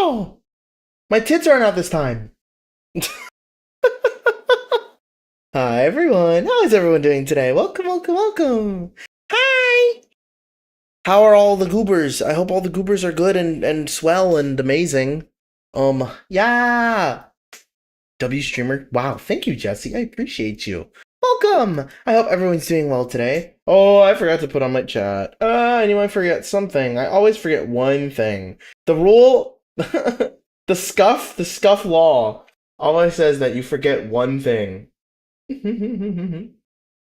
Ow! My tits aren't out this time. Hi everyone. How is everyone doing today? Welcome, welcome, welcome. Hi. How are all the goobers? I hope all the goobers are good and swell and amazing. Yeah. W streamer. Wow, thank you, Jesse. I appreciate you. Welcome. I hope everyone's doing well today. Oh, I forgot to put on my chat. I knew I forget something. I always forget one thing. The rule, the scuff law always says that you forget one thing.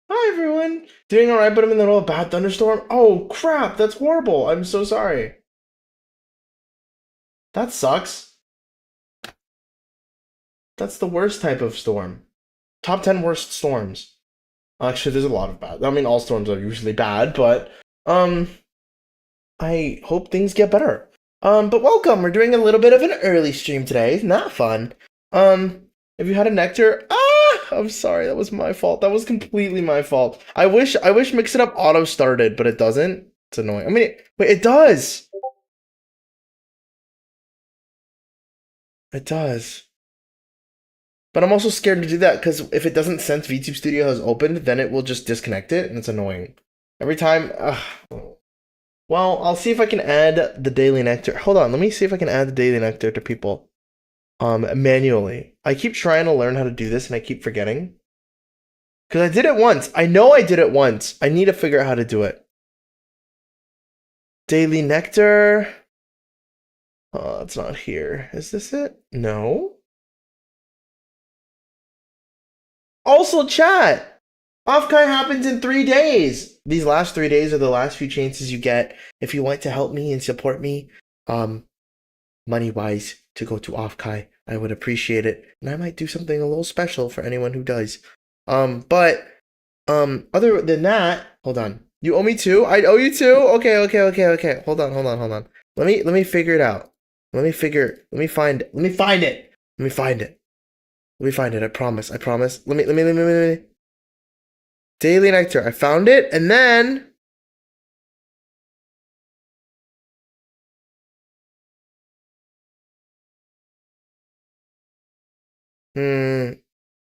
Hi everyone. Doing alright, but I'm in the middle of a bad thunderstorm. Oh crap, that's horrible. I'm so sorry. That sucks. That's the worst type of storm. Top 10 worst storms. Actually, there's a lot of bad. I mean, all storms are usually bad, but I hope things get better. But welcome. We're doing a little bit of an early stream today. Isn't that fun? Have you had a nectar? I'm sorry. That was my fault. That was completely my fault. I wish Mix It Up auto started, but it doesn't. It's annoying. I mean, wait, it does. It does. But I'm also scared to do that because if it doesn't sense VTube Studio has opened, then it will just disconnect it, and it's annoying. Every time. Well, I'll see if I can add the daily nectar. Hold on, let me see if I can add the daily nectar to people. Manually. I keep trying to learn how to do this, and I keep forgetting. Because I did it once. I know I did it once. I need to figure out how to do it. Daily nectar. Oh, it's not here. Is this it? No. Also, chat! Offkai happens in 3 days! These last 3 days are the last few chances you get if you want to help me and support me, money-wise, to go to Offkai. I would appreciate it, and I might do something a little special for anyone who does. Other than that, hold on. You owe me 2? I owe you 2? Okay. Hold on. Let me figure it out. Let me find it. I promise. Let me. Daily nectar. I found it, and then.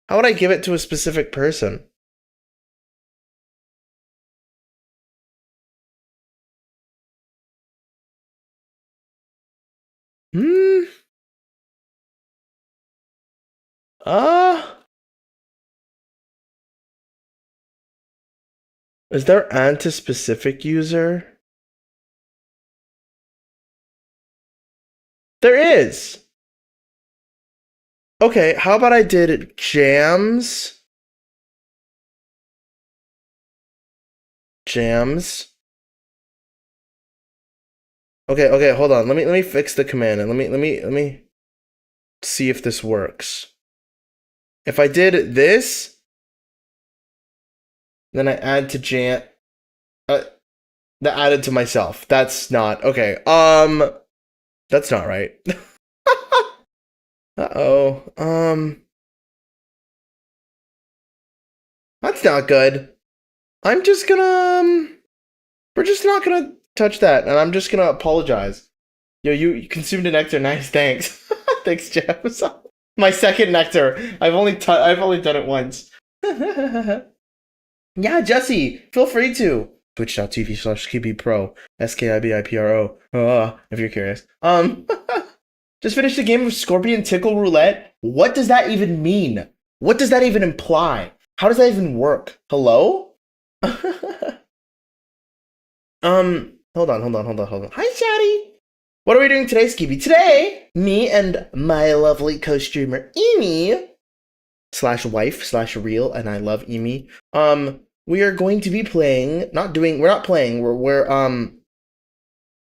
How would I give it to a specific person? Is there anti-specific user? There is. Okay, how about I did jams? Okay, hold on. Let me fix the command and let me see if this works. If I did this, then I add to jam. That added to myself. That's not okay. That's not right. Uh-oh. That's not good. I'm just gonna we're just not gonna touch that, and I'm just gonna apologize. Yo, you consumed a nectar. Nice, thanks. Thanks, Jeff. My second nectar. I've only done it once. Yeah, Jesse, feel free to. Twitch.tv/SkiBi Pro. SkiBiPro. If you're curious. Just finished a game of Scorpion Tickle Roulette. What does that even mean? What does that even imply? How does that even work? Hello? Hold on. Hi, Chatty. What are we doing today, SkiBi? Today, me and my lovely co-streamer, Eimi, /wife/real, and I love Eimi. We are going to be playing,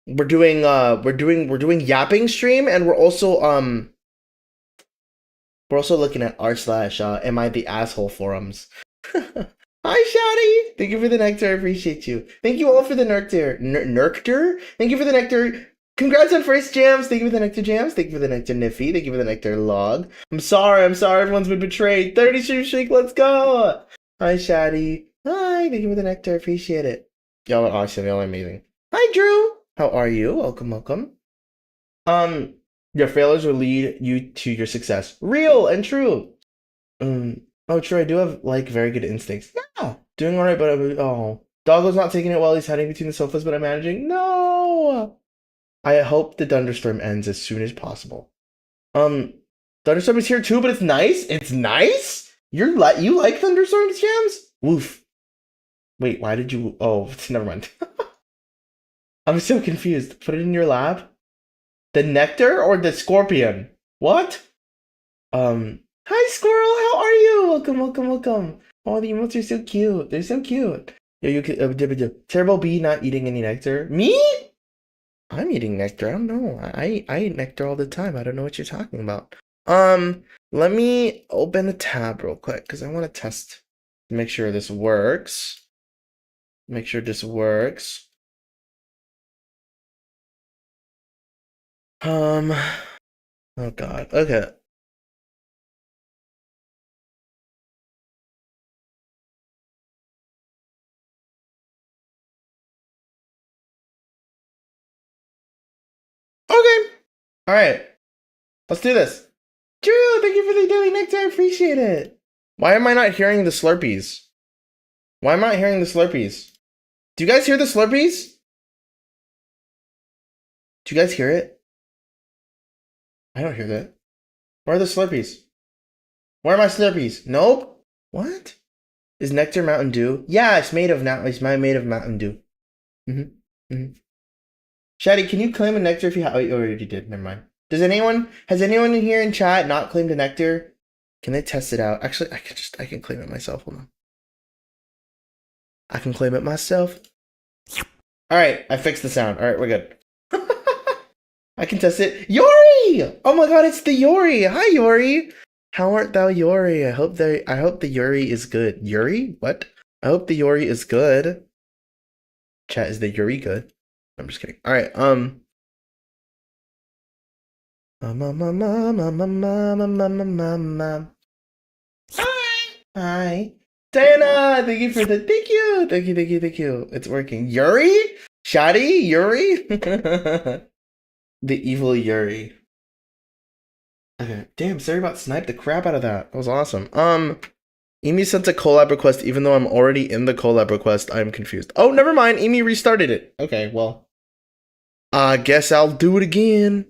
we're doing Yapping stream, and we're also looking at r/am I the asshole forums. Hi, Shadi! Thank you for the nectar. I appreciate you. Thank you all for the nectar. Nectar? Thank you for the nectar. Congrats on first jams. Thank you for the nectar jams. Thank you for the nectar Niffy. Thank you for the nectar log. I'm sorry. Everyone's been betrayed. 30 stream streak. Let's go. Hi, Shadi. Hi. Thank you for the nectar. Appreciate it. Y'all are awesome. Y'all are amazing. Hi, Drew. How are you? Welcome. Your failures will lead you to your success. Real and true. Oh, true. I do have like very good instincts. Yeah, doing all right, but Doggo's not taking it well. He's hiding between the sofas, but I'm managing. No. I hope the thunderstorm ends as soon as possible. Thunderstorm is here too, but it's nice. It's nice. You like thunderstorms, Jams? Woof. Wait, why did you? Oh, never mind. I'm so confused. Put it in your lab. The nectar or the scorpion? What? Hi squirrel, how are you? Welcome, welcome, welcome. Oh, the emotes are so cute. They're so cute. Yo, you could terrible bee not eating any nectar. Me? I'm eating nectar. I don't know. I eat nectar all the time. I don't know what you're talking about. Let me open a tab real quick because I want to test to make sure this works. Make sure this works. Oh God. Okay. Okay. All right. Let's do this. Drew, thank you for the daily nectar. I appreciate it. Why am I not hearing the Slurpees? Why am I not hearing the Slurpees? Do you guys hear the Slurpees? Do you guys hear it? I don't hear that. Where are the Slurpees? Where are my Slurpees? Nope. What? Is nectar Mountain Dew? Yeah, it's made of Mountain Dew. Shaddy, can you claim a nectar if you have? Oh, you already did. Never mind. Has anyone here in chat not claimed a nectar? Can they test it out? Actually, I can claim it myself. Hold on. I can claim it myself. All right, I fixed the sound. All right, we're good. I can test it. Yori! Oh my God, it's the Yori. Hi, Yori. How art thou, Yori? I hope the Yori is good. Yuri? What? I hope the Yori is good. Chat, is the Yuri good? I'm just kidding. All right. Hi. Diana, thank you for the thank you. It's working. Yuri? Shadi? Yuri? The evil Yuri. Okay. Damn, sorry about sniped the crap out of that. That was awesome. Eimi sent a collab request even though I'm already in the collab request. I'm confused. Oh, never mind. Eimi restarted it. Okay, well. I guess I'll do it again.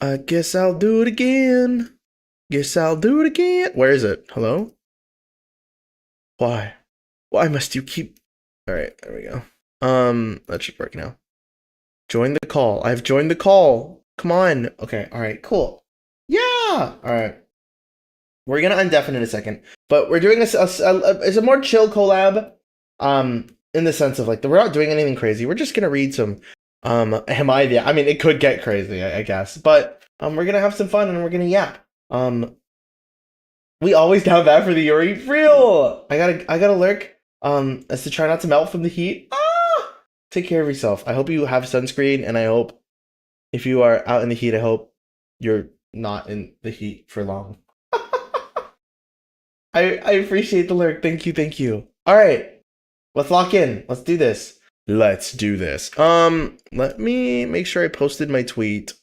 Guess I'll do it again. Where is it? Hello? Why? Why must you keep... Alright, there we go. That should work now. Join the call. I've joined the call. Come on. Okay, alright, cool. Yeah! Alright. We're gonna undeafen in a second. But we're doing it's a more chill collab. In the sense of like, we're not doing anything crazy. We're just gonna read some Hamidia. I mean, it could get crazy, I guess. But we're gonna have some fun and we're gonna yap. We always down bad for the Yuri. Real! I gotta lurk. As to try not to melt from the heat. Ah! Take care of yourself. I hope you have sunscreen, and I hope if you are out in the heat, I hope you're not in the heat for long. I appreciate the lurk. Thank you. Alright. Let's lock in. Let's do this. Let me make sure I posted my tweet.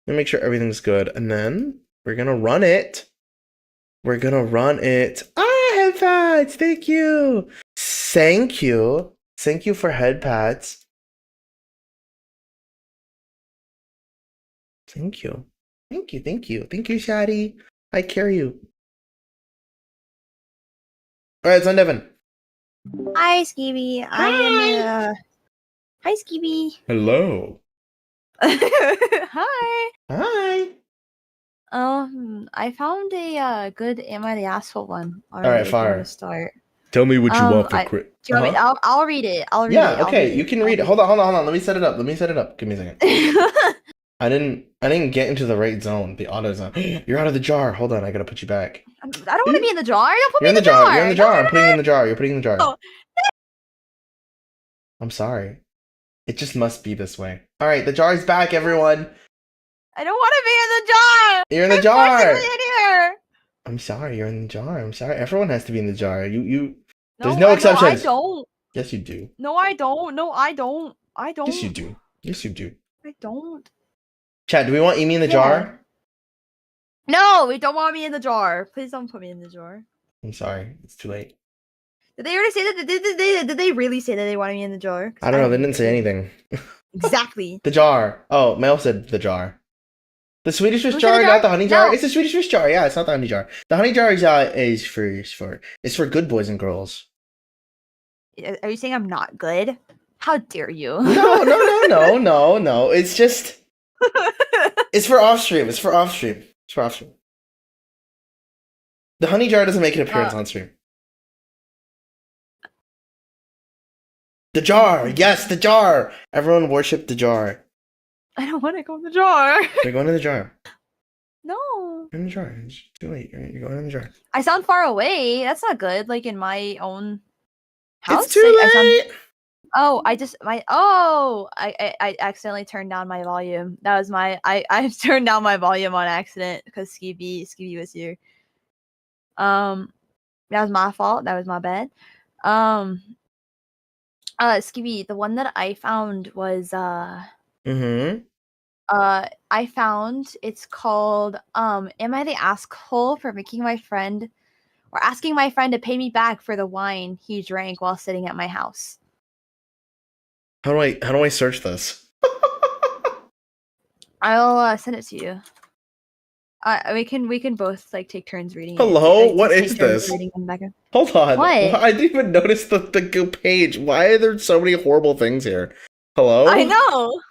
Let me make sure everything's good. And then we're gonna run it. Head pats! Thank you! Thank you for head pats. Thank you, Shadi. I carry you. Alright, it's on Devin. Hi, SkiBi. Hi, SkiBi. Hello. Hi. I found a good Am I the Asshole one. Alright, fire. Start. Tell me what you want for crit. Do you want me? I'll read it. Yeah, okay, you can read it. Hold on. Let me set it up. Give me a second. I didn't get into the right zone, the auto zone. You're out of the jar. Hold on, I gotta put you back. I don't want to be in the jar. Don't put You're me in the jar. You're in the jar. I'm putting you in the jar. You're putting in the jar. Oh. I'm sorry. It just must be this way. Alright, the jar's back, everyone. I don't want to be in the jar. You're in the jar. In here. I'm sorry, you're in the jar. I'm sorry. Everyone has to be in the jar. There's no exceptions. I don't. Yes, you do. No, I don't. I don't. Yes, you do. I don't. Chat, do we want Eimi in the Yeah. jar? No, we don't want me in the jar. Please don't put me in the jar. I'm sorry, it's too late. Did they already say that? Did they really say that they wanted me in the jar? 'Cause I don't know. They have didn't say no- anything. Exactly. The jar. Oh, Mel said the jar. The Swedish fish Who said the jar, jar? not the honey jar. No. It's the Swedish fish jar. Yeah, it's not the honey jar. The honey jar is for good boys and girls. Are you saying I'm not good? How dare you? No. It's just it's for off stream. It's for off stream. It's for off stream. The honey jar doesn't make an appearance on stream. The jar, yes, the jar. Everyone worship the jar. I don't want to go in the jar. You're going in the jar. No. You're in the jar. It's too late. You're going in the jar. I sound far away. That's not good. Like in my own house. It's too late. I accidentally turned down my volume. That was my I turned down my volume on accident because SkiBi was here. That was my fault. That was my bad. SkiBi, the one that I found was Mm-hmm. I found it's called Am I the Asshole for making my friend or asking my friend to pay me back for the wine he drank while sitting at my house? How do I search this? I'll send it to you. We can both like take turns reading it. Hello? Like, What just is take turns this? reading in the background. Hold on. What? I didn't even notice the page. Why are there so many horrible things here? Hello? I know.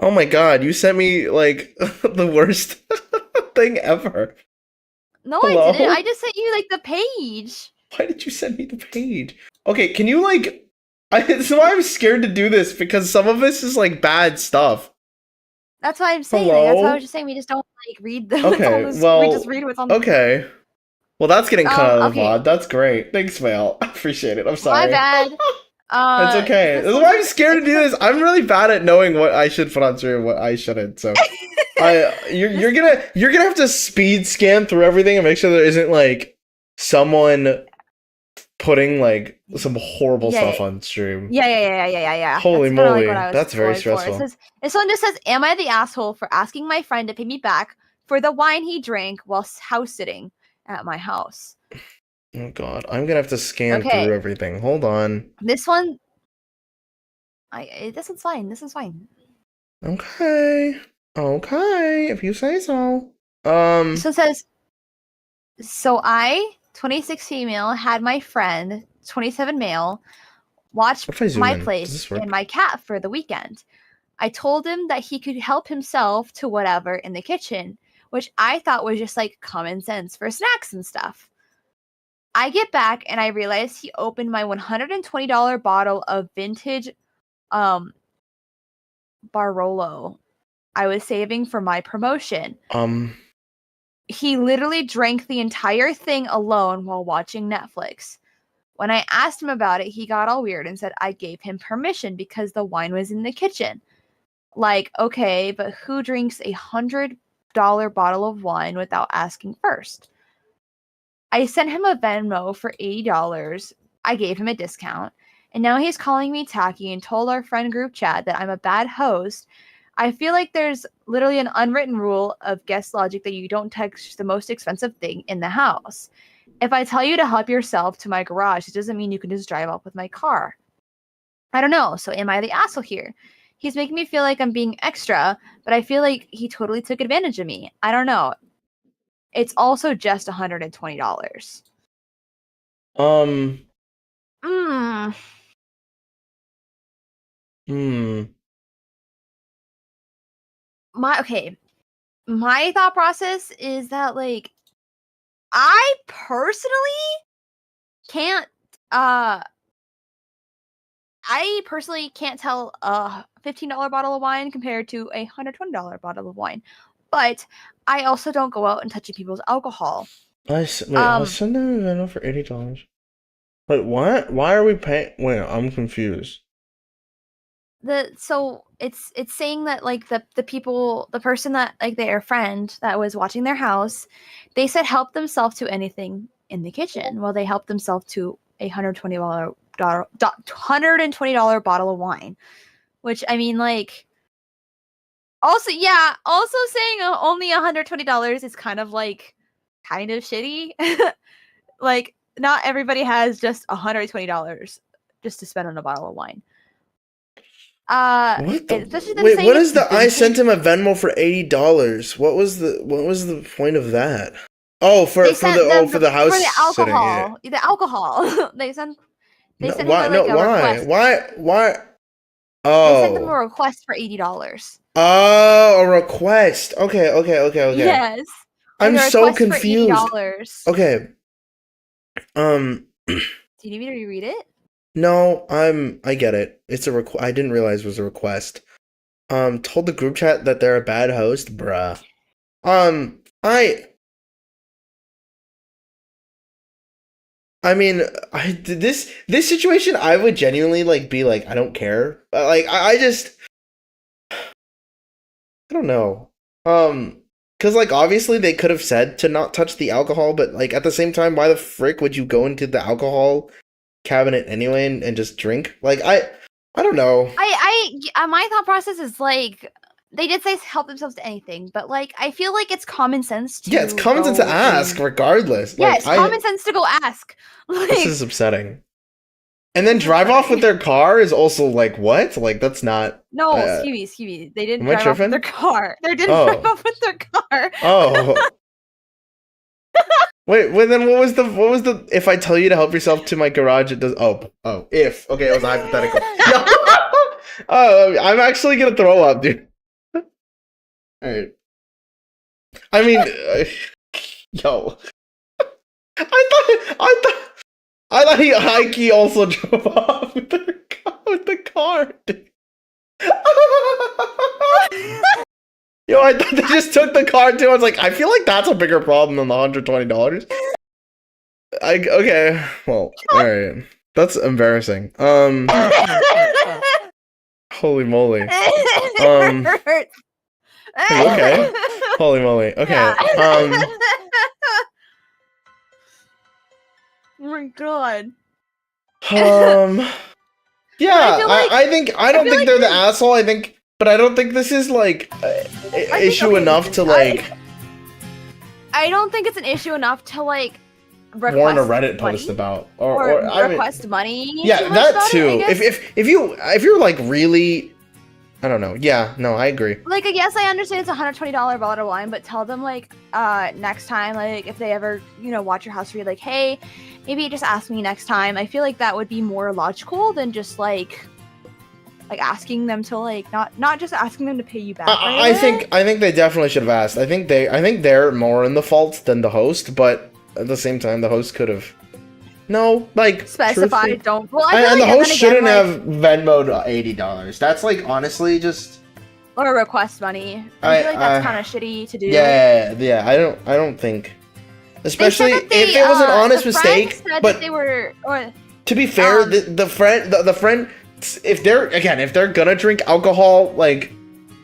Oh my god, you sent me like the worst thing ever. No, Hello? I didn't. I just sent you like the page. Why did you send me the page? Okay, can you like this is why I'm scared to do this because some of this is like bad stuff. That's why I'm saying. Like, that's why I Hello? was just saying we just don't like read the Okay, we well, just read what's on the okay. Well, that's getting cut out of the okay. VOD. That's great. Thanks, Vale. I appreciate it. I'm sorry. My bad. It's okay. This is why I'm scared to do this. I'm really bad at knowing what I should put on stream and what I shouldn't. So, you're gonna have to speed scan through everything and make sure there isn't like someone putting like some horrible stuff on stream. Yeah. Holy that's moly, like that's very stressful. This one just says, "Am I the asshole for asking my friend to pay me back for the wine he drank while house sitting at my house?" Oh god, I'm gonna have to scan through everything. Hold on. This one, this one's fine. This one's fine. Okay, if you say so. This one says, "So I, 26 female, had my friend, 27 male, watch my place and my cat for the weekend. I told him that he could help himself to whatever in the kitchen, which I thought was just like common sense for snacks and stuff. I get back and I realize he opened my $120 bottle of vintage Barolo I was saving for my promotion. He literally drank the entire thing alone while watching Netflix. When I asked him about it, he got all weird and said I gave him permission because the wine was in the kitchen. Like, okay, but who drinks $100 bottle of wine without asking first? I sent him a Venmo for $80. I gave him a discount. And now he's calling me tacky and told our friend group chat that I'm a bad host. I feel like there's literally an unwritten rule of guest logic that you don't text the most expensive thing in the house. If I tell you to help yourself to my garage, it doesn't mean you can just drive off with my car. I don't know. So am I the asshole here? He's making me feel like I'm being extra, but I feel like he totally took advantage of me. I don't know. It's also just $120. My thought process is that like I personally can't tell a $15 bottle of wine compared to a $120 bottle of wine. But I also don't go out and touch people's alcohol. I'll send them a Venmo for $80. Wait, what? Why are we paying? Wait, I'm confused. So it's saying that like the person that like their friend that was watching their house, they said help themselves to anything in the kitchen. Well, they helped themselves to a $120 bottle of wine, which I mean, like, Also, yeah. Also, saying only $120 is kind of shitty. Like, not everybody has just $120 just to spend on a bottle of wine. What the? Especially them Wait, saying what is it's the? I sent vintage. him a Venmo for $80. What was the point of that? Oh, They sent them for the house for the sitting. Yeah. alcohol. The alcohol. They No, sent him why? No, a why? request. Why? They sent them a Oh. request for $80. Oh, a request. Okay. Yes. I'm A so request for confused. $80. Okay. Do you need me to reread it? No, I get it. It's a I didn't realize it was a request. Told the group chat that they're a bad host, bruh. I mean, this situation, I would genuinely be like, I don't care. I just, I don't know. Because obviously they could have said to not touch the alcohol, but at the same time, why the frick would you go into the alcohol cabinet anyway and just drink? I don't know. My thought process is they did say help themselves to anything, but I feel like it's common sense to It's common sense to ask, regardless. Yeah, it's common sense to go ask. This is upsetting. And then drive off with their car is also what? That's not. No, SkiBi. They didn't drive off with their car. They didn't drive off with their car. Oh. Wait, then what was the if I tell you to help yourself to my garage it does if. Okay, it was hypothetical. No. Oh, I'm actually gonna throw up, dude. Alright. I mean yo. I thought he high key also drove off with the car. Yo, I thought they just took the car too. I was like, I feel like that's a bigger problem than the $120. Okay, well, all right, that's embarrassing. Holy moly. Okay. Holy moly. Okay. Oh my god. Yeah, I don't think they're the asshole. But I don't think this is issue enough to I don't think it's an issue enough to warn a Reddit post about or request money. Yeah, that too. If you're really, I don't know. Yeah, no, I agree. Yes, I understand it's $120 bottle of wine, but tell them next time, if they ever watch your house, be like, hey, maybe just ask me next time. I feel like that would be more logical than just asking them to not just asking them to pay you back. I think they definitely should have asked. I think they're more in the fault than the host, but at the same time, the host could have specified. Don't. Well, and the host shouldn't have Venmoed $80. That's honestly just or request money. I feel like that's kind of shitty to do. Yeah. I don't think, especially if it was an honest mistake. But they were. To be fair, the friend. If they're gonna drink alcohol,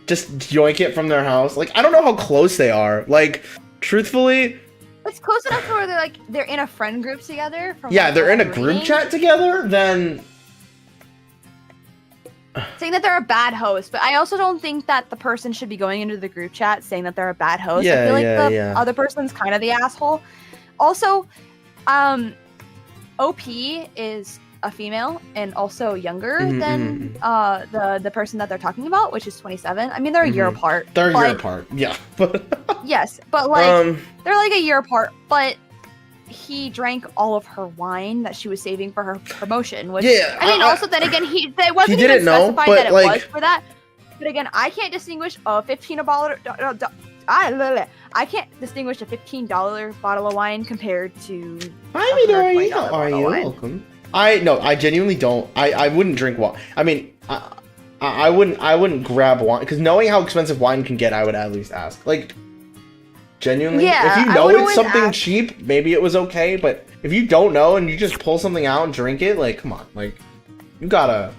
just yoink it from their house. I don't know how close they are. Truthfully, it's close enough to where they're in a friend group together. They're in a group chat together. Then saying that they're a bad host, but I also don't think that the person should be going into the group chat saying that they're a bad host. I feel like the other person's kind of the asshole. Also, OP is a female and also younger than the person that they're talking about, which is 27. I mean, they're a year apart. They're a year apart, yeah. Yes, but they're a year apart. But he drank all of her wine that she was saving for her promotion. Which also then again, it wasn't even specified that it was for that. But again, I can't distinguish a $15 I can't distinguish a $15 bottle of wine compared to. Hi, Midori. How are you? Welcome. I genuinely don't. I wouldn't drink wine. I mean, I wouldn't grab wine because knowing how expensive wine can get, I would at least ask. Genuinely, if you know it's something cheap, maybe it was okay. But if you don't know and you just pull something out and drink it, come on, you gotta.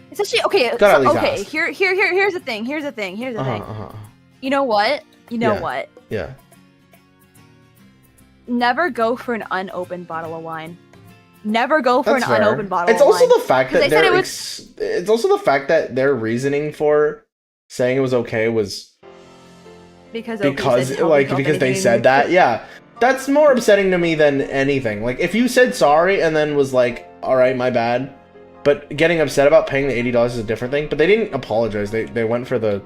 It's actually okay. Okay, here's the thing. Here's the thing. You know what? What? Yeah. Never go for an unopened bottle of wine. Never go for unopened bottle of wine. It's also the fact that it's also the fact that their reasoning for saying it was okay was because because they said that. Yeah, that's more upsetting to me than anything. Like, if you said sorry and then was like, all right, my bad, but getting upset about paying the $80 is a different thing. But they didn't apologize. They went for the,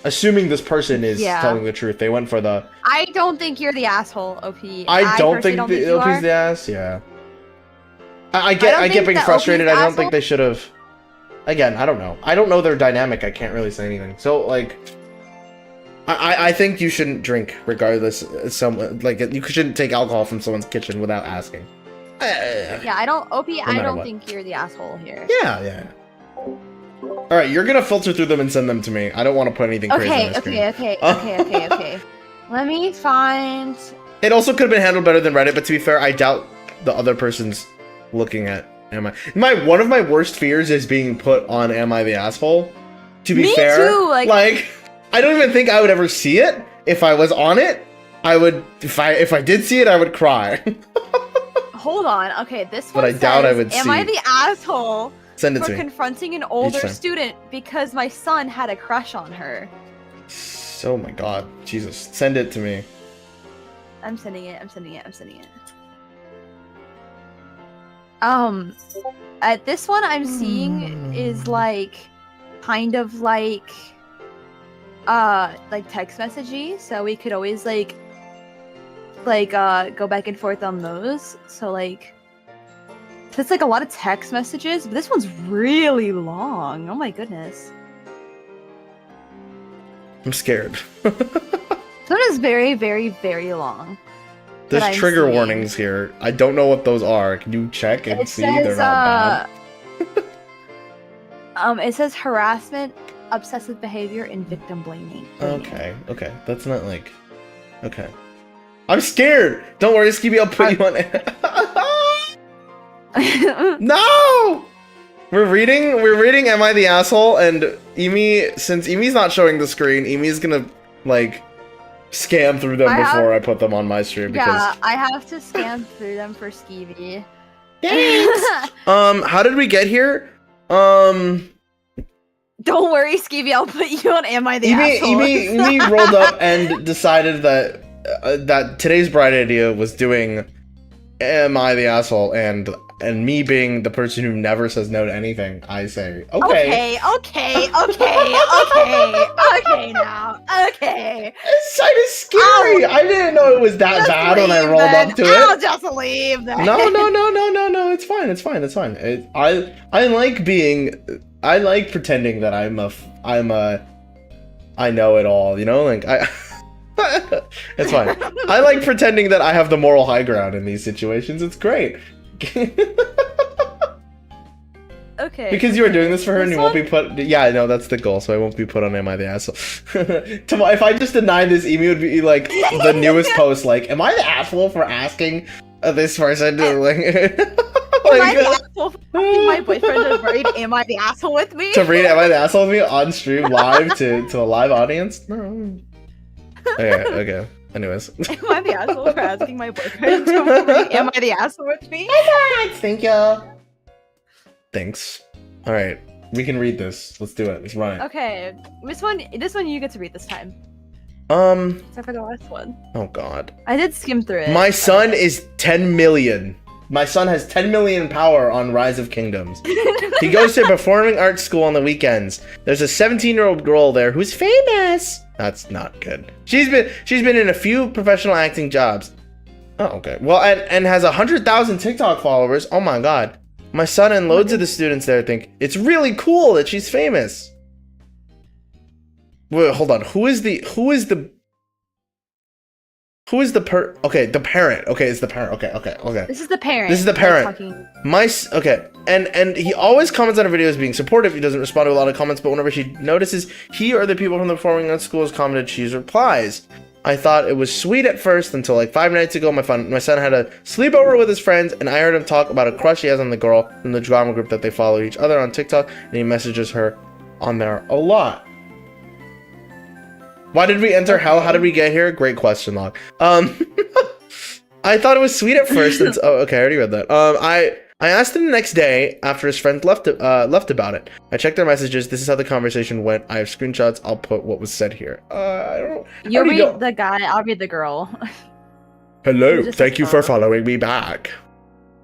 assuming this person is telling the truth, they went for the, I don't think you're the asshole, OP. I don't think the OP's the ass. Yeah, I get being frustrated. I don't think they should have. Again, I don't know. I don't know their dynamic. I can't really say anything. So, like, I think you shouldn't drink regardless. You shouldn't take alcohol from someone's kitchen without asking. Yeah, I don't think you're the asshole here. Yeah. All right, you're gonna filter through them and send them to me. I don't want to put anything crazy on my screen. Okay. Let me find. It also could have been handled better than Reddit, but to be fair, I doubt the other person's looking at Am I. One of my worst fears is being put on Am I the Asshole? To be fair, too, like I don't even think I would ever see it. If I was on it, I would. If I did see it, I would cry. Hold on. Okay, this one. But I doubt I would see. Am I the asshole? Send it to me. For confronting an older student because my son had a crush on her. Oh my god, Jesus! Send it to me. I'm sending it. At this one I'm seeing is like kind of like text messagey, so we could always like go back and forth on those. So like it's like a lot of text messages, but this one's really long. Oh my goodness. I'm scared. This one is very, very, very long. There's trigger warnings here. I don't know what those are. Can you check and see? They're not bad. It says harassment, obsessive behavior, and victim blaming. Okay. That's not like... Okay. I'm scared! Don't worry, SkiBi, I'll put you on it. No! We're reading Am I the Asshole? And Eimi, since Eimi's not showing the screen, Eimi's gonna, like, scan through them before I put them on my stream. Yeah, I have to scan through them for SkiBi. Thanks! How did we get here? Don't worry, SkiBi, I'll put you on Am I the Asshole? Eimi rolled up and decided that today's bright idea was doing Am I the Asshole, and me being the person who never says no to anything, I say, okay now. It's kind of scary. I didn't know it was that bad when I rolled up to it. I'll just leave then. No. It's fine. I like pretending that I know it all, you know? Like, it's fine. I like pretending that I have the moral high ground in these situations. It's great. Okay. Because you were doing this for her and you won't be put... Yeah, I know, that's the goal, so I won't be put on Am I the Asshole. If I just denied this, Eimi would be like the newest post, like, am I the asshole for asking this person to, like... Am I the asshole for asking my boyfriend to read Am I the Asshole with me? To read Am I the Asshole with me on stream live to a live audience? No. Okay. Anyways. Am I the asshole for asking my boyfriend to read Am I the Asshole with me? Thank you. Thanks. Alright. We can read this. Let's do it. Let's run it. Okay. This one you get to read this time. Except for the last one. Oh god. I did skim through it. My son is 10 million. My son has 10 million power on Rise of Kingdoms. He goes to performing arts school on the weekends. There's a 17-year-old girl there who's famous. That's not good. She's been in a few professional acting jobs. Oh, okay. Well, and has 100,000 TikTok followers. Oh my god. My son and loads of the students there think it's really cool that she's famous. Wait, hold on. Who is the okay, the parent. Okay, it's the parent. Okay. This is the parent. This is the parent. Okay. And he always comments on her videos being supportive. He doesn't respond to a lot of comments, but whenever she notices he or the people from the performing arts school has commented, she replies. I thought it was sweet at first until like 5 nights ago my son had a sleepover with his friends and I heard him talk about a crush he has on the girl from the drama group that they follow each other on TikTok, and he messages her on there a lot. Why did we enter hell? How did we get here? Great question, Log. I thought it was sweet at first. Oh, okay, I already read that. I asked him the next day after his friends left about it. I checked their messages. This is how the conversation went. I have screenshots. I'll put what was said here. I don't know. You read the guy. I'll read the girl. Hello. Thank you for following me back.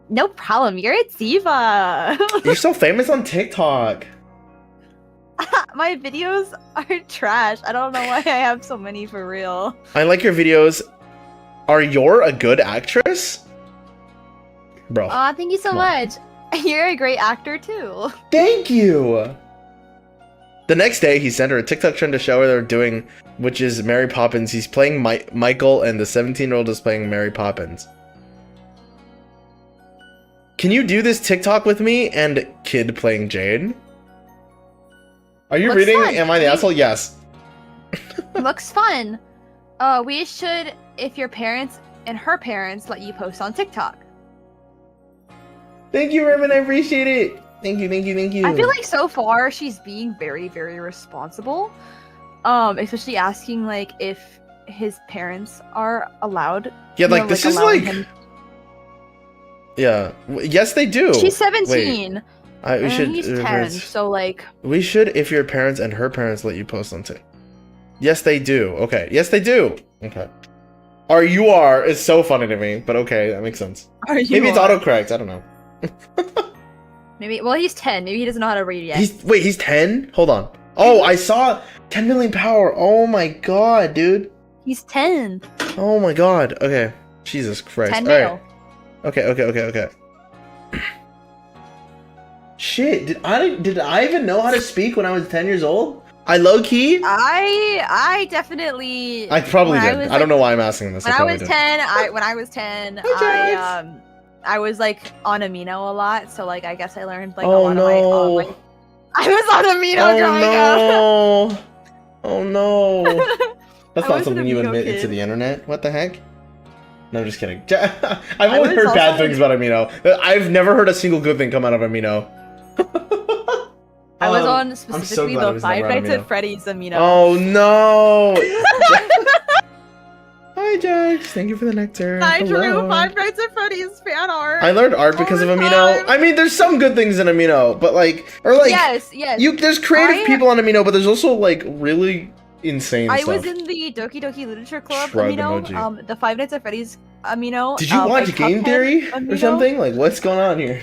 No problem. You're at Ziva. You're so famous on TikTok. My videos are trash. I don't know why I have so many for real. I like your videos. Are you a good actress? Bro. Aw, thank you so much. You're a great actor too. Thank you. The next day, he sent her a TikTok trend to show her they're doing, which is Mary Poppins. He's playing Michael, and the 17-year-old is playing Mary Poppins. Can you do this TikTok with me and kid playing Jade? Are you reading fun. Am I the asshole? Yes. Looks fun. We should, if your parents and her parents let you post on TikTok. Thank you, Ribbon. I appreciate it. Thank you, thank you, thank you. I feel like so far she's being very, very responsible. Especially asking like if his parents are allowed. Yeah, like this is like. Yeah. Yes, they do. She's 17. We should. He's 10. So like. We should if your parents and her parents let you post on TikTok. Yes, they do. Okay. Yes, they do. Okay. You are is so funny to me, but okay, that makes sense. Maybe it's autocorrect. I don't know. Maybe. Well, he's 10. Maybe he doesn't know how to read yet. He's 10? Hold on. Oh, I saw 10 million power. Oh my god, dude. He's 10. Oh my god. Okay. Jesus Christ. 10 male. Right. Okay. Shit. Did I even know how to speak when I was 10 years old? I low key. I definitely. I probably did. I don't know why I'm asking this. When I was 10, I was like on amino a lot, so like I guess I learned like a lot of my. I was on amino growing up. Oh no! That's not something you admit to the internet. What the heck? No, I'm just kidding. I've only heard bad things about amino. I've never heard a single good thing come out of amino. I was on specifically the Five Nights at Freddy's amino. Oh no! Hi Jax, thank you for the nectar. I drew Five Nights at Freddy's fan art. I learned art because of amino. I mean, there's some good things in amino, but yes. There's creative people on amino, but there's also like really insane stuff. I was in the Doki Doki Literature Club amino. The Five Nights at Freddy's amino. Did you watch Game Theory or something? Like, what's going on here?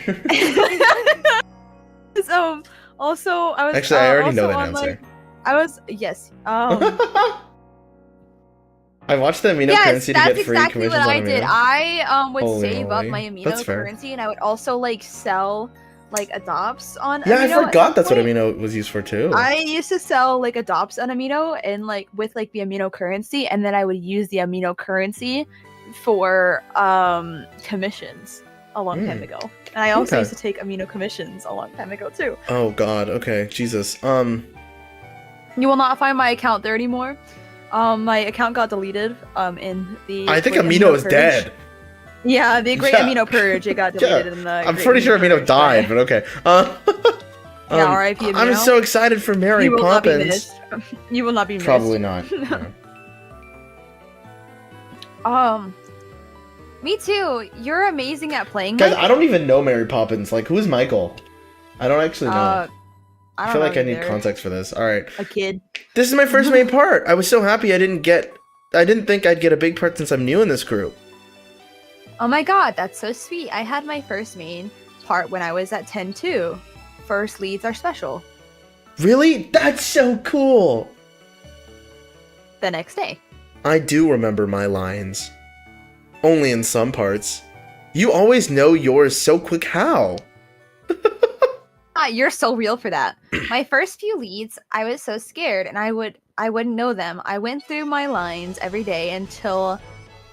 So also, I was actually I already know that answer. Yes. I watched the amino currency to get free exactly commissions what on amino. Did. I would save up my amino currency, and I would also like sell like adopts on. Yeah, amino I forgot that's what amino was used for too. I used to sell like adopts on amino and like with like the amino currency, and then I would use the amino currency for commissions a long time ago. And I also used to take amino commissions a long time ago too. Oh god, okay, Jesus. You will not find my account there anymore. My account got deleted in the I think amino is dead. Yeah, the Great Amino Purge, it got deleted in the I'm pretty sure amino died, but okay. Yeah, R.I.P. Amino. I'm so excited for Mary Poppins. You will not be missed. Probably not. Me too. You're amazing at playing. Guys, I don't even know Mary Poppins. Like, who's Michael? I don't actually know. I feel like I need context for this. All right. A kid. This is my first main part. I was so happy I didn't think I'd get a big part since I'm new in this group. Oh my god, that's so sweet. I had my first main part when I was at 10 too. First leads are special. Really? That's so cool. The next day. I do remember my lines. Only in some parts. You always know yours so quick. How? You're so real for that. My first few leads, I was so scared, and I wouldn't know them. I went through my lines every day and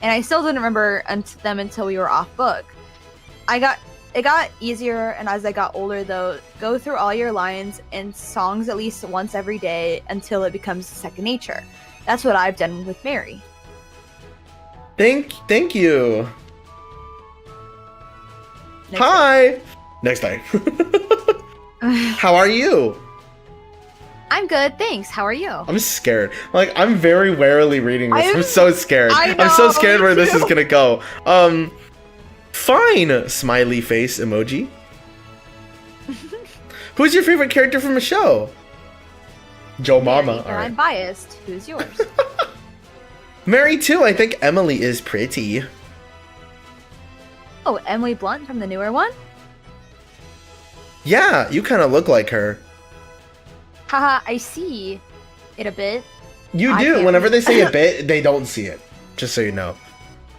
I still didn't remember them until we were off book. It got easier, and as I got older, though, go through all your lines and songs at least once every day until it becomes second nature. That's what I've done with Mary. Thank you. Hi. Next time. How are you? I'm good, thanks. How are you? I'm scared. Like, I'm very warily reading this. I'm so scared. I'm so scared where this is gonna go. Fine! Smiley face emoji. Who's your favorite character from the show? Joe Mama. Yeah, I'm biased. Who's yours? Mary too. I think Emily is pretty. Oh, Emily Blunt from the newer one? Yeah, you kind of look like her. Haha, I see it a bit. You do. Whenever they say a bit, they don't see it. Just so you know.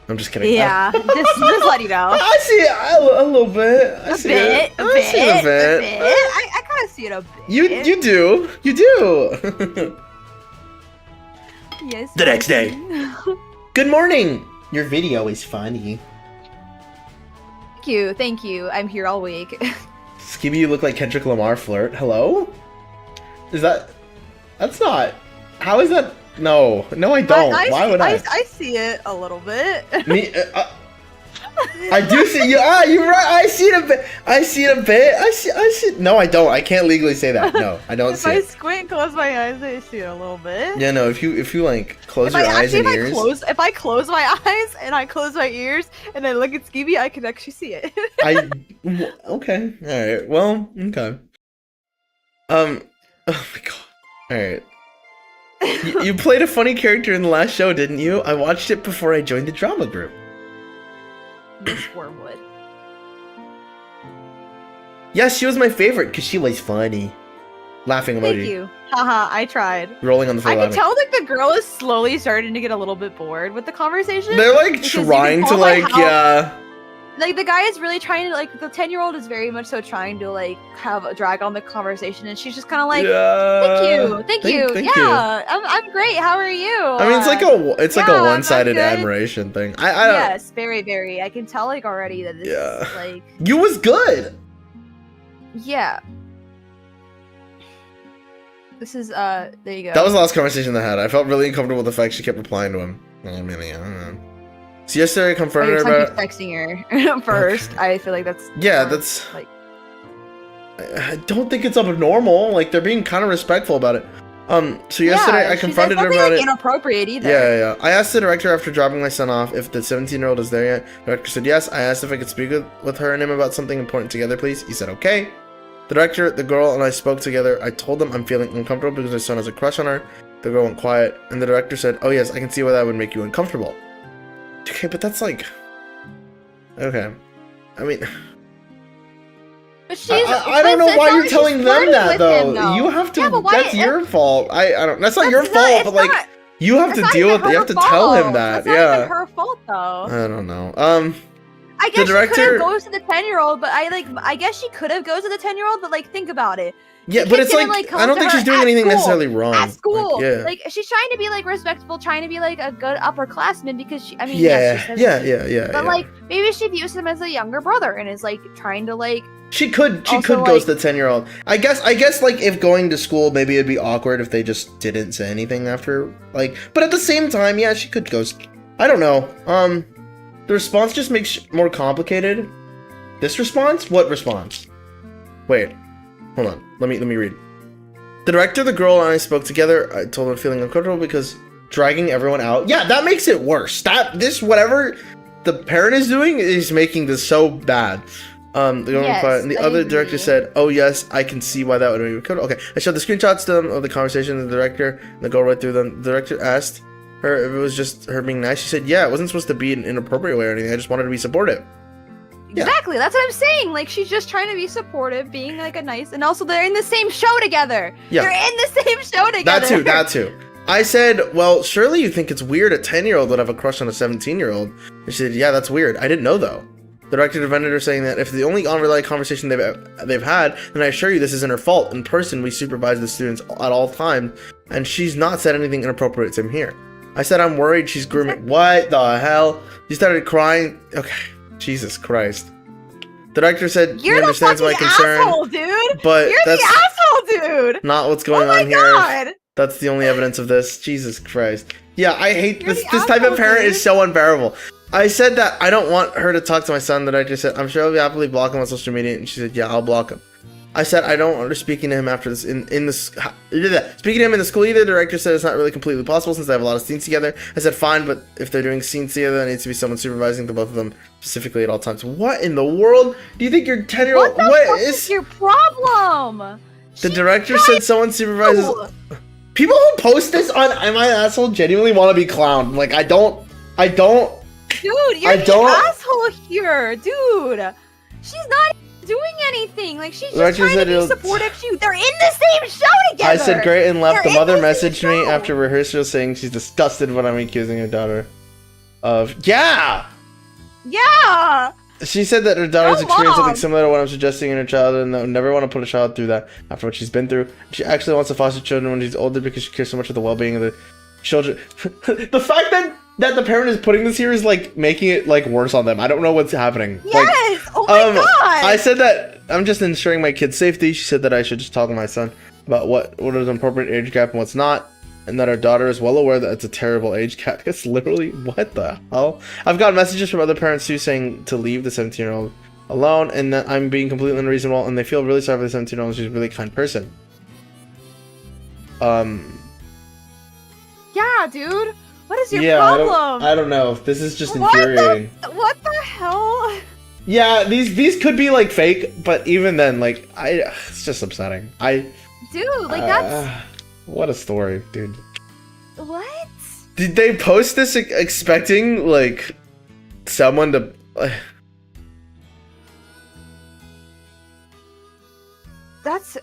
I'm just kidding. Yeah, just let you know. I see it a little bit. I see it a bit. I kind of see it a bit. You do. You do. Yes. The next day. Good morning. Your video is funny. Thank you. I'm here all week. SkiBi, you look like Kendrick Lamar flirt. Hello? Is that... That's not... How is that... No, I don't. Why would I? I see it a little bit. Me, I do see you. You're right. I see it a bit. I see it a bit. I see. No, I don't. I can't legally say that. No, I don't see it. If I squint and close my eyes, I see it a little bit. Yeah, no. If you like close your eyes and ears. If I close my eyes and I close my ears and I look at SkiBi, I can actually see it. Okay. All right. Well. Okay. Oh my god. All right. You played a funny character in the last show, didn't you? I watched it before I joined the drama group. Miss Wormwood. Yes, she was my favorite because she was funny. Laughing emoji. Thank you. Haha, I tried. Rolling on the floor. I can tell that the girl is slowly starting to get a little bit bored with the conversation. They're like trying to yeah. Like the guy is really trying to like the 10-year-old is very much so trying to like have a drag on the conversation, and she's just kind of like, thank you, yeah, I'm great. How are you? I mean, it's like a one-sided admiration thing. I don't. Yes, very, very. I can tell like already that this is like you was good. Yeah. This is there you go. That was the last conversation I had. I felt really uncomfortable with the fact she kept replying to him. I mean, I don't know. So yesterday I confronted her about texting her first. Okay. I feel like that's that's like I don't think it's abnormal. Like they're being kind of respectful about it. So yesterday I confronted her about it. Inappropriate either. Yeah. I asked the director after dropping my son off if the 17-year-old is there yet. The director said yes. I asked if I could speak with her and him about something important together, please. He said okay. The director, the girl, and I spoke together. I told them I'm feeling uncomfortable because my son has a crush on her. The girl went quiet, and the director said, "Oh yes, I can see why that would make you uncomfortable." Okay, but that's like... Okay. I mean... But she's... I don't know why you're telling them that, though. You have to... Yeah, that's your fault. I don't... That's not your fault, but like... You have to deal with it. You have to tell him that. That's not even her fault, though. I don't know. I guess she could have goes to the 10-year-old, but I guess she could have goes to the 10-year-old, but like think about it. Yeah, but it's like I don't think she's doing anything necessarily wrong. At school, like, like she's trying to be like respectful, trying to be like a good upperclassman because she, I mean, yeah. But like maybe she views him as a younger brother and is like trying to like. She could go to the 10-year-old. I guess like if going to school, maybe it'd be awkward if they just didn't say anything after like. But at the same time, yeah, she could go. I don't know. The response just makes it more complicated. This response? What response? Wait. Hold on. Let me read. The director, the girl, and I spoke together. I told them feeling uncomfortable because dragging everyone out. Yeah, that makes it worse. Whatever the parent is doing is making this so bad. The girl quiet, and the other director said, "Oh yes, I can see why that would make you uncomfortable." Okay, I showed the screenshots to them of the conversation with the director, and the girl read through them. The director asked her if it was just her being nice. She said, "Yeah, it wasn't supposed to be an inappropriate way or anything. I just wanted to be supportive." Exactly, that's what I'm saying. Like she's just trying to be supportive, being like a nice, and also they're in the same show together. Yeah, they're in the same show together. That too. I said, "Well, surely you think it's weird a 10-year-old would have a crush on a 17-year-old." And she said, "Yeah, that's weird. I didn't know though." The director defended her, saying that if the only unrelated conversation they've had, then I assure you this isn't her fault. In person, we supervise the students at all times, and she's not said anything inappropriate to him here. I said I'm worried she's grooming. What the hell? She started crying. Okay. Jesus Christ. The director said he understands my concern, asshole, dude. But you're the asshole, dude. Not what's going on here. That's the only evidence of this. Jesus Christ. Yeah, I hate this. This type of parent is so unbearable. I said that I don't want her to talk to my son. The director said, "I'm sure I'll happily block him on social media," and she said, "Yeah, I'll block him." I said I don't under speaking to him after this in this speaking to him in the school either. The director said it's not really completely possible since they have a lot of scenes together. I said fine, but if they're doing scenes together, there needs to be someone supervising the both of them specifically at all times. What in the world? Do you think your 10-year-old what is your problem? The director said someone supervises. People who post this on Am I an Asshole genuinely want to be clowned. Like I don't. Dude, you're the asshole here, dude. She's not doing anything. Like she's just trying to be supportive to you. They're in the same show together. I said great and left. The mother messaged me after rehearsal saying she's disgusted when I'm accusing her daughter of Yeah. She said that her daughter's experienced something similar to what I'm suggesting in her childhood and never want to put a child through that after what she's been through. She actually wants to foster children when she's older because she cares so much of the well-being of the children. The fact that the parent is putting this here is like making it like worse on them. I don't know what's happening. Yes! Like, oh my god! I said that I'm just ensuring my kid's safety. She said that I should just talk to my son about what is an appropriate age gap and what's not. And that our daughter is well aware that it's a terrible age gap. It's literally, what the hell? I've got messages from other parents too saying to leave the 17-year-old alone and that I'm being completely unreasonable and they feel really sorry for the 17-year-old. She's a really kind person. Yeah, dude. What is your problem? I don't know. This is just infuriating. What the hell? Yeah, these could be like fake, but even then, like, it's just upsetting. Dude, like that's... What a story, dude. What? Did they post this expecting, like, someone to... That's...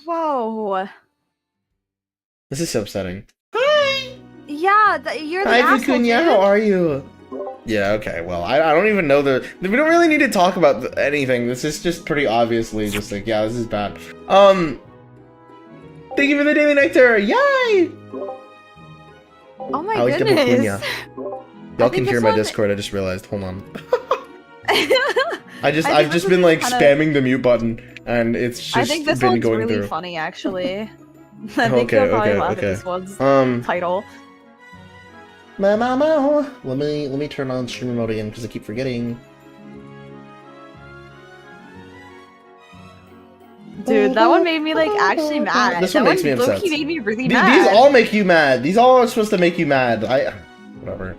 Whoa. This is so upsetting. Hi! Yeah, you're the asshole, dude. How are you? Yeah, okay, well, I don't even know we don't really need to talk about anything. This is just pretty obviously just like, yeah, this is bad. Thank you for the daily nectar! Yay! Oh my goodness. Y'all can hear my Discord, I just realized. Hold on. I've just been like spamming the mute button and it's just I think this been one's going really through. Funny actually. I think you'll probably laugh at this one's title. Let me turn on stream mode again because I keep forgetting. Dude, that one made me like actually mad. This one makes me upset. He made me really mad. These all make you mad. These all are supposed to make you mad. Whatever.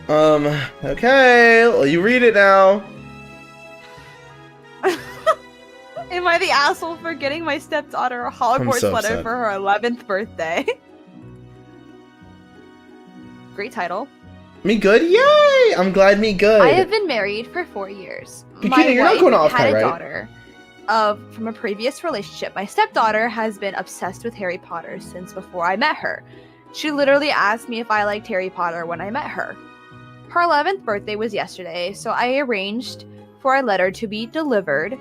Okay. Well, you read it now. Am I the asshole for getting my stepdaughter a Hogwarts letter for her 11th birthday? Great title. Me good? Yay! I'm glad me good. I have been married for 4 years. You're not going off had a right? daughter from a previous relationship. My stepdaughter has been obsessed with Harry Potter since before I met her. She literally asked me if I liked Harry Potter when I met her. Her 11th birthday was yesterday, so I arranged for a letter to be delivered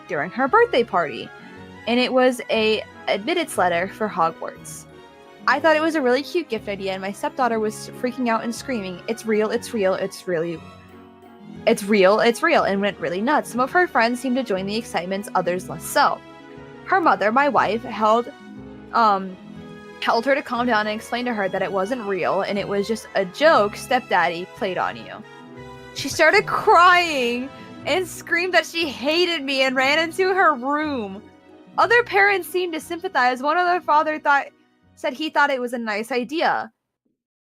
during her birthday party, and it was a admittance letter for Hogwarts. I thought it was a really cute gift idea, and my stepdaughter was freaking out and screaming, "It's real, it's real, it's really... It's real, it's real," and went really nuts. Some of her friends seemed to join the excitement, others less so. Her mother, my wife, held her to calm down and explain to her that it wasn't real and it was just a joke stepdaddy played on you. She started crying and screamed that she hated me and ran into her room. Other parents seemed to sympathize. One other father said he thought it was a nice idea.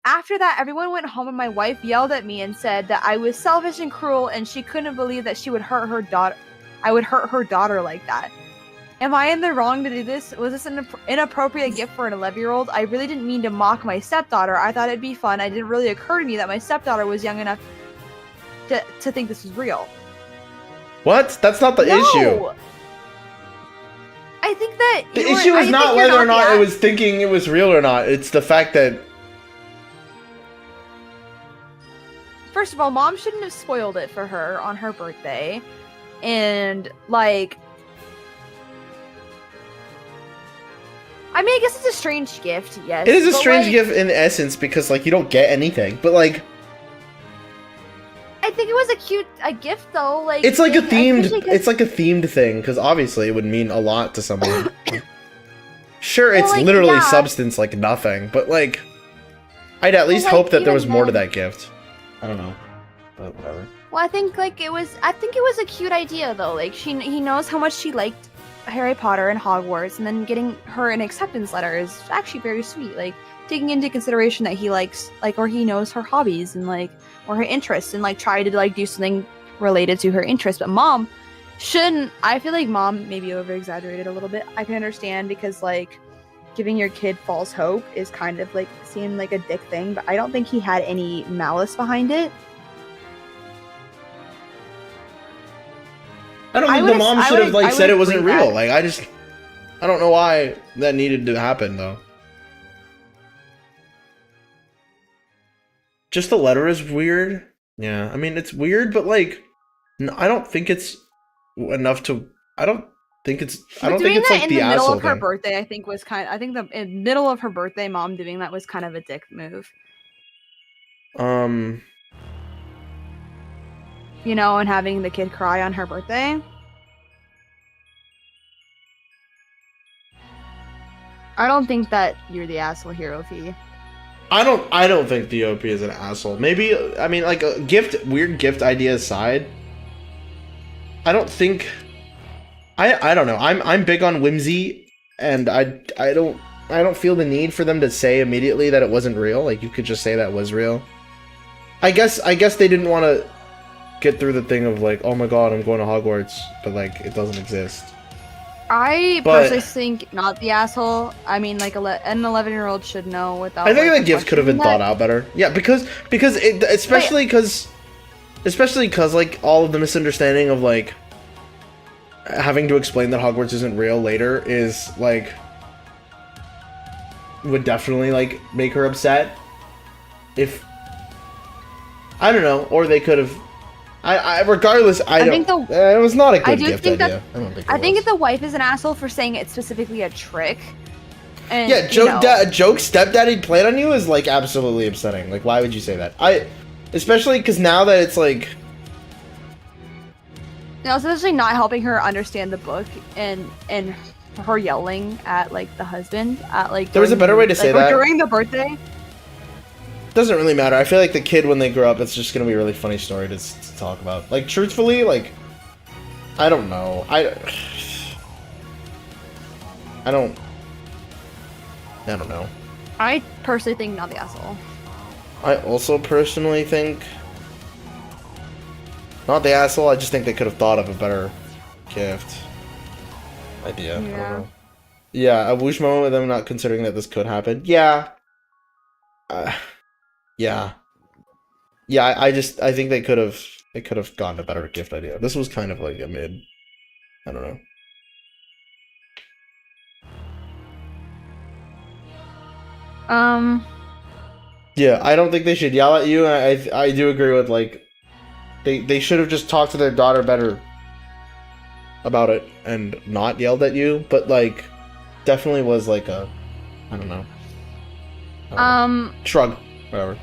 After that, everyone went home and my wife yelled at me and said that I was selfish and cruel and she couldn't believe that she would hurt her daughter. I would hurt her daughter like that. Am I in the wrong to do this? Was this an inappropriate gift for an 11-year-old? I really didn't mean to mock my stepdaughter. I thought it'd be fun. It didn't really occur to me that my stepdaughter was young enough to think this was real. What? That's not the issue. I think that the issue is not whether or not it was thinking it was real or not. It's the fact that... First of all, Mom shouldn't have spoiled it for her on her birthday. And, like... I mean, I guess it's a strange gift, yes. It is a strange gift in essence because, like, you don't get anything. But, like... I think it was a gift, though. Like, it's like a themed thing, because obviously it would mean a lot to someone. Sure, it's like, literally substance like nothing, but, like... I'd at least hope that there was more to that gift. I don't know. But whatever. Well, I think it was a cute idea though. Like he knows how much she liked Harry Potter and Hogwarts, and then getting her an acceptance letter is actually very sweet. Like taking into consideration that he likes or he knows her hobbies and or her interests, and try to do something related to her interests. But mom shouldn't. I feel like mom maybe over exaggerated a little bit. I can understand because giving your kid false hope is kind of seemed like a dick thing, but I don't think he had any malice behind it. I don't think the mom should have said it wasn't real. I don't know why that needed to happen though. Just the letter is weird. Yeah, I mean it's weird, but I don't think it's enough to. I don't think it's the asshole thing. In the middle of her birthday, I think the middle of her birthday, mom doing that was kind of a dick move. You know, and having the kid cry on her birthday. I don't think that you're the asshole here, Ophi. I don't think the OP is an asshole. Maybe, I mean, a weird gift idea aside, I don't think, I don't know. I'm big on whimsy, and I don't feel the need for them to say immediately that it wasn't real. You could just say that was real. I guess they didn't want to get through the thing of oh my god, I'm going to Hogwarts, but it doesn't exist. I personally think not the asshole. I mean, an 11-year-old should know without. I think the gift could have been thought out better. Yeah, because especially because all of the misunderstanding of having to explain that Hogwarts isn't real later is would definitely make her upset. If I don't know, or they could have. Regardless, it was not a good gift idea. I think the wife is an asshole for saying it's specifically a trick. And, yeah, joke stepdaddy played on you is absolutely upsetting. Why would you say that? Especially because now that it's no, it's actually not helping her understand the book and her yelling at the husband at there was a better way to say that during the birthday. Doesn't really matter. I feel like the kid, when they grow up, it's just gonna be a really funny story to talk about. Truthfully, I don't know. I don't know. I personally think not the asshole. I also personally think not the asshole. I just think they could have thought of a better gift idea. Yeah. I don't know. Yeah, a whoosh moment with them not considering that this could happen. Yeah. Yeah. I think they could have gotten a better gift idea. This was kind of a mid. I don't know. Yeah, I don't think they should yell at you, and I do agree with they should have just talked to their daughter better about it and not yelled at you, but definitely was I don't know. Shrug, whatever.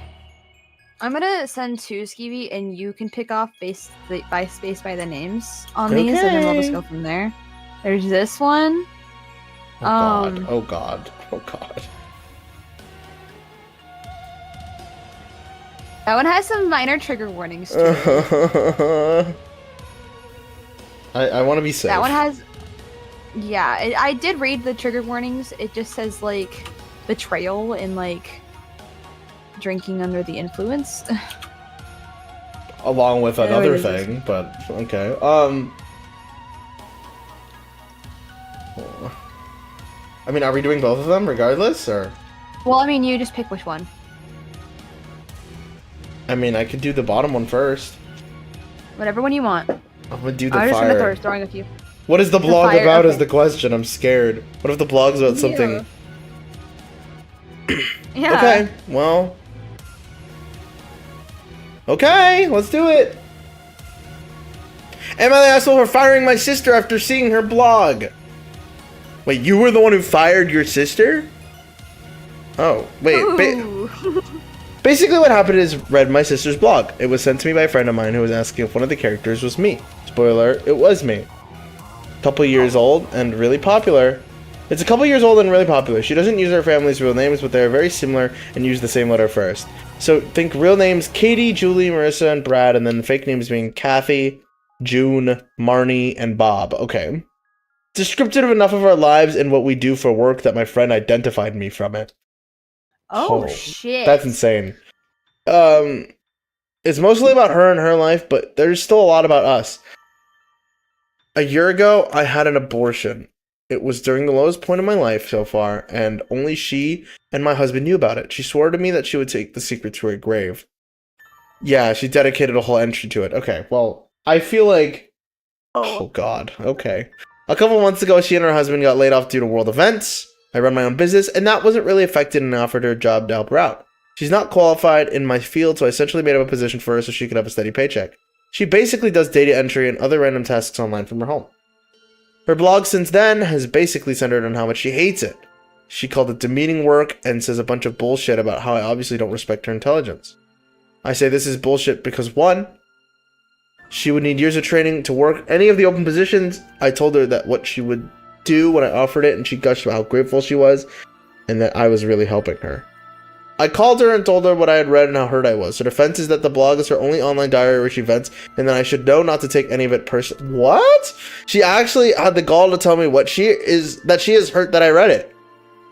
I'm gonna send to SkiBi, and you can pick off space by the names on these, and then we'll just go from there. There's this one. Oh god. That one has some minor trigger warnings too. I want to be safe. That one has. Yeah, I did read the trigger warnings. It just says betrayal and drinking under the influence. Along with another thing, but okay. I mean, are we doing both of them regardless, or? Well, I mean, you just pick which one. I mean, I could do the bottom one first. Whatever one you want. I'm gonna do the fire. I'm just gonna start throwing a few. What is the blog about is the question. I'm scared. What if the blog's about something? Yeah. Okay, well. Okay, let's do it. Am I the asshole for firing my sister after seeing her blog? Wait, you were the one who fired your sister? Oh, wait. Basically what happened is read my sister's blog. It was sent to me by a friend of mine who was asking if one of the characters was me. Spoiler, it was me. Couple years old and really popular. It's a couple years old and really popular. She doesn't use her family's real names, but they are very similar and use the same letter first. So think real names Katie, Julie, Marissa, and Brad, and then the fake names being Kathy, June, Marnie, and Bob. Okay. Descriptive enough of our lives and what we do for work that my friend identified me from it. Oh shit. That's insane. It's mostly about her and her life, but there's still a lot about us. A year ago, I had an abortion. It was during the lowest point of my life so far, and only she and my husband knew about it. She swore to me that she would take the secret to her grave. Yeah, she dedicated a whole entry to it. Okay, well, I feel like... Oh god, okay. A couple months ago, she and her husband got laid off due to world events. I run my own business, and that wasn't really affected, and I offered her a job to help her out. She's not qualified in my field, so I essentially made up a position for her so she could have a steady paycheck. She basically does data entry and other random tasks online from her home. Her blog since then has basically centered on how much she hates it. She called it demeaning work and says a bunch of bullshit about how I obviously don't respect her intelligence. I say this is bullshit because 1, she would need years of training to work any of the open positions. I told her that what she would do when I offered it, and she gushed about how grateful she was and that I was really helping her. I called her and told her what I had read and how hurt I was. Her defense is that the blog is her only online diary where she vents, and that I should know not to take any of it personally. What? She actually had the gall to tell me that she is hurt that I read it.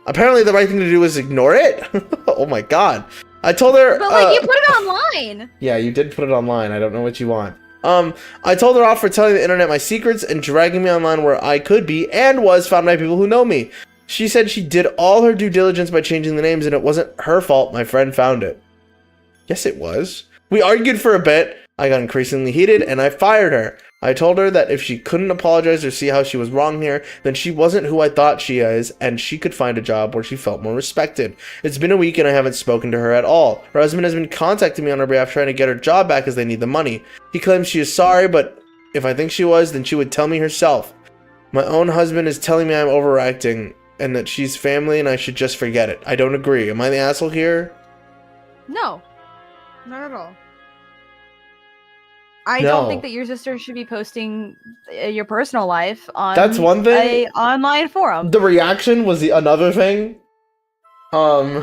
Apparently the right thing to do is ignore it? Oh my god. I told her... But like, you put it online! Yeah, you did put it online. I don't know what you want. I told her off for telling the internet my secrets and dragging me online where I could be and was found by people who know me. She said she did all her due diligence by changing the names and it wasn't her fault my friend found it. Yes, it was. We argued for a bit. I got increasingly heated and I fired her. I told her that if she couldn't apologize or see how she was wrong here, then she wasn't who I thought she is and she could find a job where she felt more respected. It's been a week and I haven't spoken to her at all. Her husband has been contacting me on her behalf trying to get her job back as they need the money. He claims she is sorry, but if I think she was, then she would tell me herself. My own husband is telling me I'm overacting and that she's family and I should just forget it. I don't agree. Am I the asshole here? No. Not at all. I don't think that your sister should be posting your personal life on That's one thing. An online forum. The reaction was another thing. I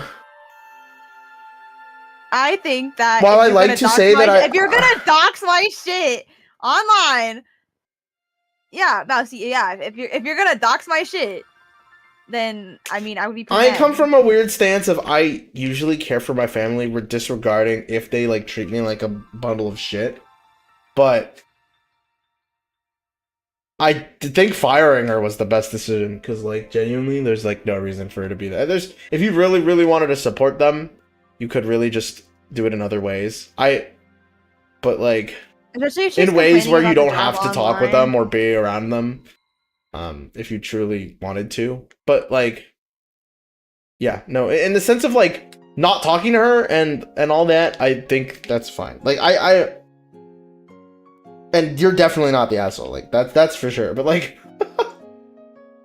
think that while I like to say that if you're gonna dox my shit online, yeah, Mousy, yeah, if you're gonna dox my shit, then I mean I would be. I come from a weird stance of I usually care for my family. We're disregarding if they like treat me like a bundle of shit, but I think firing her was the best decision because like genuinely, there's like no reason for her to be there. If you really wanted to support them, you could really just do it in other ways. But like in ways where you don't have to talk with them or be around them. If you truly wanted to, but like, yeah, no, in the sense of like not talking to her and all that, I think that's fine. Like and you're definitely not the asshole. Like that's for sure. But like,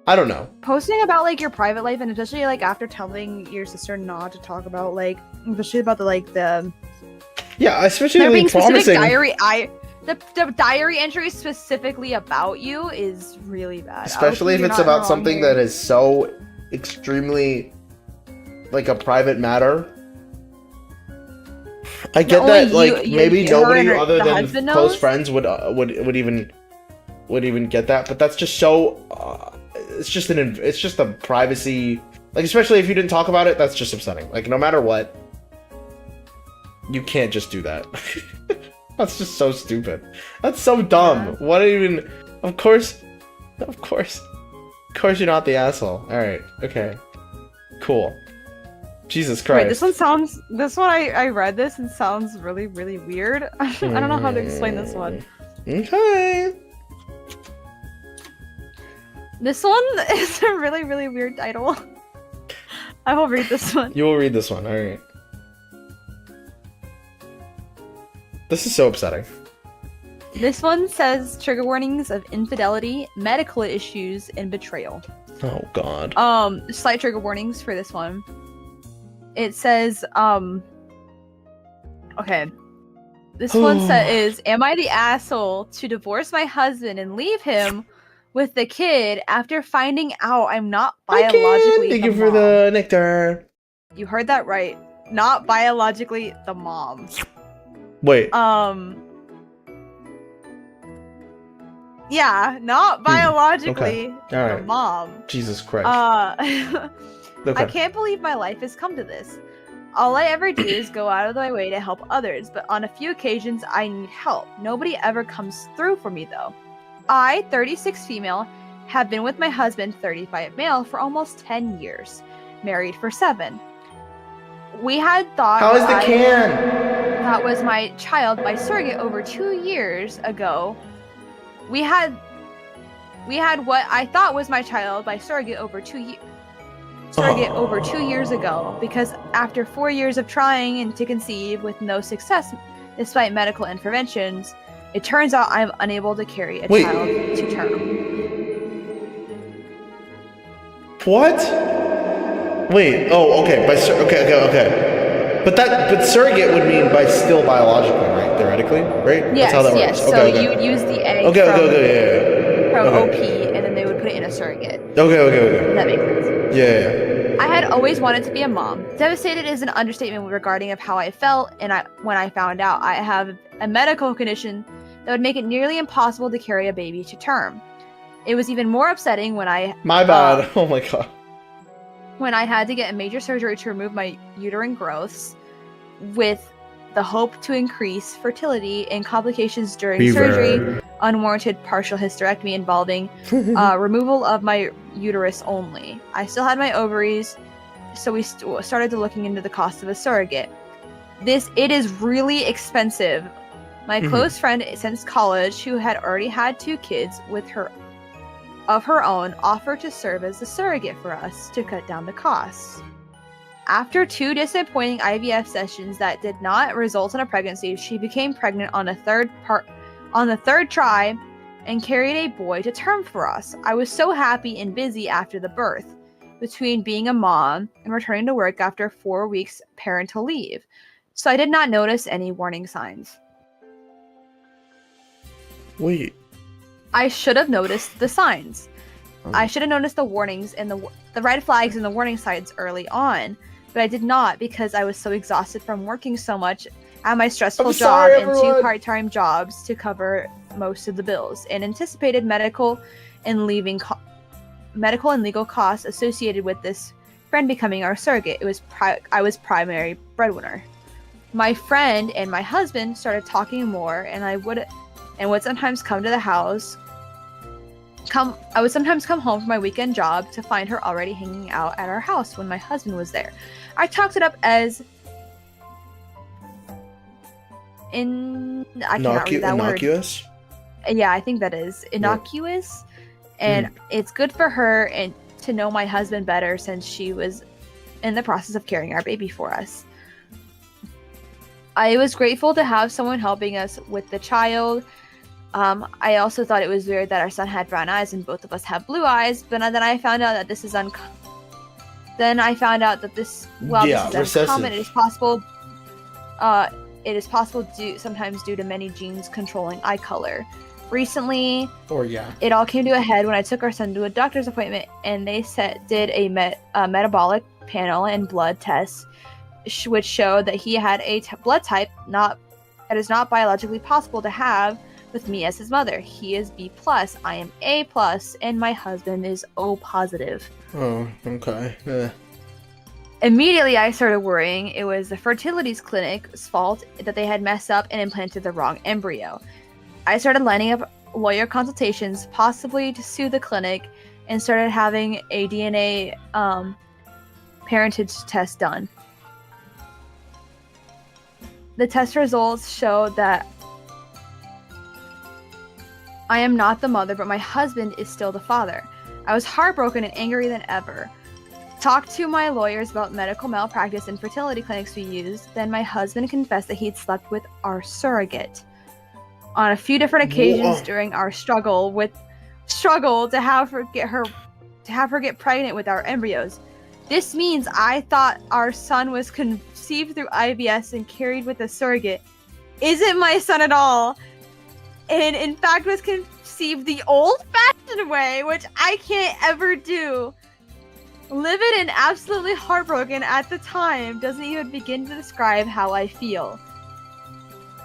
I don't know. Posting about like your private life and especially like after telling your sister not to talk about like, especially about the yeah, especially there being promising specific diary. The diary entry specifically about you is really bad. Especially if it's about something that is so extremely like a private matter. I get that like maybe nobody other than close friends would even get that, but that's just so it's just a privacy, like especially if you didn't talk about it, that's just upsetting. Like no matter what, you can't just do that. That's just so stupid. That's so dumb. Yeah. What even? Of course you're not the asshole. All right. Okay. Cool. Jesus Christ. Wait, I read this and sounds really, really weird. I don't know how to explain this one. Okay. This one is a really, really weird title. I will read this one. You will read this one. All right. This is so upsetting. This one says trigger warnings of infidelity, medical issues, and betrayal. Oh god. Slight trigger warnings for this one. It says, okay. This one says, am I the asshole to divorce my husband and leave him with the kid after finding out I'm not Hi, biologically kid. Thank the you for mom. the nectar. You heard that right. Not biologically the mom. Wait. Yeah, not biologically Okay. the mom. Jesus Christ. I can't believe my life has come to this. All I ever do is go out of my way to help others, but on a few occasions I need help. Nobody ever comes through for me though. I, 36 female, have been with my husband, 35 male, for almost 10 years. Married for 7. We had thought How is the can? That was my child by surrogate over 2 years ago. We had what I thought was my child by surrogate over 2 years ago, because after 4 years of trying and to conceive with no success despite medical interventions, it turns out I'm unable to carry a child to term. What? Wait. Oh, okay. Okay. But surrogate would mean by still biologically, right? Theoretically, right? Yes. That's how that yes. works. So you would use the egg from OP, and then they would put it in a surrogate. Okay. That makes sense. Yeah. I had always wanted to be a mom. Devastated is an understatement regarding of how I felt, and when I found out I have a medical condition that would make it nearly impossible to carry a baby to term. It was even more upsetting when My bad. Oh my god. When I had to get a major surgery to remove my uterine growths with the hope to increase fertility, and complications during surgery, unwarranted partial hysterectomy involving removal of my uterus only. I still had my ovaries, so we started to looking into the cost of a surrogate. It is really expensive. My close friend since college, who had already had 2 kids of her own, offered to serve as a surrogate for us to cut down the costs. After 2 disappointing IVF sessions that did not result in a pregnancy, she became pregnant on the third try and carried a boy to term for us. I was so happy and busy after the birth, between being a mom and returning to work after 4 weeks parental leave, so I did not notice any warning signs. Wait. I should have noticed the signs. I should have noticed the warnings and the red flags and the warning signs early on, but I did not because I was so exhausted from working so much at my stressful job and 2 part-time jobs to cover most of the bills, and anticipated medical and legal costs associated with this friend becoming our surrogate. I was primary breadwinner. My friend and my husband started talking more, and I would sometimes come to the house. I would sometimes come home from my weekend job to find her already hanging out at our house when my husband was there. I chalked it up as I cannot read that innocuous? word. Yeah, I think that is innocuous. And it's good for her and to know my husband better, since she was in the process of carrying our baby for us. I was grateful to have someone helping us with the child. I also thought it was weird that our son had brown eyes and both of us have blue eyes, but then I found out that this is uncommon. This is uncommon. It is possible. Sometimes due to many genes controlling eye color. Recently, it all came to a head when I took our son to a doctor's appointment, and they did a metabolic panel and blood tests, which showed that he had a blood type that is not biologically possible to have with me as his mother. He is B+, I am A+, and my husband is O positive. Oh, okay. Immediately, I started worrying it was the fertility clinic's fault that they had messed up and implanted the wrong embryo. I started lining up lawyer consultations, possibly to sue the clinic, and started having a DNA parentage test done. The test results showed that I am not the mother, but my husband is still the father. I was heartbroken and angry than ever. Talked to my lawyers about medical malpractice and fertility clinics we used. Then my husband confessed that he'd slept with our surrogate on a few different occasions during our struggle to have her get pregnant with our embryos. This means I thought our son was conceived through IVF and carried with a surrogate. Isn't my son at all. and in fact was conceived the old-fashioned way, which I can't ever do. Livid and absolutely heartbroken at the time doesn't even begin to describe how I feel.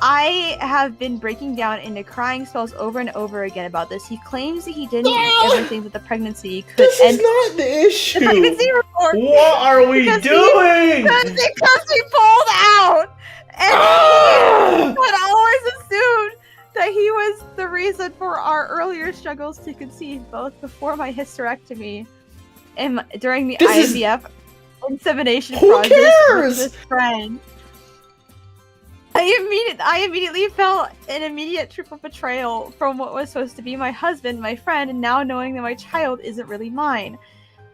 I have been breaking down into crying spells over and over again about this. He claims that he didn't ever think that the pregnancy could end. This is not the issue. The pregnancy report. What are we doing? Because he pulled out. And he had always assumed that he was the reason for our earlier struggles to conceive, both before my hysterectomy and during the IVF insemination process with his friend. I immediately felt an immediate triple betrayal from what was supposed to be my husband, my friend, and now knowing that my child isn't really mine.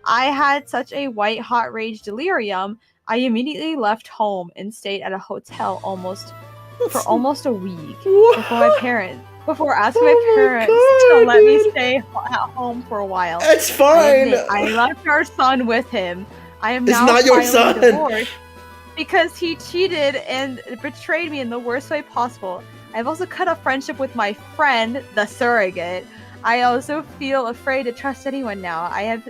I had such a white hot rage delirium. I immediately left home and stayed at a hotel for almost a week before asking my parents to let me stay at home for a while. That's fine. I left our son with him. I am it's now not your son. Divorced because he cheated and betrayed me in the worst way possible. I've also cut off friendship with my friend, the surrogate. I also feel afraid to trust anyone now. I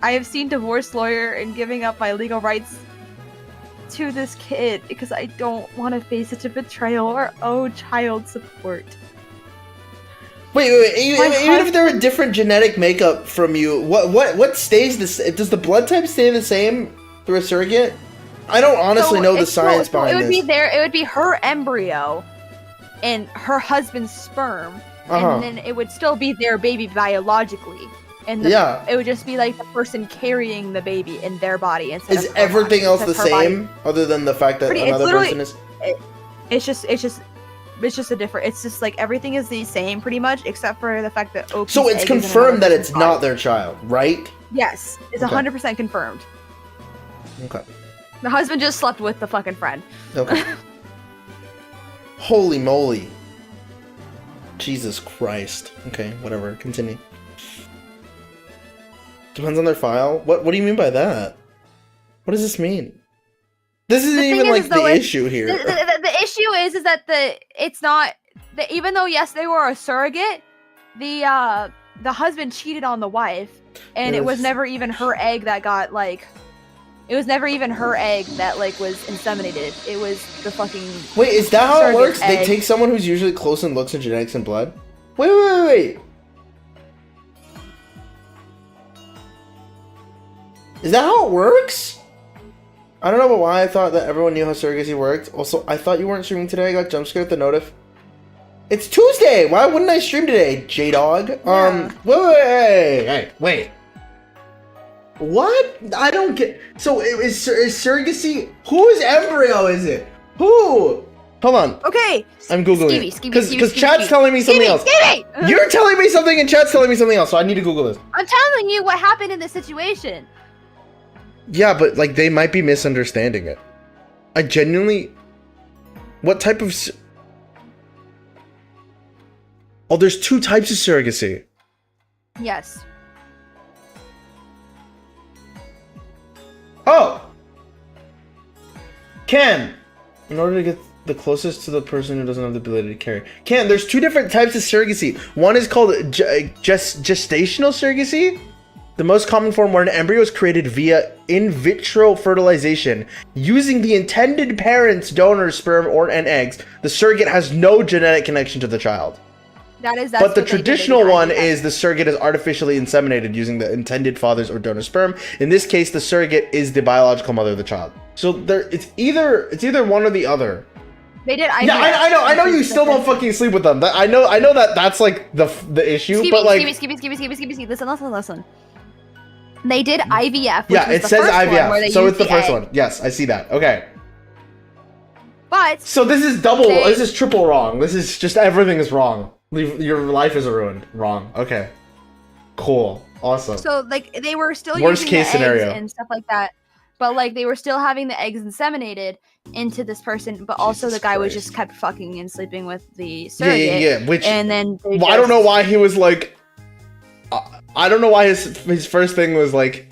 have seen divorce lawyer and giving up my legal rights to this kid because I don't want to face such a betrayal or owe child support. Wait. Even if there were different genetic makeup from you, what stays the same? Does the blood type stay the same through a surrogate? I don't honestly know the science behind this. It would be her embryo and her husband's sperm, and then it would still be their baby biologically. And it would just be like the person carrying the baby in their body. Is everything else the same, other than the fact that another person is? It's just a different. It's just like everything is the same pretty much, except for the fact that So it's confirmed that it's not their child, right? Yes, it's 100% confirmed. Okay. The husband just slept with the fucking friend. Okay. Holy moly. Jesus Christ. Okay, whatever. Continue. Depends on their file? What do you mean by that? What does this mean? This isn't even like the issue here. The issue is that it's not even though yes they were a surrogate, the husband cheated on the wife, and it was never even her egg that got like. It was never even her egg that like was inseminated. It was the fucking. Wait, is that how it works? Egg. They take someone who's usually close in looks and genetics and blood? Wait. Is that how it works? I don't know but why I thought that everyone knew how surrogacy worked. Also, I thought you weren't streaming today. I got jump scared at the notif. It's Tuesday! Why wouldn't I stream today, J-Dog? Yeah. Wait. What? I don't get... So, is surrogacy... Whose embryo is it? Who? Hold on. Okay. I'm Googling it. Because chat's telling me something else. You're telling me something and chat's telling me something else, so I need to Google this. I'm telling you what happened in this situation. Yeah, but, like, they might be misunderstanding it. I genuinely... What type of... Oh, there's two types of surrogacy. Yes. Oh! Ken! In order to get the closest to the person who doesn't have the ability to carry. Ken, there's two different types of surrogacy. One is called gestational surrogacy. The most common form where an embryo is created via in vitro fertilization. Using the intended parent's donor sperm and eggs, the surrogate has no genetic connection to the child. But the traditional one is the surrogate is artificially inseminated using the intended father's or donor sperm. In this case, the surrogate is the biological mother of the child. So it's either one or the other. They did. Yeah, I know. You still don't fucking sleep with them. I know that that's like the issue. SkiBi, but like, SkiBi. Listen. They did IVF. Yeah, it says IVF, so it's the first one. Yes, I see that. Okay. But so this is double. This is triple wrong. This is just everything is wrong. Your life is ruined. Wrong. Okay. Cool. Awesome. So like they were still worst using case the scenario eggs and stuff like that, but like they were still having the eggs inseminated into this person, but also the guy was just kept fucking and sleeping with the surrogate. Yeah. Which and then I don't know why he was like. I don't know why his first thing was like,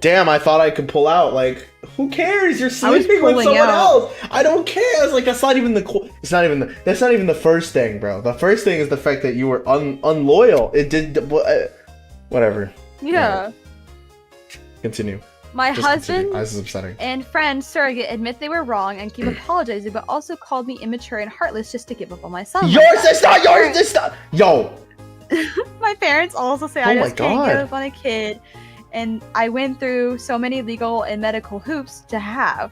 Damn, I thought I could pull out. Like, who cares? You're sleeping with someone else. I don't care. I was like, that's not even the. It's not even the. That's not even the first thing, bro. The first thing is the fact that you were unloyal. It did. Whatever. Yeah. Right. Continue. My husband this is upsetting. And friend surrogate admit they were wrong and keep apologizing, but also called me immature and heartless just to give up on my son. Yours is not yours. This not. Yo. My parents also say I just can't give up on a kid. And I went through so many legal and medical hoops to have.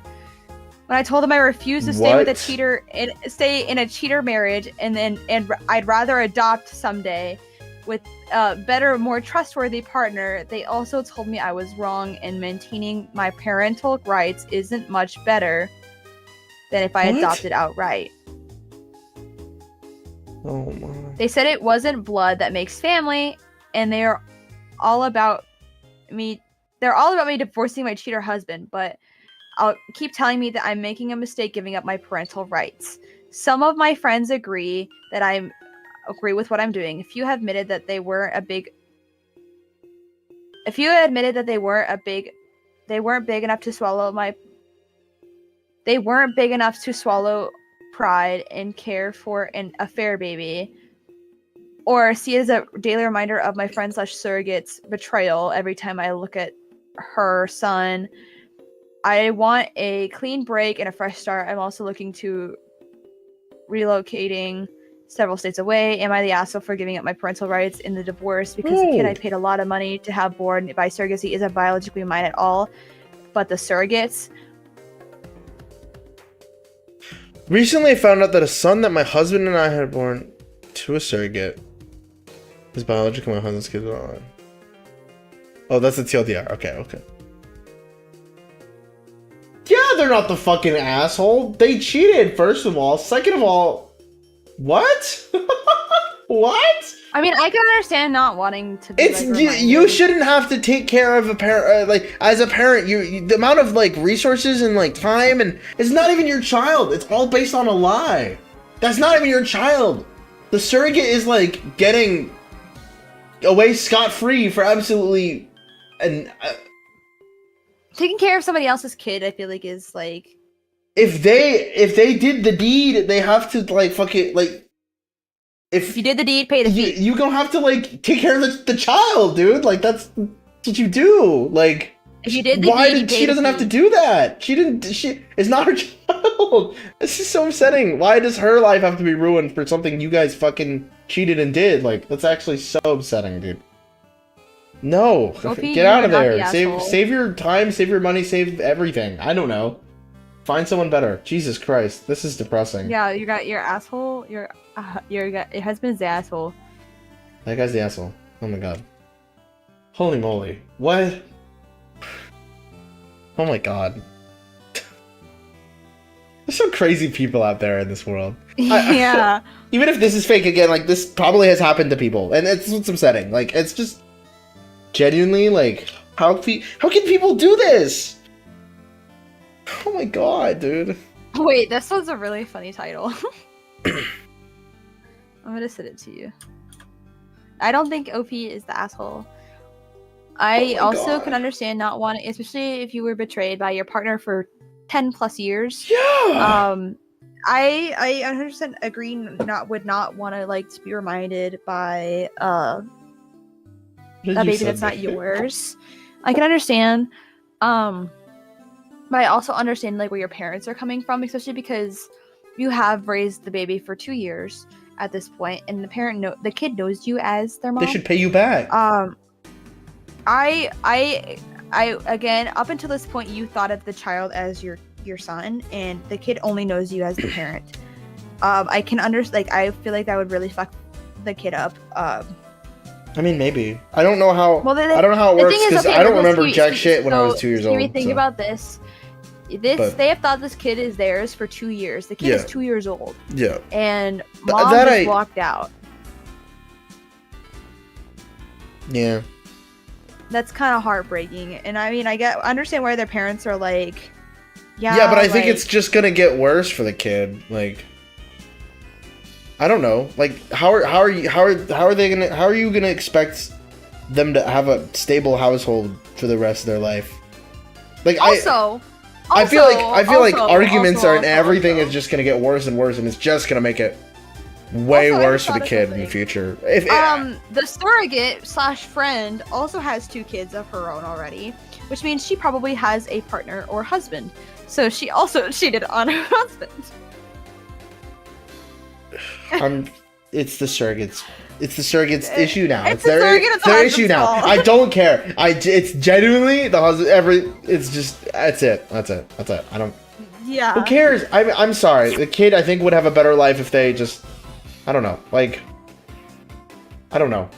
When I told them I refused to stay with a cheater and stay in a cheater marriage, and I'd rather adopt someday with a better, more trustworthy partner, they also told me I was wrong and maintaining my parental rights isn't much better than if I adopted outright. Oh my. They said it wasn't blood that makes family, and they're all about me divorcing my cheater husband, but I'll keep telling me that I'm making a mistake giving up my parental rights. Some of my friends agree with what I'm doing. If you have admitted that they weren't big enough to swallow pride and care for an affair baby, or see it as a daily reminder of my friend / surrogate's betrayal every time I look at her son. I want a clean break and a fresh start. I'm also looking to relocating several states away. Am I the asshole for giving up my parental rights in the divorce? Because the kid I paid a lot of money to have born by surrogacy isn't biologically mine at all, but the surrogates. Recently I found out that a son that my husband and I had born to a surrogate is biologically my husband's kid. Oh, that's a TLDR. Okay. Yeah, they're not the fucking asshole. They cheated, first of all. Second of all, what? What? I mean, I can understand not wanting to be you shouldn't have to take care of a parent, as a parent, you the amount of resources and time, and it's not even your child. It's all based on a lie. That's not even your child. The surrogate is getting away scot-free for absolutely taking care of somebody else's kid. I feel is if they did the deed, they have to if you did the deed, pay the fee. You gonna have to take care of the child, dude. That's what you do. If you did the deed, she doesn't have to do that. She it's not her child. This is so upsetting. Why does her life have to be ruined for something you guys fucking cheated and did? That's actually so upsetting, dude. No, get out of there. Save your time, save your money, save everything. I don't know. Find someone better. Jesus Christ, this is depressing. Yeah, you got your asshole. Your husband's the asshole. That guy's the asshole. Oh my god. Holy moly. What? Oh my god. There's some crazy people out there in this world. Yeah. Even if this is fake again, this probably has happened to people, and it's upsetting. It's just genuinely how can people do this? Oh my god, dude. Wait, this was a really funny title. I'm gonna send it to you. I don't think OP is the asshole. I also can understand not wanting, especially if you were betrayed by your partner for 10 plus years. Yeah. I 100% agree. Would not want to be reminded by a baby that's not yours. I can understand. But I also understand where your parents are coming from, especially because you have raised the baby for 2 years at this point, and the kid knows you as their mom. They should pay you back. I again, up until this point, you thought of the child as your son, and the kid only knows you as the parent. I can understand. I feel that would really fuck the kid up. I mean, maybe. I don't know how. Well, I don't know how it works because I don't remember jack shit when I was 2 years old. Think about this. They have thought this kid is theirs for 2 years. The kid is 2 years old. Yeah. And mom just walked out. Yeah. That's kind of heartbreaking. And I mean, I understand why their parents are yeah, but I think it's just gonna get worse for the kid. I don't know. How are you gonna expect them to have a stable household for the rest of their life. Like I feel like arguments and everything is just gonna get worse and worse, and it's just gonna make it way worse for the kid in the future. The surrogate / friend also has 2 kids of her own already, which means she probably has a partner or husband. So she also cheated on her husband. It's the surrogates. It's the surrogates' issue now. It's their issue now. I don't care. It's genuinely the husband. It's just that's it. I don't. Yeah. Who cares? I'm sorry. The kid I think would have a better life if they just. I don't know. Like. I don't know.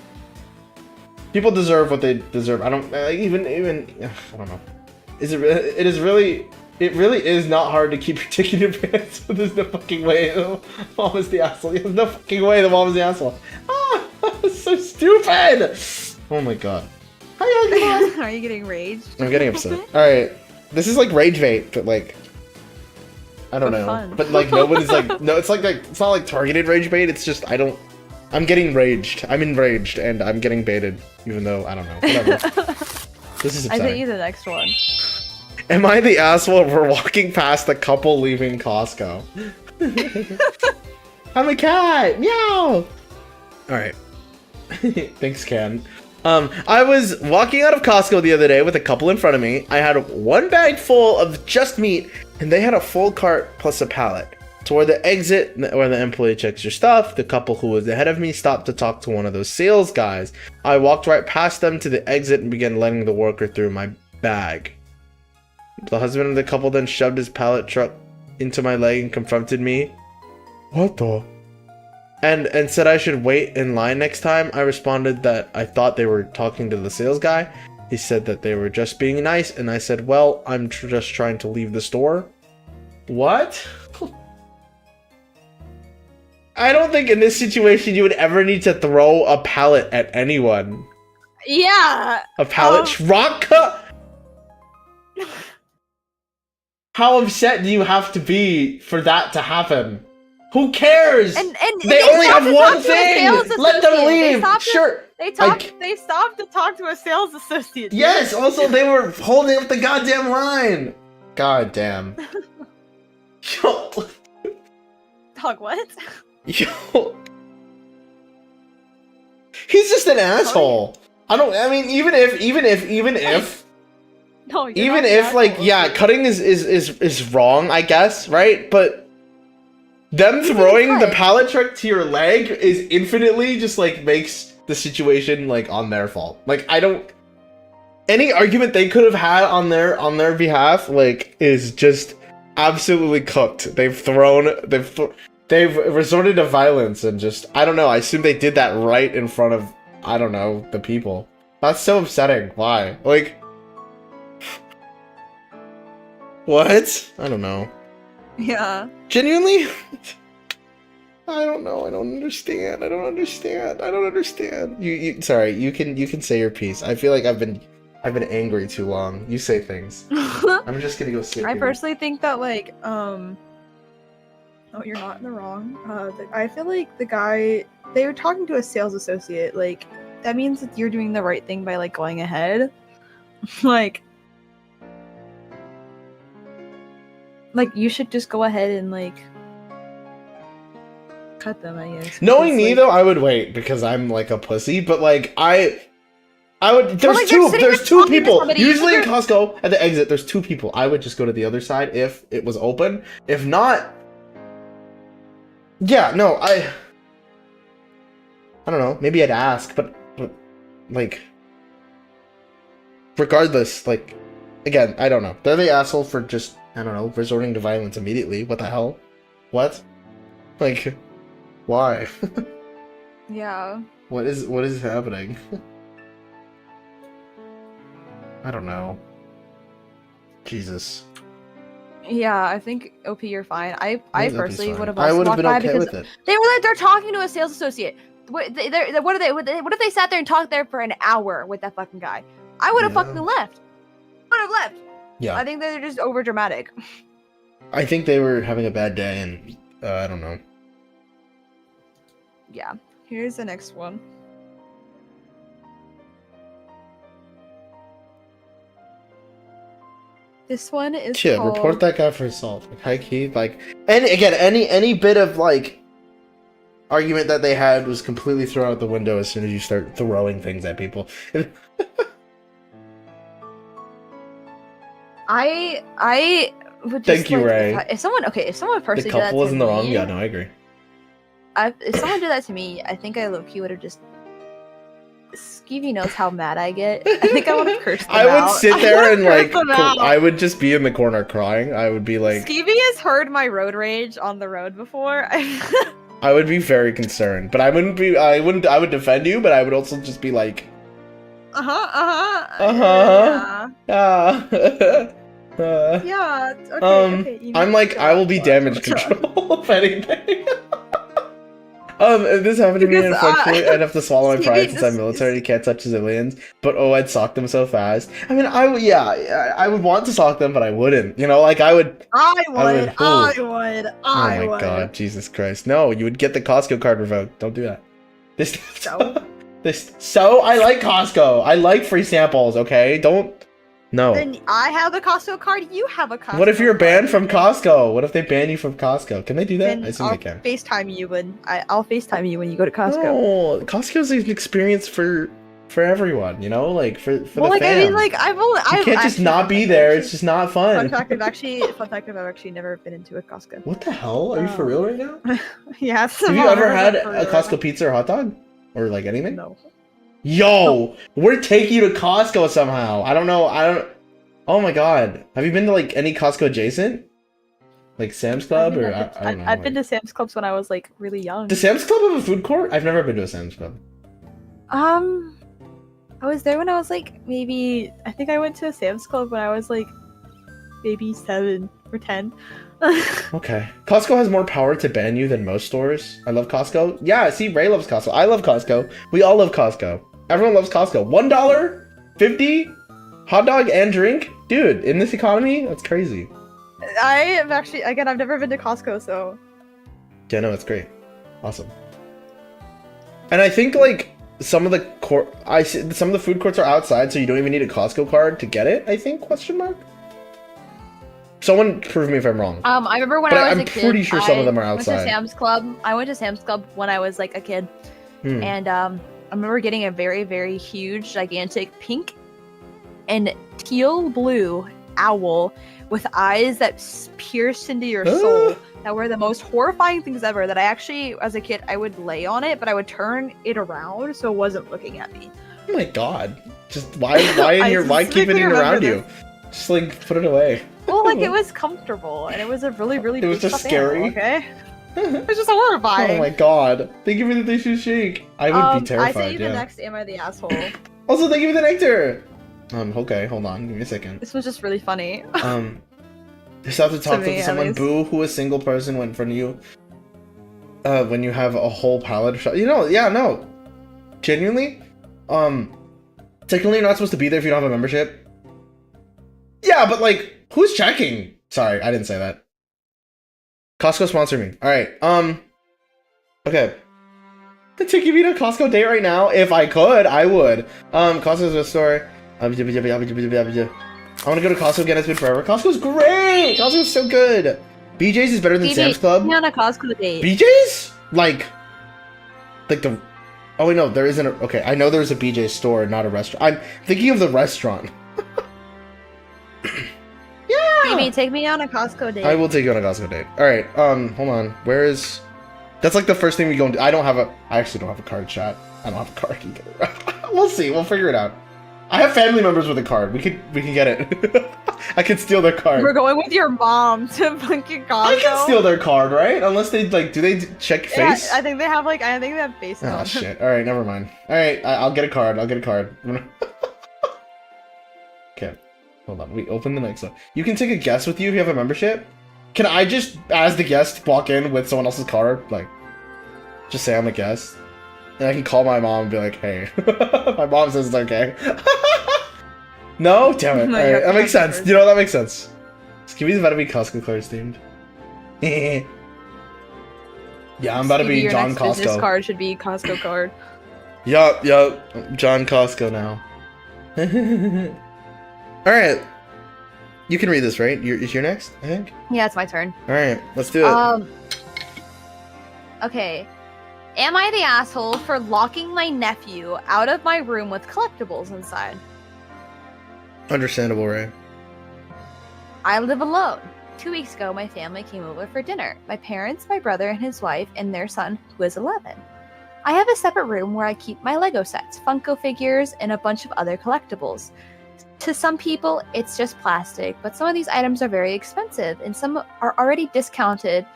People deserve what they deserve. I don't even. I don't know. It really is not hard to keep your dick in your pants. There's no fucking way the mom is the asshole. There's no fucking way the mom is the asshole. Ah, that's so stupid. Oh my god. Are you getting raged? I'm getting upset. Alright. This is like rage bait, but like I don't know. Fun. But like nobody's like no, it's it's not like targeted rage bait, it's just I'm getting raged. I'm enraged and I'm getting baited, even though I don't know. Whatever. This is upsetting. I think you the next one. Am I the asshole if we're walking past the couple leaving Costco? I'm a cat! Meow! Alright. Thanks, Ken. I was walking out of Costco the other day with a couple in front of me. I had one bag full of just meat, and they had a full cart plus a pallet. Toward the exit, where the employee checks your stuff, the couple who was ahead of me stopped to talk to one of those sales guys. I walked right past them to the exit and began letting the worker through my bag. The husband of the couple then shoved his pallet truck into my leg and confronted me. What the? And said I should wait in line next time. I responded that I thought they were talking to the sales guy. He said that they were just being nice, and I said, well, I'm just trying to leave the store. What? I don't think in this situation you would ever need to throw a pallet at anyone. Yeah. A pallet truck? How upset do you have to be for that to happen? Who cares? And they only have one thing. Let them leave. They stopped to talk to a sales associate. Yes. Also, they were holding up the goddamn line. God damn. Yo. Dog, what? Yo. He's just an asshole. I mean, even if. No, even if like yeah, cutting is wrong, I guess, right? But them throwing the pallet truck to your leg is infinitely just like makes the situation like on their fault. Like I don't any argument they could have had on their behalf like is just absolutely cooked. They've resorted to violence and just I don't know, I assume they did that right in front of I don't know, the people. That's so upsetting. Why? Like what? I don't know. Yeah. Genuinely? I don't know. I don't understand. You sorry, you can say your piece. I feel like I've been angry too long. You say things. I'm just gonna go sit I here. personally think that like no, you're not in the wrong. I feel like the guy they were talking to a sales associate, like that means that you're doing the right thing by like going ahead. like you should just go ahead and like cut them, I guess. Knowing me though, I would wait because I'm like a pussy, but like I would there's two people. Usually in Costco at the exit there's 2 people. I would just go to the other side if it was open. If not, yeah, no, I don't know, maybe I'd ask, but like regardless, like again, I don't know. They're the asshole for just I don't know, resorting to violence immediately. What the hell? What? Like, why? Yeah. What is happening? I don't know. Jesus. Yeah, I think OP, you're fine. I personally would have. I would have been okay with it. They're talking to a sales associate. What if they sat there and talked there for an hour with that fucking guy? I would have fucking left. Would have left. Yeah. I think they're just over dramatic. I think they were having a bad day and I don't know. Yeah. Here's the next one. This one is Yeah, called... report that guy for assault. Like, high key, like, and again, any bit of like argument that they had was completely thrown out the window as soon as you start throwing things at people. I would just Thank you, Ray. If someone personally The did that couple was to in the me, wrong. Yeah, no, I agree. if someone did that to me, I think I low-key would have just... SkiBi knows how mad I get. I think I would have cursed them I would out. sit there and like, out. I would just be in the corner crying. I would be like... SkiBi has heard my road rage on the road before. I would be very concerned, but I wouldn't be, I would defend you, but I would also just be like... Yeah. Yeah, okay, you I'm like, I will be damage control, if anything. If this happened to me, unfortunately, I'd have to swallow my pride since I'm military, you can't touch civilians. But oh, I'd sock them so fast. I mean, I would want to sock them, but I wouldn't. You know, like I would. I would. Oh my god, Jesus Christ! No, you would get the Costco card revoked. Don't do that. So I like Costco. I like free samples. Okay, don't. No. Then I have a Costco card. You have a Costco. What if you're banned from then? Costco? What if they ban you from Costco? Can they do that? Then I assume they can. FaceTime you I'll FaceTime you when you go to Costco. Oh, Costco's an experience for everyone, you know, like for the like fam. I mean, like you can't just not be there. It's just not fun. Fun fact, I've actually never been into a Costco. What the hell? Are you for real right now? Yes. Have you ever had a Costco pizza or hot dog, or like anything? No. Yo, we're taking you to Costco somehow. I don't know. Oh my god. Have you been to like any Costco adjacent? Like Sam's Club or I don't know. I've been to Sam's Clubs when I was like really young. Does Sam's Club have a food court? I've never been to a Sam's Club. I was there when I was like I think I went to a Sam's Club when I was like maybe 7 or 10. Okay. Costco has more power to ban you than most stores. I love Costco. Yeah, see, Ray loves Costco. I love Costco. We all love Costco. Everyone loves Costco. $1.50 hot dog and drink? Dude, in this economy, that's crazy. I have actually, again, I've never been to Costco, so... Yeah, no, it's great. Awesome. And I think, like, some of the food courts are outside, so you don't even need a Costco card to get it, I think, question mark? Someone prove me if I'm wrong. I remember when I was a kid, I'm pretty sure some of them are outside. I went to Sam's Club when I was, like, a kid. And, I remember getting a very, very huge, gigantic pink and teal blue owl with eyes that pierced into your soul that were the most horrifying things ever, that I actually, as a kid, I would lay on it, but I would turn it around so it wasn't looking at me. Oh my god. Just why keep it around you? Just like put it away. Well, like it was comfortable and it was a really, really big just scary. Animal, okay? It was just horrifying. Oh my god. Thank you for the tissue shake. I would be terrified. I sent you the next Am I the Asshole? Also, thank you for the nectar. Okay, hold on, give me a second. This was just really funny. Just have to talk to someone. Boo, who a single person went in front of you. When you have a whole pallet of shot. You know, yeah, no. Genuinely, technically you're not supposed to be there if you don't have a membership. Yeah, but like, who's checking? Sorry, I didn't say that. Costco sponsor me. Alright, okay. I'm taking me to a Costco date right now. If I could, I would. Costco's a store. I want to go to Costco again. It's been forever. Costco's great. Costco's so good. BJ's is better than Sam's Club. On a Costco date. BJ's? Like the. Oh wait, no, there isn't. Okay, I know there's a BJ's store, not a restaurant. I'm thinking of the restaurant. Yeah. Maybe take me on a Costco date. I will take you on a Costco date. All right. Hold on. Where is? That's like the first thing we go into. I actually don't have a card, chat. I don't have a card either. We'll see. We'll figure it out. I have family members with a card. We can get it. I can steal their card. We're going with your mom to fucking Costco. I can steal their card, right? Unless they do they check face? Yeah, I think they have faces on them. Shit. All right, never mind. All right, I'll get a card. Okay, hold on. We open the next one. You can take a guest with you if you have a membership. Can I just, as the guest, walk in with someone else's card? Like, just say I'm a guest. And I can call my mom and be like, hey. My mom says it's okay. No? Damn it. Alright, that makes sense. You know, that makes sense. SkiBi's about to be Costco cards themed. Yeah, I'm about to be John Costco. Business card should be Costco card. Yup. John Costco now. Alright. You can read this, right? It's your next, I think? Yeah, it's my turn. Alright, let's do it. Okay. Am I the asshole for locking my nephew out of my room with collectibles inside? Understandable, Ray. I live alone. 2 weeks ago, my family came over for dinner. My parents, my brother and his wife, and their son, who is 11. I have a separate room where I keep my Lego sets, Funko figures, and a bunch of other collectibles. To some people, it's just plastic, but some of these items are very expensive, and some are already discounted,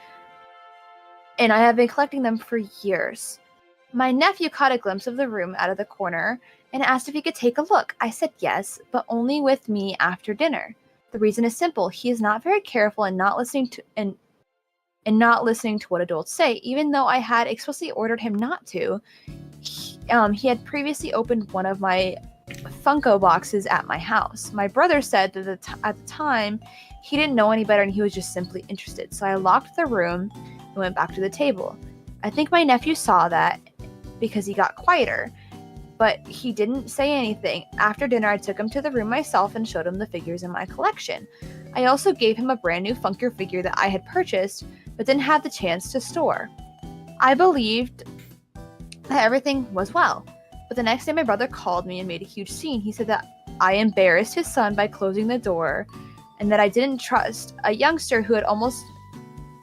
and I have been collecting them for years. My nephew caught a glimpse of the room out of the corner and asked if he could take a look. I said yes, but only with me after dinner. The reason is simple. He is not very careful and not listening to what adults say, even though I had explicitly ordered him not to. He had previously opened one of my Funko boxes at my house. My brother said that at the time he didn't know any better and he was just simply interested. So I locked the room and went back to the table. I think my nephew saw that because he got quieter, but he didn't say anything. After dinner, I took him to the room myself and showed him the figures in my collection. I also gave him a brand new Funko figure that I had purchased but didn't have the chance to store. I believed that everything was well. But the next day, my brother called me and made a huge scene. He said that I embarrassed his son by closing the door and that I didn't trust a youngster who had almost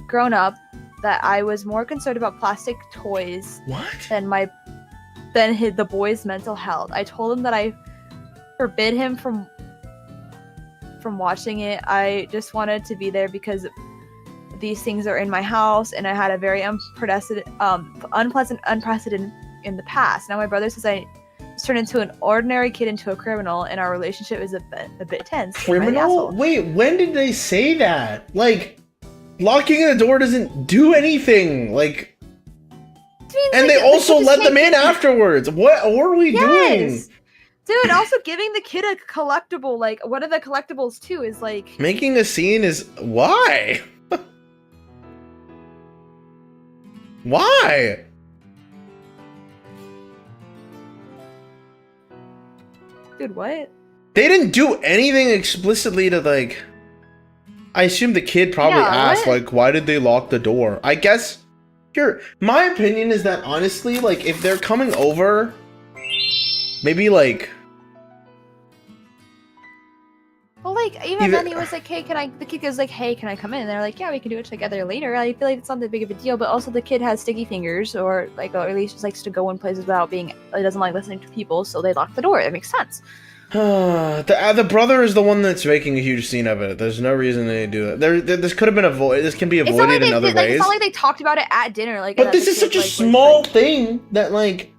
grown up, that I was more concerned about plastic toys than the boy's mental health. I told him that I forbid him from watching it. I just wanted to be there because these things are in my house and I had a very unprecedented in the past. Now my brother says I just turned into an ordinary kid into a criminal, and our relationship is a bit tense. Criminal? Wait, when did they say that? Like, locking the door doesn't do anything. Like, and they also let them in afterwards. What are we doing? Dude, also giving the kid a collectible, like, one of the collectibles too is like... Making a scene is... Why? Why? Dude, what? They didn't do anything explicitly to, like... I assume the kid probably asked, like, why did they lock the door? I guess... Here, my opinion is that, honestly, like, if they're coming over... Maybe, like... Well, like, even then he was like, hey, the kid goes like, hey, can I come in? And they're like, yeah, we can do it together later. I feel like it's not that big of a deal, but also the kid has sticky fingers, or at least just likes to go in places without being, he doesn't like listening to people, so they lock the door. It makes sense. The brother is the one that's making a huge scene of it. There's no reason they do it. This could have been avoided. This can be avoided in other ways. It's not like they talked about it at dinner. Like, but this is such a small thing that, like,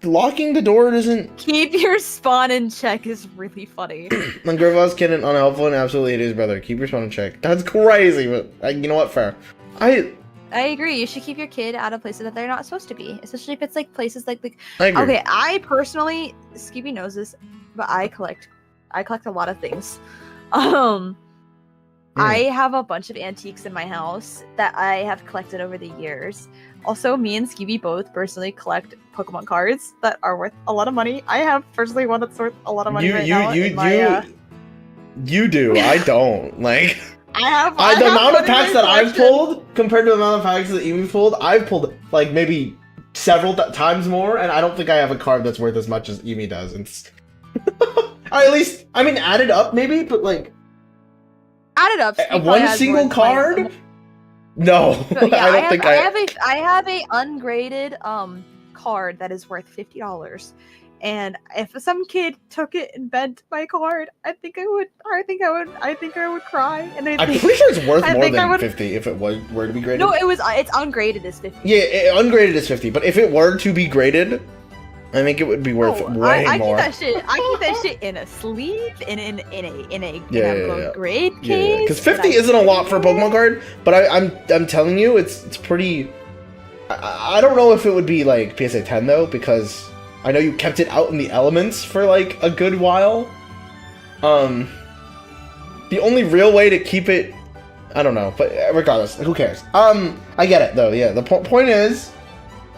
locking the door doesn't... Keep your spawn in check is really funny. When Grandpa's kid and unhelpful and absolutely hate his brother. Keep your spawn in check. That's crazy, but you know what? Fair. I agree. You should keep your kid out of places that they're not supposed to be, especially if it's like places like I agree. Okay, I personally, SkiBi knows this, but I collect a lot of things. I have a bunch of antiques in my house that I have collected over the years. Also, me and SkiBi both personally collect Pokemon cards that are worth a lot of money. I have personally one that's worth a lot of money now. You do. I don't. Like, the amount of packs that I've pulled compared to the amount of packs that Eimi pulled, I've pulled like maybe several times more, and I don't think I have a card that's worth as much as Eimi does. It's or at least, I mean, added up maybe, but like added up. One single card. No, so, yeah, I don't think I have a ungraded card that is worth $50, and if some kid took it and bent my card, I think I would cry. And I'm pretty sure it's worth more than 50 if it were to be graded. No, it's ungraded as 50. Yeah, ungraded is 50, but if it were to be graded, I think it would be worth way more. I keep that shit in a sleeve, in a grade case. Because 50 isn't a lot for a Pokemon card, but I'm telling you, it's pretty. I don't know if it would be like PSA 10 though, because I know you kept it out in the elements for like a good while. The only real way to keep it, I don't know, but regardless, who cares? I get it though. Yeah, the point is,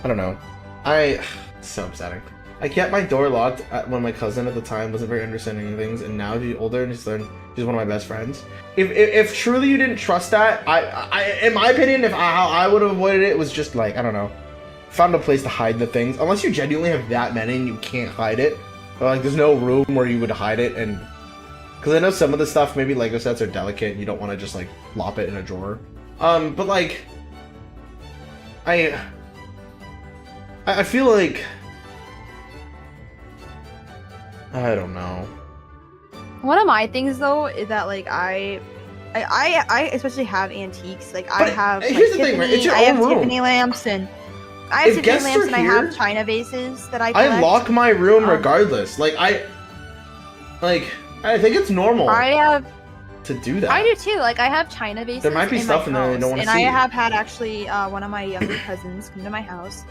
I don't know. It's so upsetting. I kept my door locked when my cousin at the time wasn't very understanding of things, and now she's older and she's one of my best friends. If truly you didn't trust that, I in my opinion, how I would have avoided it was just like, I don't know, found a place to hide the things. Unless you genuinely have that many and you can't hide it, or like there's no room where you would hide it, and because I know some of the stuff, maybe Lego sets are delicate and you don't want to just like lop it in a drawer. But like, I feel like, I don't know. One of my things though is that like I especially have antiques. Like but I have here's the Tiffany, thing, right? It's your I have own room. Tiffany lamps and I have If Tiffany lamps are and here, I have china vases that I collect. I lock my room regardless. Like I think it's normal. I have to do that. I do too. Like I have china vases. There might be stuff in there I don't want to see. And I have had actually one of my younger cousins come to my house,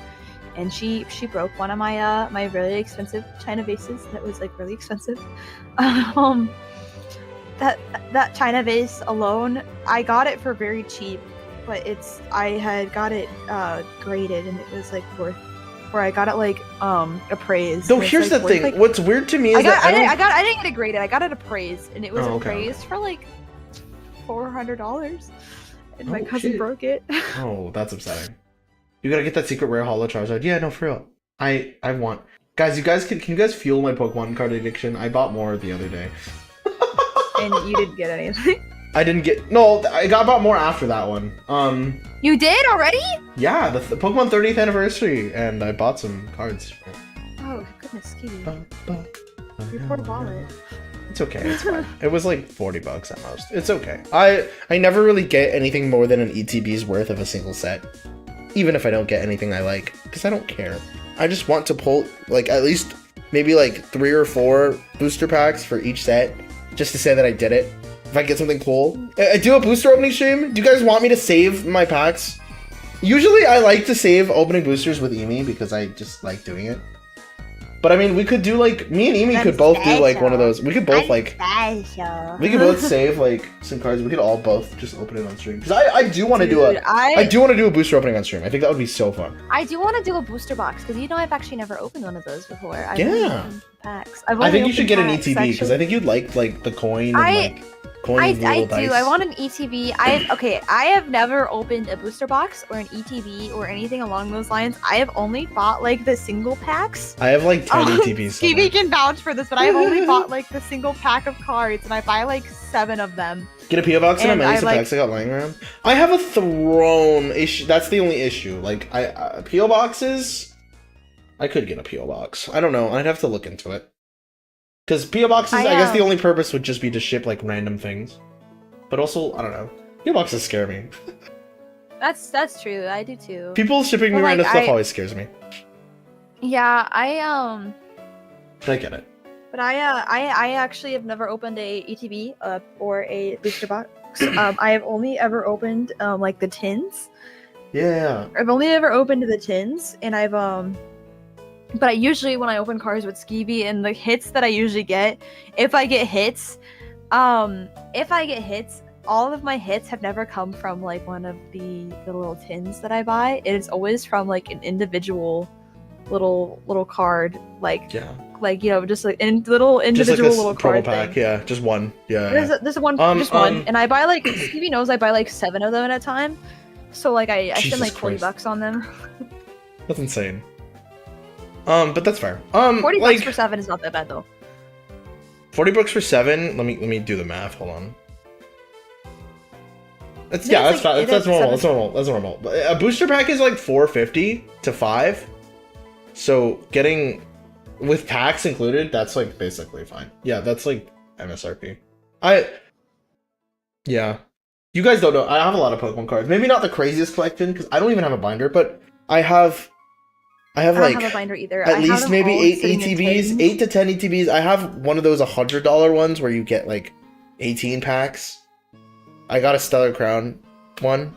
and she broke one of my my really expensive china vases. That was like really expensive. That china vase alone, I got it for very cheap, but I had got it graded, and it was like worth. Where I got it like appraised. No, here's the thing. Like, what's weird to me is I didn't get it graded. I got it appraised, and it was appraised for like $400, and my cousin broke it. Oh, that's upsetting. You gotta get that secret rare holo Charizard. Yeah, no, for real. I want guys. Can you guys fuel my Pokemon card addiction? I bought more the other day. And you didn't get anything. I didn't get I bought more after that one. You did already? Yeah, the Pokemon 30th anniversary, and I bought some cards. Oh goodness, SkiBi. Your poor wallet. It's okay, it's fine. It was like $40 at most. It's okay. I never really get anything more than an ETB's worth of a single set, even if I don't get anything I like, because I don't care. I just want to pull like at least maybe like 3 or 4 booster packs for each set, just to say that I did it. If I get something cool. I do a booster opening stream. Do you guys want me to save my packs? Usually I like to save opening boosters with Eimi because I just like doing it. But I mean, we could do like, me and Eimi could both do like one of those. We could both like, we could both save like some cards. We could all both just open it on stream. Because I do want to do I do want to do a booster opening on stream. I think that would be so fun. I do want to do a booster box because I've actually never opened one of those before. Yeah. Packs. I think you should get an ETB because I think you'd like the coin and like I do. I want an ETB. I have never opened a booster box or an ETB or anything along those lines. I have only bought like the single packs. I have like 10 ETBs. SkiBi can vouch for this, but I have only bought like the single pack of cards, and I buy like 7 of them. Get a PO box and how many packs I got lying around. I have a throne issue. That's the only issue. Like PO boxes. I could get a PO box. I don't know. I'd have to look into it. Because PO boxes, I guess the only purpose would just be to ship like random things. But also, I don't know. PO boxes scare me. That's true. I do too. People shipping me random stuff always scares me. Yeah, But I get it. But I actually have never opened a ETB or a booster box. I have only ever opened like the tins. Yeah. I've only ever opened the tins, and I've But I usually, when I open cards with SkiBi and the hits that I usually get, if I get hits, all of my hits have never come from like one of the little tins that I buy. It is always from like an individual little card, like just like little individual little card pack thing. Yeah, just one. Yeah. There's one, one, and I buy like SkiBi knows I buy like 7 of them at a time, so like I spend like $40 on them. That's insane. But that's fair. $40 for 7 is not that bad though. $40 for 7. Let me do the math. Hold on. That's normal. That's normal. That's normal. But a booster pack is like $4.50 to $5. So getting with packs included, that's like basically fine. Yeah, that's like MSRP. Yeah. You guys don't know. I have a lot of Pokemon cards. Maybe not the craziest collection because I don't even have a binder, but I have I don't have a binder either. At least maybe 8 ETBs, 8 to 10 ETBs. I have one of those $100 ones where you get like 18 packs. I got a Stellar Crown one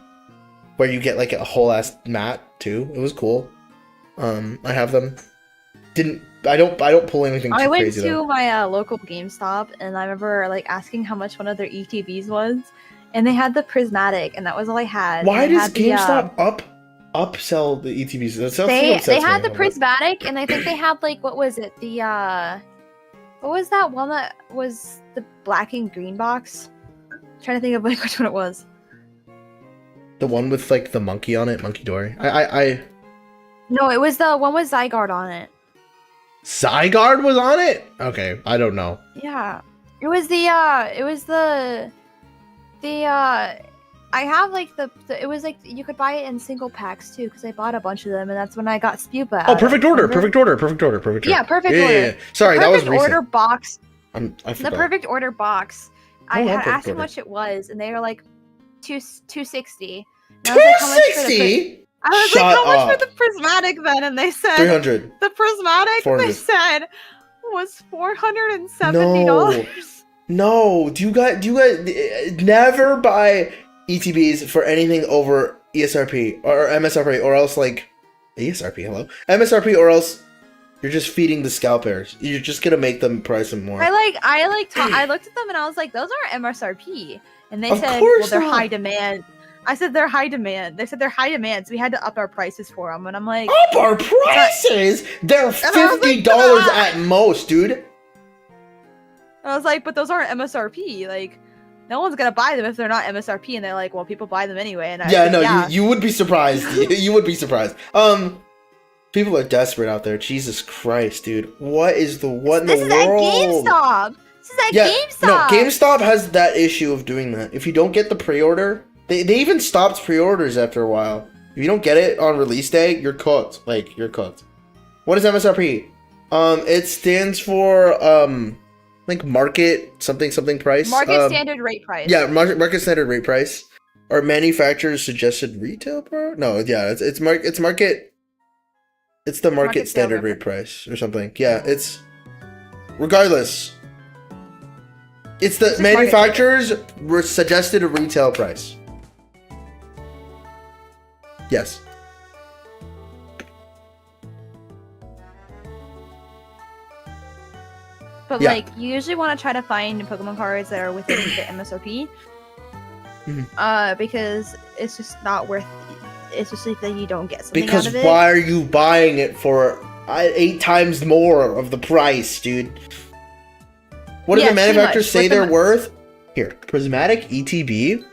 where you get like a whole ass mat too. It was cool. I have them. I don't pull anything too crazy. I went to though. my local GameStop and I remember like asking how much one of their ETBs was, and they had the prismatic, and that was all I had. Why does GameStop up upsell the ETBs. That sounds They had the prismatic, and I think they had like what was it? The what was that one that was the black and green box? I'm trying to think of like which one it was. The one with like the monkey on it, Monkey Dory. No, it was the one with Zygarde on it. Zygarde was on it? Okay, I don't know. Yeah. It was the I have like the it was like you could buy it in single packs too, because I bought a bunch of them, and that's when I got Spupa. Oh, perfect order. Yeah, perfect order. Yeah, perfect order. Yeah. Sorry, that was recent. Order box. I forgot. The perfect order box. I had asked how much it was, and they were like $260. 260? I was like, how much for the prismatic then? And they said 300. The prismatic 400. They said was $470. No. Do you guys never buy ETBs for anything over ESRP or MSRP, or else like ESRP, hello? MSRP, or else you're just feeding the scalpers. You're just gonna make them price them more. I looked at them and I was like, those aren't MSRP. And they said, well, they're high demand. I said they're high demand. They said they're high demand, so we had to up our prices for them. And I'm like, up our prices? They're $50 at most, dude. I was like, but those aren't MSRP. Like, no one's gonna buy them if they're not MSRP. And they're like, well, people buy them anyway. And you would be surprised. You would be surprised. People are desperate out there. Jesus Christ, dude. What is the what in the world? This is at GameStop. GameStop. No, GameStop has that issue of doing that. If you don't get the pre-order, they even stopped pre-orders after a while. If you don't get it on release day, you're cooked. Like, you're cooked. What is MSRP? It stands for like market something price. Market standard rate price. Yeah, market standard rate price. Or manufacturer's suggested retail price? No, yeah, it's market. It's the market standard rate price or something. Yeah, it's regardless. It's the manufacturer's suggested retail price. Yes. But like, you usually want to try to find Pokemon cards that are within the MSRP. Because it's just not worth. It's just like that you don't get something out of it. Because why are you buying it for 8 times more of the price, dude? What do the manufacturers say they're worth? Here, prismatic ETB.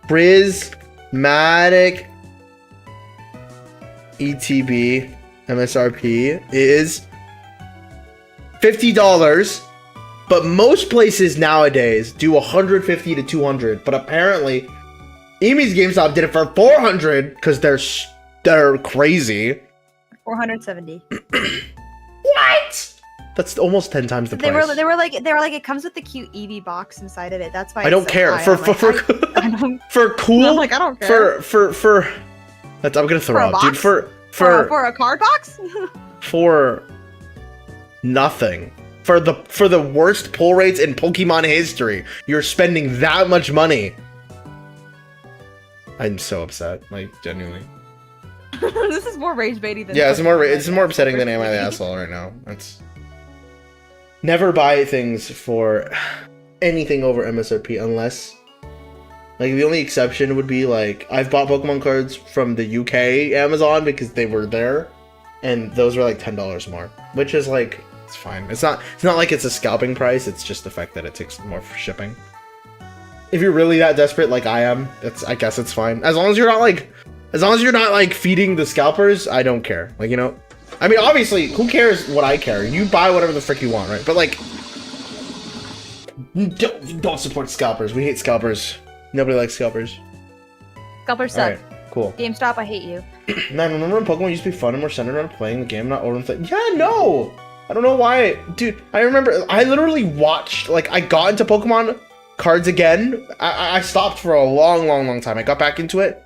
Prismatic ETB MSRP is $50, but most places nowadays do $150 to $200. But apparently, Eimi's GameStop did it for $400 because they're crazy. $470. What? That's almost 10 times the price. They were like it comes with the cute Eevee box inside of it. That's why I don't care. For cool. I'm like, I don't care. For that's, I'm gonna throw up, dude. For a card box. For nothing. For the worst pull rates in Pokemon history, you're spending that much money. I'm so upset, like, genuinely. This is more rage baiting than. Yeah, it's more upsetting than Am I the Asshole right now. That's. Never buy things for anything over MSRP unless, like, the only exception would be, like, I've bought Pokemon cards from the UK Amazon because they were there, and those were like $10 more, which is like, it's fine. It's not like it's a scalping price. It's just the fact that it takes more for shipping. If you're really that desperate, like I am, I guess it's fine. As long as you're not like feeding the scalpers, I don't care. Like, you know. I mean, obviously, who cares what I care? You buy whatever the frick you want, right? But, like, don't support scalpers. We hate scalpers. Nobody likes scalpers. Scalpers suck. Alright, cool. GameStop, I hate you. Man, remember when Pokemon used to be fun and we're centered around playing the game, not ordering things? Yeah, no! I don't know why. Dude, I remember, I literally watched, like, I got into Pokemon cards again. I stopped for a long time. I got back into it.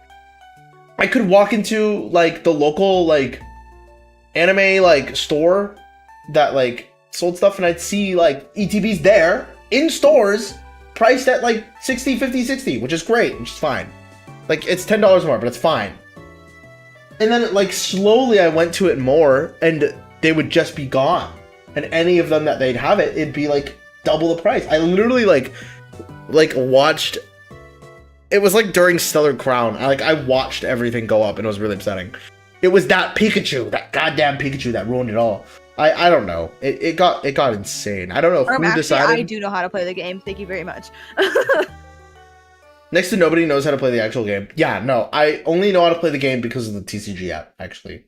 I could walk into, like, the local, like, anime like store that like sold stuff, and I'd see like ETBs there in stores priced at like 60, 50, 60, which is great, which is fine. Like, it's $10 more, but it's fine. And then like slowly I went to it more, and they would just be gone. And any of them that they'd have it'd be like double the price. I literally like watched it was like during Stellar Crown. I watched everything go up, and it was really upsetting. It was that Pikachu, that goddamn Pikachu, that ruined it all. I don't know. It got insane. I don't know who decided. I do know how to play the game. Thank you very much. Next to nobody knows how to play the actual game. Yeah, no, I only know how to play the game because of the TCG app, actually.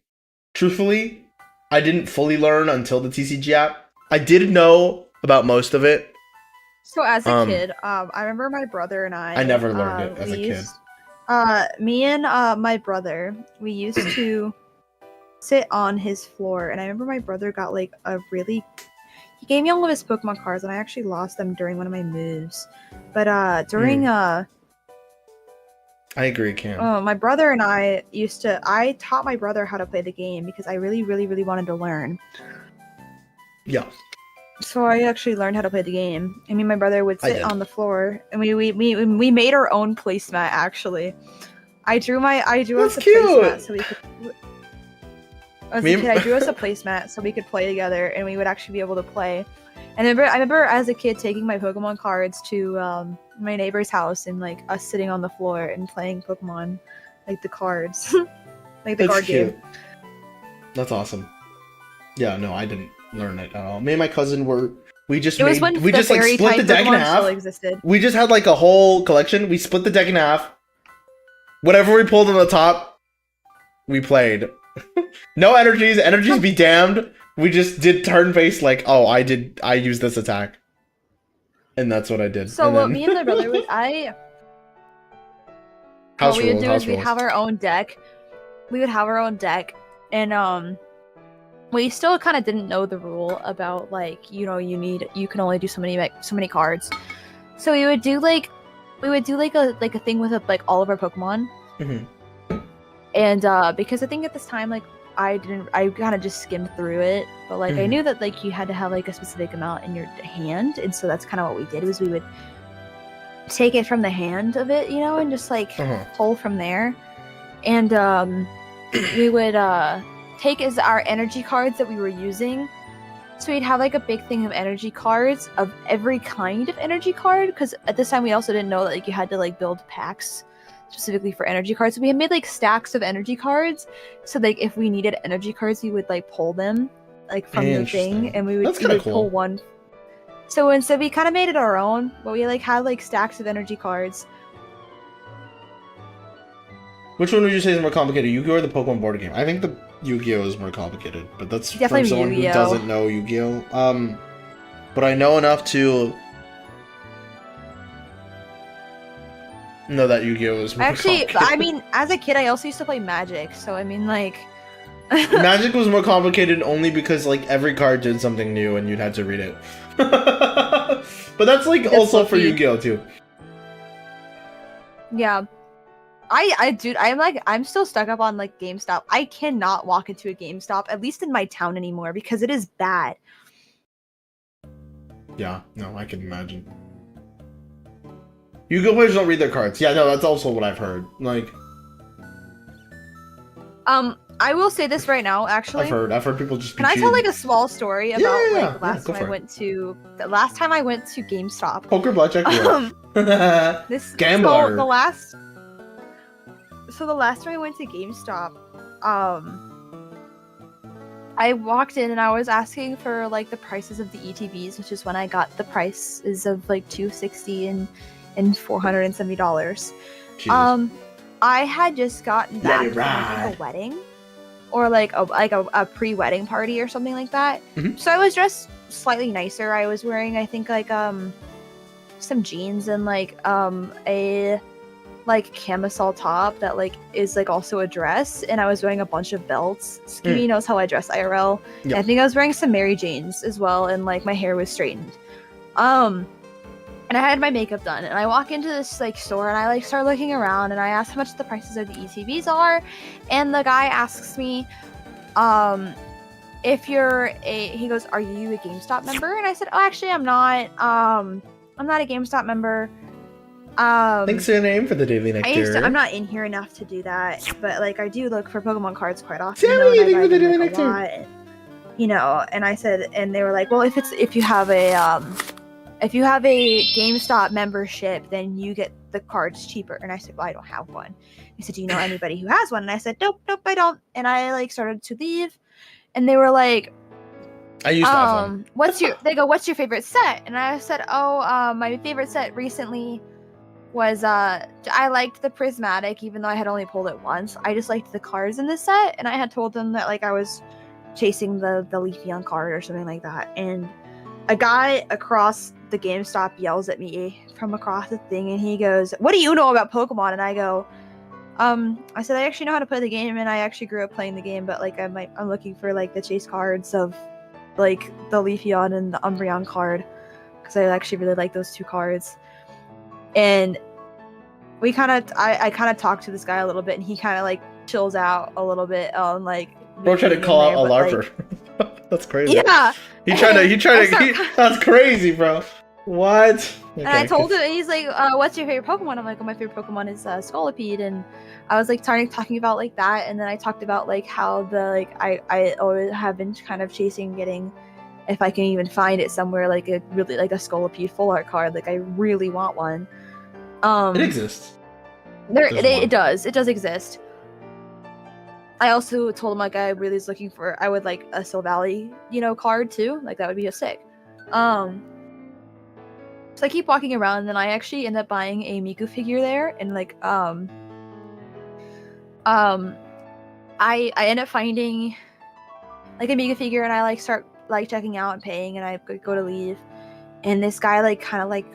Truthfully, I didn't fully learn until the TCG app. I did know about most of it. So as a kid, I remember my brother and I never learned it as a kid. Me and my brother, we used to sit on his floor, and I remember my brother got like he gave me all of his Pokemon cards, and I actually lost them during one of my moves. But during I agree, Cam. My brother and I I taught my brother how to play the game because I really, really, really wanted to learn. Yeah. So I actually learned how to play the game. I mean, my brother would sit on the floor, and we made our own placemat. Actually, I drew us a placemat so we could. As a kid, I drew us a placemat so we could play together, and we would actually be able to play. And I remember as a kid taking my Pokemon cards to my neighbor's house, and like us sitting on the floor and playing Pokemon, like the cards, like the card game. That's awesome. Yeah, no, I didn't learn it at all. Me and my cousin we just like split the deck in half. We just had like a whole collection. We split the deck in half. Whatever we pulled on the top, we played. No energies be damned. We just did turn-based, like, oh, I used this attack. And that's what I did. So what me and my brother would what we would do is we'd have our own deck. We would have our own deck, and we still kind of didn't know the rule about like, you can only do so many cards. So we would do like a thing with like all of our Pokemon. Mm-hmm. And because I think at this time, like, I kind of just skimmed through it, but like I knew that like you had to have like a specific amount in your hand, and so that's kind of what we did. Was we would take it from the hand of it, and just like pull from there, and we would take as our energy cards that we were using. So we'd have like a big thing of energy cards of every kind of energy card, because at this time we also didn't know that like you had to like build packs specifically for energy cards. So we had made like stacks of energy cards, so like if we needed energy cards, we would like pull them like from the thing, and we would pull one. So instead we kind of made it our own, but we like had like stacks of energy cards. Which one would you say is more complicated, Yu-Gi-Oh or the Pokemon board game? I think the Yu-Gi-Oh is more complicated, but that's definitely from someone Yu-Gi-Oh. who doesn't know Yu-Gi-Oh. But I know enough to know that Yu-Gi-Oh is more complicated. I mean, as a kid, I also used to play Magic, so I mean, like... Magic was more complicated only because, like, every card did something new and you'd have to read it. But that's, like, also for Yu-Gi-Oh, too. Yeah. Dude, I'm still stuck up on, like, GameStop. I cannot walk into a GameStop, at least in my town anymore, because it is bad. Yeah, no, I can imagine. Yu-Gi-Oh players don't read their cards. Yeah, no, that's also what I've heard. Like, I will say this right now, actually. I've heard people just. Can I tell like a small story about like the last time I went to GameStop? Poker, blackjack, this gambler. So the last time I went to GameStop, I walked in and I was asking for like the prices of the ETBs, which is when I got the prices of like $260 and $470. Jesus. I had just gotten back from like, a wedding, or like a pre-wedding party or something like that. Mm-hmm. So I was dressed slightly nicer. I was wearing, I think, like some jeans and like a like camisole top that like is like also a dress, and I was wearing a bunch of belts. SkiBi knows how I dress IRL. Yep. And I think I was wearing some Mary Janes as well, and like my hair was straightened. And I had my makeup done, and I walk into this like store, and I like start looking around, and I ask how much the prices of the ETBs are, and the guy asks me, if he goes, "Are you a GameStop member?" And I said, "Oh, actually, I'm not. I'm not a GameStop member." Thanks for your name for the Daily Nectar. I'm not in here enough to do that, but like I do look for Pokemon cards quite often. Tell me anything for the Daily Nectar. And I said, and they were like, "Well, if you have a GameStop membership, then you get the card's cheaper. And I said, well, I don't have one. He said, do you know anybody who has one? And I said, nope, I don't. And I like started to leave, and they were like, I used to have one. what's your favorite set? And I said, my favorite set recently was I liked the prismatic, even though I had only pulled it once. I just liked the cards in this set, and I had told them that like I was chasing the Leafeon card or something like that. And a guy across the GameStop yells at me from across the thing, and he goes, "What do you know about Pokemon?" And I go, I said, I actually know how to play the game, and I actually grew up playing the game, but like I'm looking for like the chase cards of like the Leafeon and the Umbreon card, because I actually really like those two cards. And I kind of talked to this guy a little bit, and he kind of like chills out a little bit on like. Bro tried to call out a larper. Like, that's crazy. Yeah. That's crazy, bro. What? Okay, and I told him, and he's like, what's your favorite Pokemon? I'm like, oh, my favorite Pokemon is Scolipede. And I was like talking about like that, and then I talked about like how the like I always have been kind of chasing getting, if I can even find it somewhere, like a really like a Scolipede full art card. Like I really want one. It exists. It does exist. I also told him like I really was looking for, I would like a Silvally, card too. Like that would be a sick. So I keep walking around, and then I actually end up buying a Miku figure there, and like I end up finding like a Miku figure, and I like start like checking out and paying, and I go to leave, and this guy like kind of like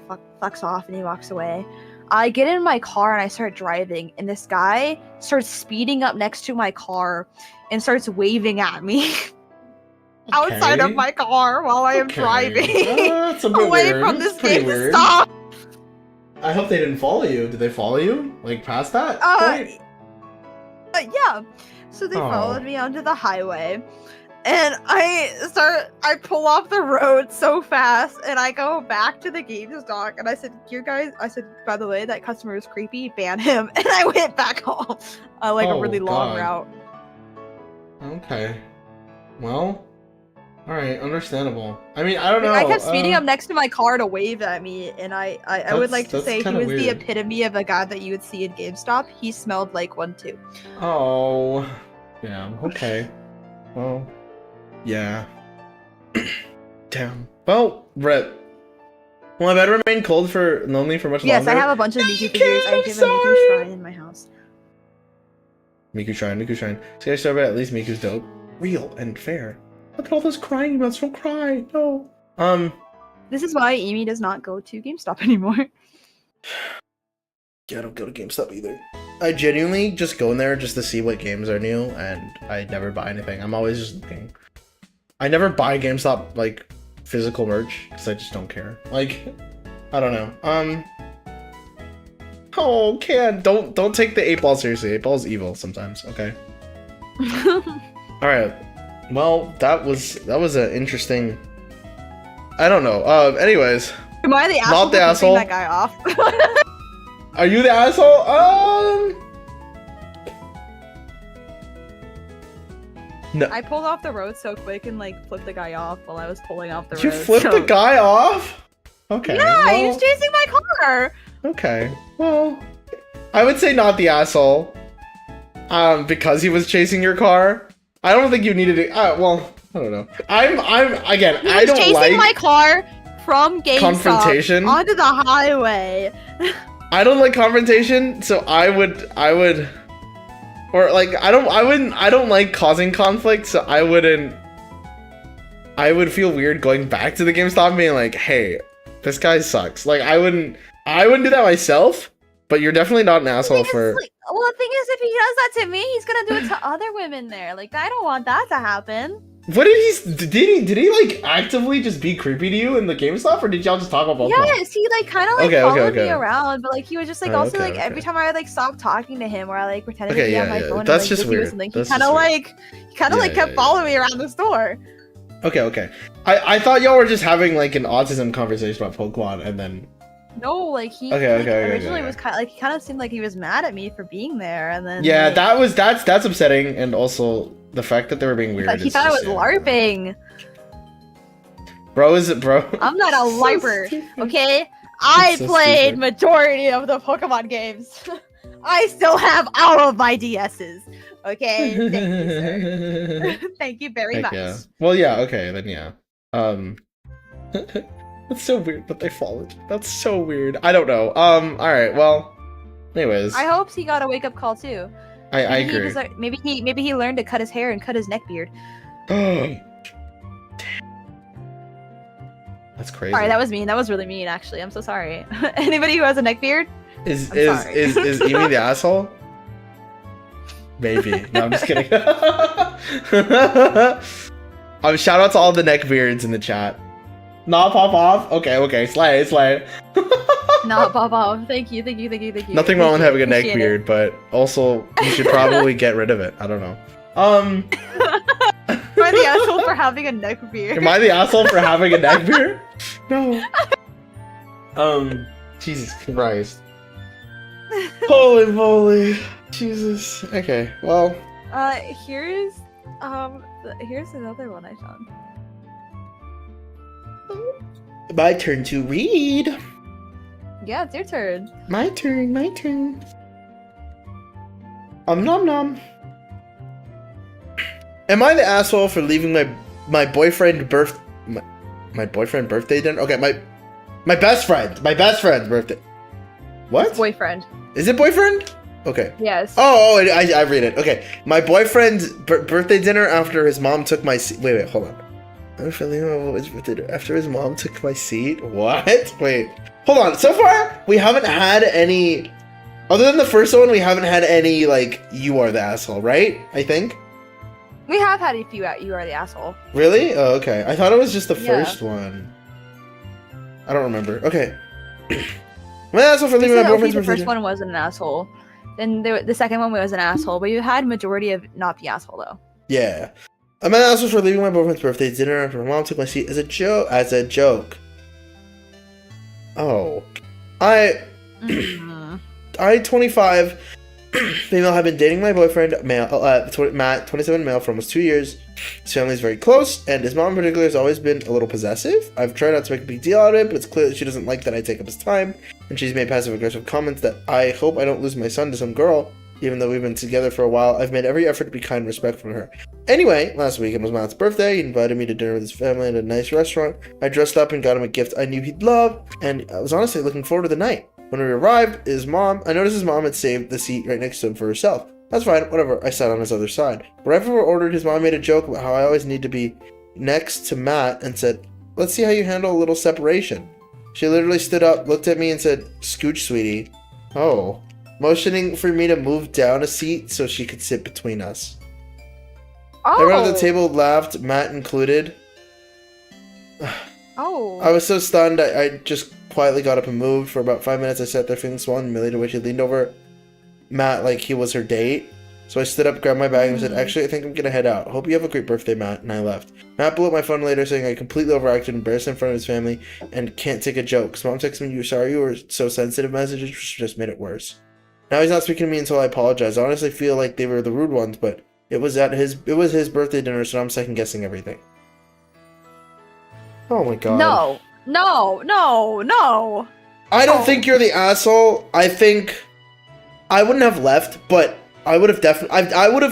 fucks off, and he walks away. I get in my car and I start driving, and this guy starts speeding up next to my car and starts waving at me outside of my car while I am driving away from this GameStop. I hope they didn't follow you. Did they follow you? Like past that point? Yeah. So they followed me onto the highway. And I pull off the road so fast, and I go back to the GameStop, and I said, by the way, that customer is creepy, ban him. And I went back home, a really long route. Okay. Well, alright, understandable. I mean, I don't know. I kept speeding up next to my car to wave at me, and I would like to say he was the epitome of a guy that you would see in GameStop. He smelled like one too. Oh, yeah, okay. Well... yeah. Damn. Well, rip. Well, I better remain cold for lonely for much longer. Yes, I have a bunch of Miku figures. I have a Miku shrine in my house. Miku shrine. See, I started at least Miku's dope. Real and fair. Look at all those crying emotes. Don't cry. No. This is why Eimi does not go to GameStop anymore. Yeah, I don't go to GameStop either. I genuinely just go in there just to see what games are new, and I never buy anything. I'm always just looking. I never buy GameStop, like, physical merch, because I just don't care. Like, I don't know. Oh, Can, don't take the 8-ball seriously. 8-ball's evil sometimes, okay? Alright. Well, that was an interesting... I don't know. Anyways. Am I the asshole? Not the asshole. That guy off. Are you the asshole? No. I pulled off the road so quick and like flipped the guy off while I was pulling off the road. You flipped the guy off? Okay. Yeah, well, he was chasing my car. Okay. Well, I would say not the asshole. Because he was chasing your car. I don't think you needed to. Well, I don't know. Again. He was I don't chasing like my car from GameStop confrontation onto the highway. I don't like confrontation, so I would. Or like I don't like causing conflict, so I would feel weird going back to the GameStop and being like, hey, this guy sucks. Like I wouldn't do that myself, but you're definitely not an asshole for... Well, the thing is, if he does that to me, he's gonna do it to other women there. Like, I don't want that to happen. What did he like actively just be creepy to you in the GameStop, or did y'all just talk about Pokemon? Yes, he like kind of like followed me around, but like he was just like every time I like stopped talking to him or I like pretended to be on my phone that's and just like weird. Something, he kind of kept following me around the store. Okay. I thought y'all were just having like an autism conversation about Pokemon, and then no, like he originally was kind of like he kind of seemed like he was mad at me for being there, and then that's upsetting, and also the fact that they were being weird. Like he thought I was LARPing. Bro, is it bro? I'm not a LARPer, okay? I so played stupid. majority of the Pokemon games. I still have all of my DSs. Okay, thank you, sir. Thank you very Heck much. yeah. Well, yeah. Okay, then yeah. That's so weird that they followed. That's so weird. I don't know. All right. Well, anyways. I hope he got a wake up call too. I agree. Maybe he learned to cut his hair and cut his neck beard. That's crazy. Sorry, that was mean. That was really mean, actually. I'm so sorry. Anybody who has a neck beard? Is Eimi the asshole? Maybe. No, I'm just kidding. Shout out to all the neck beards in the chat. Nah, pop off. Okay, slay. Nah, pop off. Thank you. Nothing wrong with having a neck beard, but also you should probably get rid of it. I don't know. Am I the asshole for having a neck beard? Am I the asshole for having a neck beard? No. Jesus Christ. Holy moly. Jesus. Okay, well. Here's another one I found. My turn to read. Yeah, it's your turn. My turn. Nom nom. Am I the asshole for leaving my boyfriend my boyfriend birthday dinner? Okay, my best friend's birthday. What? It's boyfriend. Is it boyfriend? Okay. Yes. Oh, I read it. Okay, my boyfriend's birthday dinner after his mom took my seat. Wait, hold on. After his mom took my seat? What? Wait. Hold on. So far, we haven't had any... Other than the first one, we haven't had any, like, you are the asshole, right? I think? We have had a few you are the asshole. Really? Oh, okay. I thought it was just the first one. I don't remember. Okay. My asshole for leaving my boyfriend's birthday. The first one wasn't an asshole. Then the second one was an asshole, but you had majority of not the asshole, though. Yeah. I'm an asshole for leaving my boyfriend's birthday dinner after my mom took my seat as a joke. Oh. I 25 female have been dating my boyfriend male Matt 27 male for almost 2 years. His family is very close, and his mom in particular has always been a little possessive. I've tried not to make a big deal out of it, but it's clear that she doesn't like that I take up his time, and she's made passive aggressive comments that I hope I don't lose my son to some girl. Even though we've been together for a while, I've made every effort to be kind and respectful to her. Anyway, last weekend was Matt's birthday. He invited me to dinner with his family at a nice restaurant. I dressed up and got him a gift I knew he'd love, and I was honestly looking forward to the night. When we arrived, I noticed his mom had saved the seat right next to him for herself. That's fine, whatever, I sat on his other side. Right before we ordered, his mom made a joke about how I always need to be next to Matt and said, "Let's see how you handle a little separation." She literally stood up, looked at me, and said, "Scooch, sweetie." Oh. Motioning for me to move down a seat so she could sit between us. Oh. Everyone at the table laughed, Matt included. Oh. I was so stunned, I just quietly got up and moved. For about 5 minutes, I sat there feeling swollen, and later when she leaned over Matt like he was her date. So I stood up, grabbed my bag, and said, "Actually, I think I'm gonna head out. Hope you have a great birthday, Matt," and I left. Matt blew up my phone later, saying I completely overacted, embarrassed in front of his family, and can't take a joke. His mom texted me, "You're sorry you were so sensitive," messages, which just made it worse. Now he's not speaking to me until I apologize. I honestly feel like they were the rude ones, but it was his birthday dinner, so I'm second guessing everything. Oh my god. No. I don't think you're the asshole. I think I wouldn't have left, but I would have definitely. I would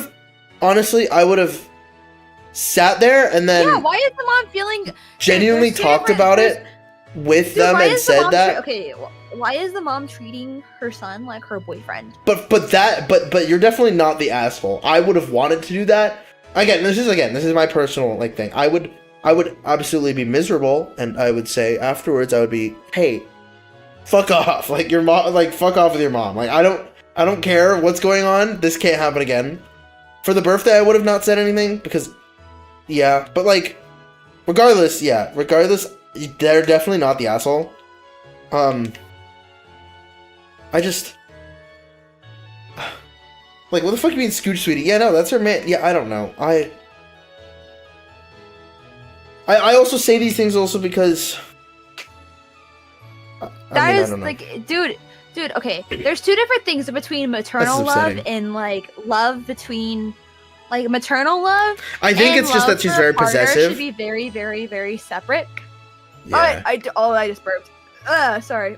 have sat there and then. Yeah. Why is the mom feeling genuinely talked about it with them and said that? Okay. Why is the mom treating her son like her boyfriend? But you're definitely not the asshole. I would have wanted to do that. This is my personal thing. I would absolutely be miserable, and I would say afterwards, I would be, "Hey, fuck off. Your mom, fuck off with your mom. I don't care what's going on. This can't happen again." For the birthday, I would have not said anything because, yeah, but regardless, they're definitely not the asshole. I just... what the fuck you mean, Scooch, sweetie? Yeah, no, that's her man. Yeah, I don't know. I also say these things also because... I don't know. Dude, okay. There's two different things between maternal love and, love between... maternal love. I think it's just that she's very possessive. Should be very, very, very separate. Yeah. I just burped. Sorry.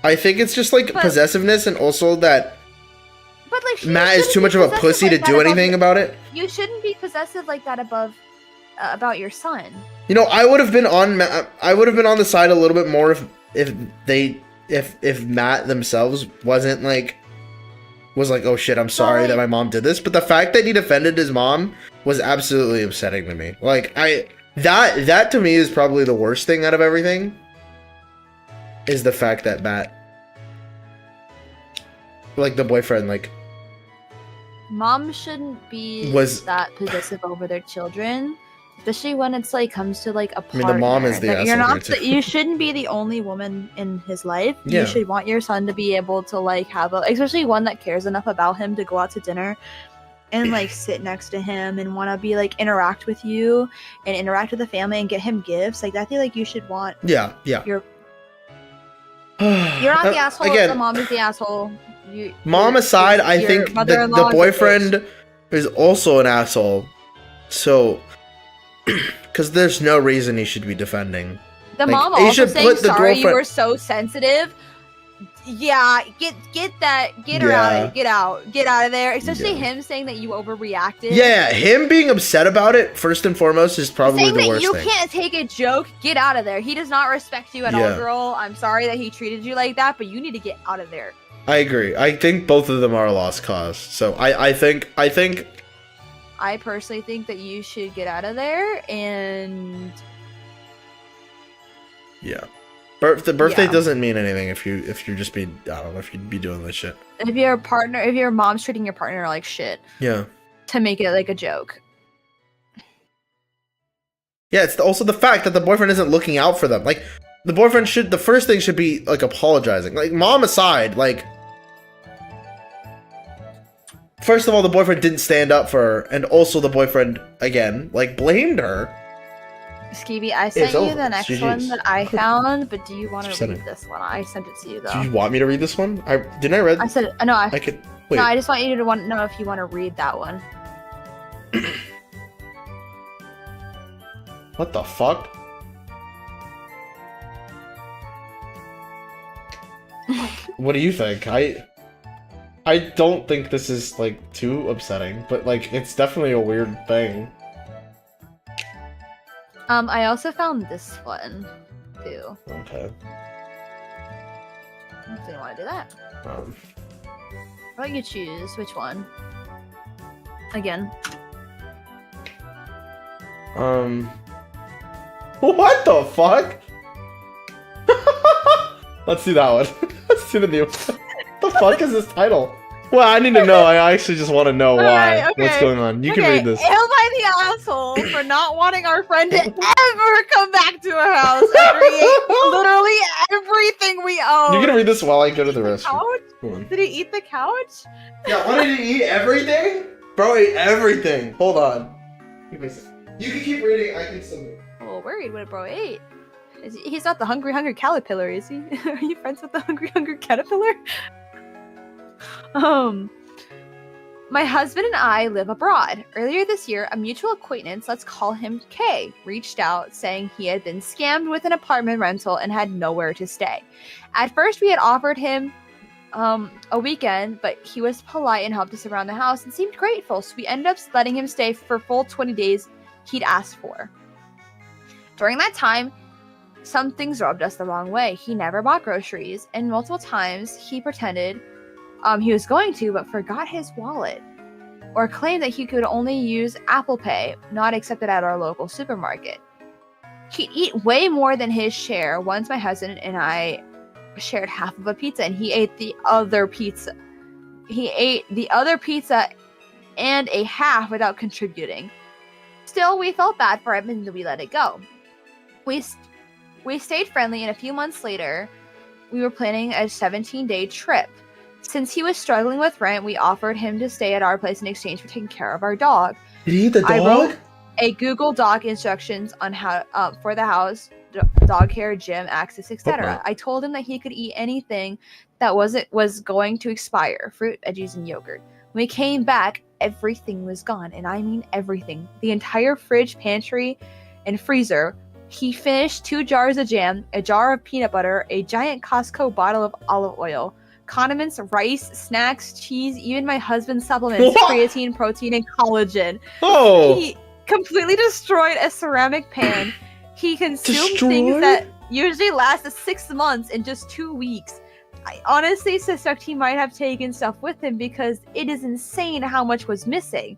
I think it's just like possessiveness, and also that like Matt is too much of a pussy to do anything about it. You shouldn't be possessive like that about your son. You know, I would have been on the side a little bit more if Matt themselves was like, oh shit, I'm sorry that my mom did this. But the fact that he defended his mom was absolutely upsetting to me. Like, that to me is probably the worst thing out of everything. Is the fact that Matt, like the boyfriend, like, mom shouldn't be that possessive over their children, especially when it's like comes to like a partner. I mean, the mom is the asshole. You shouldn't be the only woman in his life. Yeah. You should want your son to be able to like have especially one that cares enough about him to go out to dinner and like sit next to him and want to be like interact with you and interact with the family and get him gifts. Like, I feel like you should want. Yeah. You're not the asshole. Again, the mom is the asshole. Mom aside, I think the boyfriend is also an asshole. So, because there's no reason he should be defending. The mom also saying, sorry, you were so sensitive. Yeah, get her out. Get out of there. Especially him saying that you overreacted. Yeah, him being upset about it first and foremost is probably the worst thing. You can't take a joke. Get out of there. He does not respect you at all, girl. I'm sorry that he treated you like that, but you need to get out of there. I agree. I think both of them are a lost cause. So I think. I personally think that you should get out of there and. Yeah. The birthday doesn't mean anything if you're just being, I don't know, if you'd be doing this shit. If your mom's treating your partner like shit. Yeah. To make it like a joke. Yeah, it's also the fact that the boyfriend isn't looking out for them. Like, the first thing should be like apologizing. Like, mom aside, like, first of all, the boyfriend didn't stand up for her, and also the boyfriend, again, like, blamed her. SkiBi, I sent you the next one that I found, but do you want to read this one? I sent it to you though. Do you want me to read this one? Didn't I read? I said no. I could wait. No, I just want you to know if you want to read that one. What the fuck? What do you think? I don't think this is like too upsetting, but like it's definitely a weird thing. I also found this one, too. Okay. Do you want to do that? How about you choose which one? Again. What the fuck? Let's see that one. Let's see the new one. What the fuck is this title? Well, I need to know. I actually just want to know why. Right, okay. What's going on? You can read this. Am I the asshole for not wanting our friend to ever come back to our house and create literally everything we own? You're gonna read this while I go to the restroom. Did he eat the couch? Yeah, what did he eat? Everything? Bro ate everything. Hold on. You can keep reading. I can still read. Oh, worried what bro ate. He's not the hungry caterpillar, is he? Are you friends with the hungry caterpillar? My husband and I live abroad. Earlier this year, a mutual acquaintance, let's call him K, reached out saying he had been scammed with an apartment rental and had nowhere to stay. At first, we had offered him a weekend, but he was polite and helped us around the house and seemed grateful, so we ended up letting him stay for full 20 days he'd asked for. During that time, some things rubbed us the wrong way. He never bought groceries, and multiple times he pretended he was going to, but forgot his wallet, or claimed that he could only use Apple Pay, not accepted at our local supermarket. He'd eat way more than his share. Once my husband and I shared half of a pizza, and he ate the other pizza. He ate the other pizza and a half without contributing. Still, we felt bad for him, and we let it go. We stayed friendly, and a few months later, we were planning a 17-day trip. Since he was struggling with rent, we offered him to stay at our place in exchange for taking care of our dog. Did he eat the dog? I wrote a Google Doc instructions on how for the house, dog care, gym access, etc. Okay. I told him that he could eat anything that was going to expire, fruit, veggies, and yogurt. When we came back, everything was gone, and I mean everything. The entire fridge, pantry, and freezer He finished 2 jars of jam, a jar of peanut butter, a giant Costco bottle of olive oil, condiments, rice, snacks, cheese, even my husband's supplements, creatine, protein, and collagen. Oh! He completely destroyed a ceramic pan. He consumed things that usually last 6 months in just 2 weeks. I honestly suspect he might have taken stuff with him because it is insane how much was missing.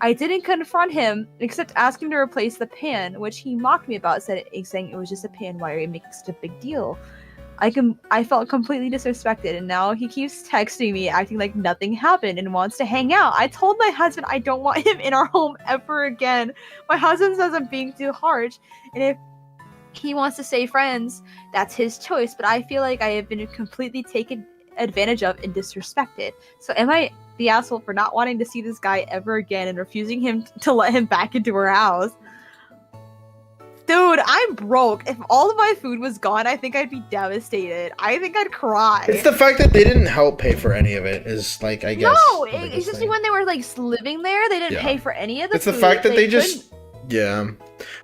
I didn't confront him, except ask him to replace the pan, which he mocked me about, saying it was just a pan, why are you making such a big deal? I felt completely disrespected, and now he keeps texting me, acting like nothing happened, and wants to hang out. I told my husband I don't want him in our home ever again. My husband says I'm being too harsh, and if he wants to stay friends, that's his choice, but I feel like I have been completely taken advantage of and disrespected. So am I the asshole for not wanting to see this guy ever again and refusing him to let him back into our house? Dude, I'm broke. If all of my food was gone, I think I'd be devastated. I think I'd cry. It's the fact that they didn't help pay for any of it is, like, I guess. No, it's just when they were, like, living there, they didn't pay for any of the food. It's the fact that they just... Yeah.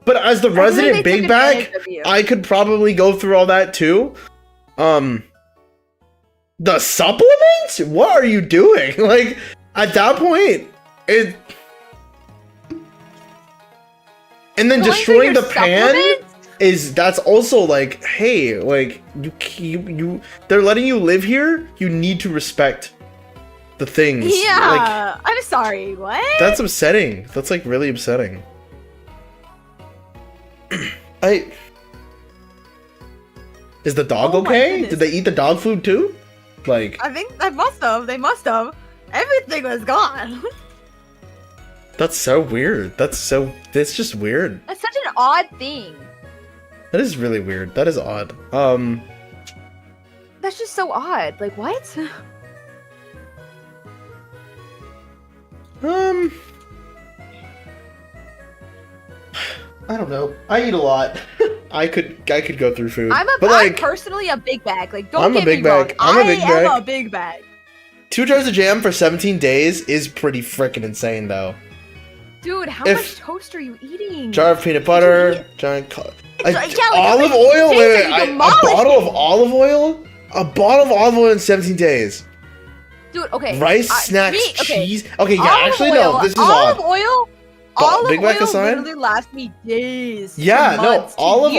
But as the resident big bag, I could probably go through all that too. The supplements? What are you doing? Like, at that point, it... And then destroying the pan that's also like, hey, like, you they're letting you live here, you need to respect the things. Yeah, like, I'm sorry, what? That's upsetting. That's, like, really upsetting. Is the dog okay? Did they eat the dog food too? Like, I think they must have. Everything was gone. That's so weird. That's just weird. That's such an odd thing. That is really weird. That is odd. That's just so odd. Like, what? I don't know. I eat a lot. I could go through food. I'm personally a big bag. Like, don't get me wrong. I'm a big bag. 2 jars of jam for 17 days is pretty freaking insane, though. Dude, how much toast are you eating? Jar of peanut butter, giant olive oil. Wait, a bottle of olive oil? A bottle of olive oil in 17 days. Dude, okay. Rice, snacks, cheese. Okay, yeah, actually, no. This is odd. Olive oil literally lasts me days. Yeah, no, olive,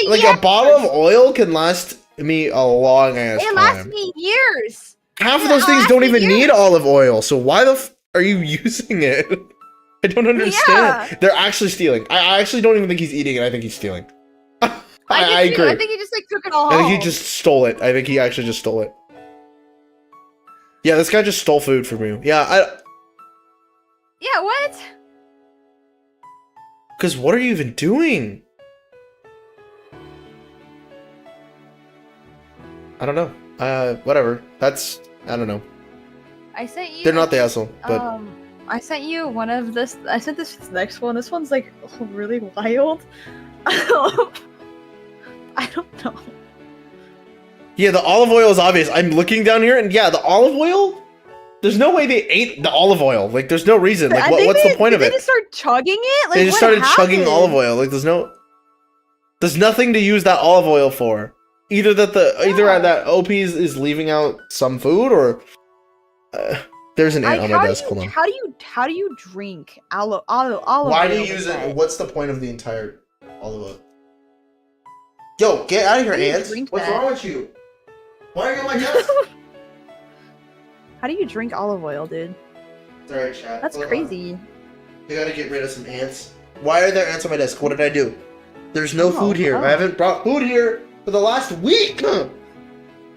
like a bottle of oil can last me a long ass time. It lasts me years. Half of those things don't even need olive oil, so why the are you using it? I don't understand. Yeah. They're actually stealing. I actually don't even think he's eating it. I think he's stealing. I agree. I think he just, like, took it all home. I think he just stole it. I think he actually just stole it. Yeah, this guy just stole food from you. Yeah, Yeah, what? Because what are you even doing? I don't know. Whatever. That's... I don't know. I sent you... They're not the asshole, but... I sent you one of this... I sent this next one. This one's, like, really wild. I don't know. Yeah, the olive oil is obvious. I'm looking down here, and yeah, the olive oil... There's no way they ate the olive oil. Like, there's no reason. Like, what's the point of it? They just start chugging it? Like, they just started chugging olive oil. Like, there's nothing to use that olive oil for. Either that that OP is leaving out some food, or there's an ant on my desk. Hold on. How do you drink olive oil? Why do you use it? What's the point of the entire olive oil? Yo, get out of here, ants! What's wrong with you? Why are you on my desk? How do you drink olive oil, dude? Sorry, chat. That's crazy. We gotta get rid of some ants. Why are there ants on my desk? What did I do? There's no food here. I haven't brought food here for the last week! Oh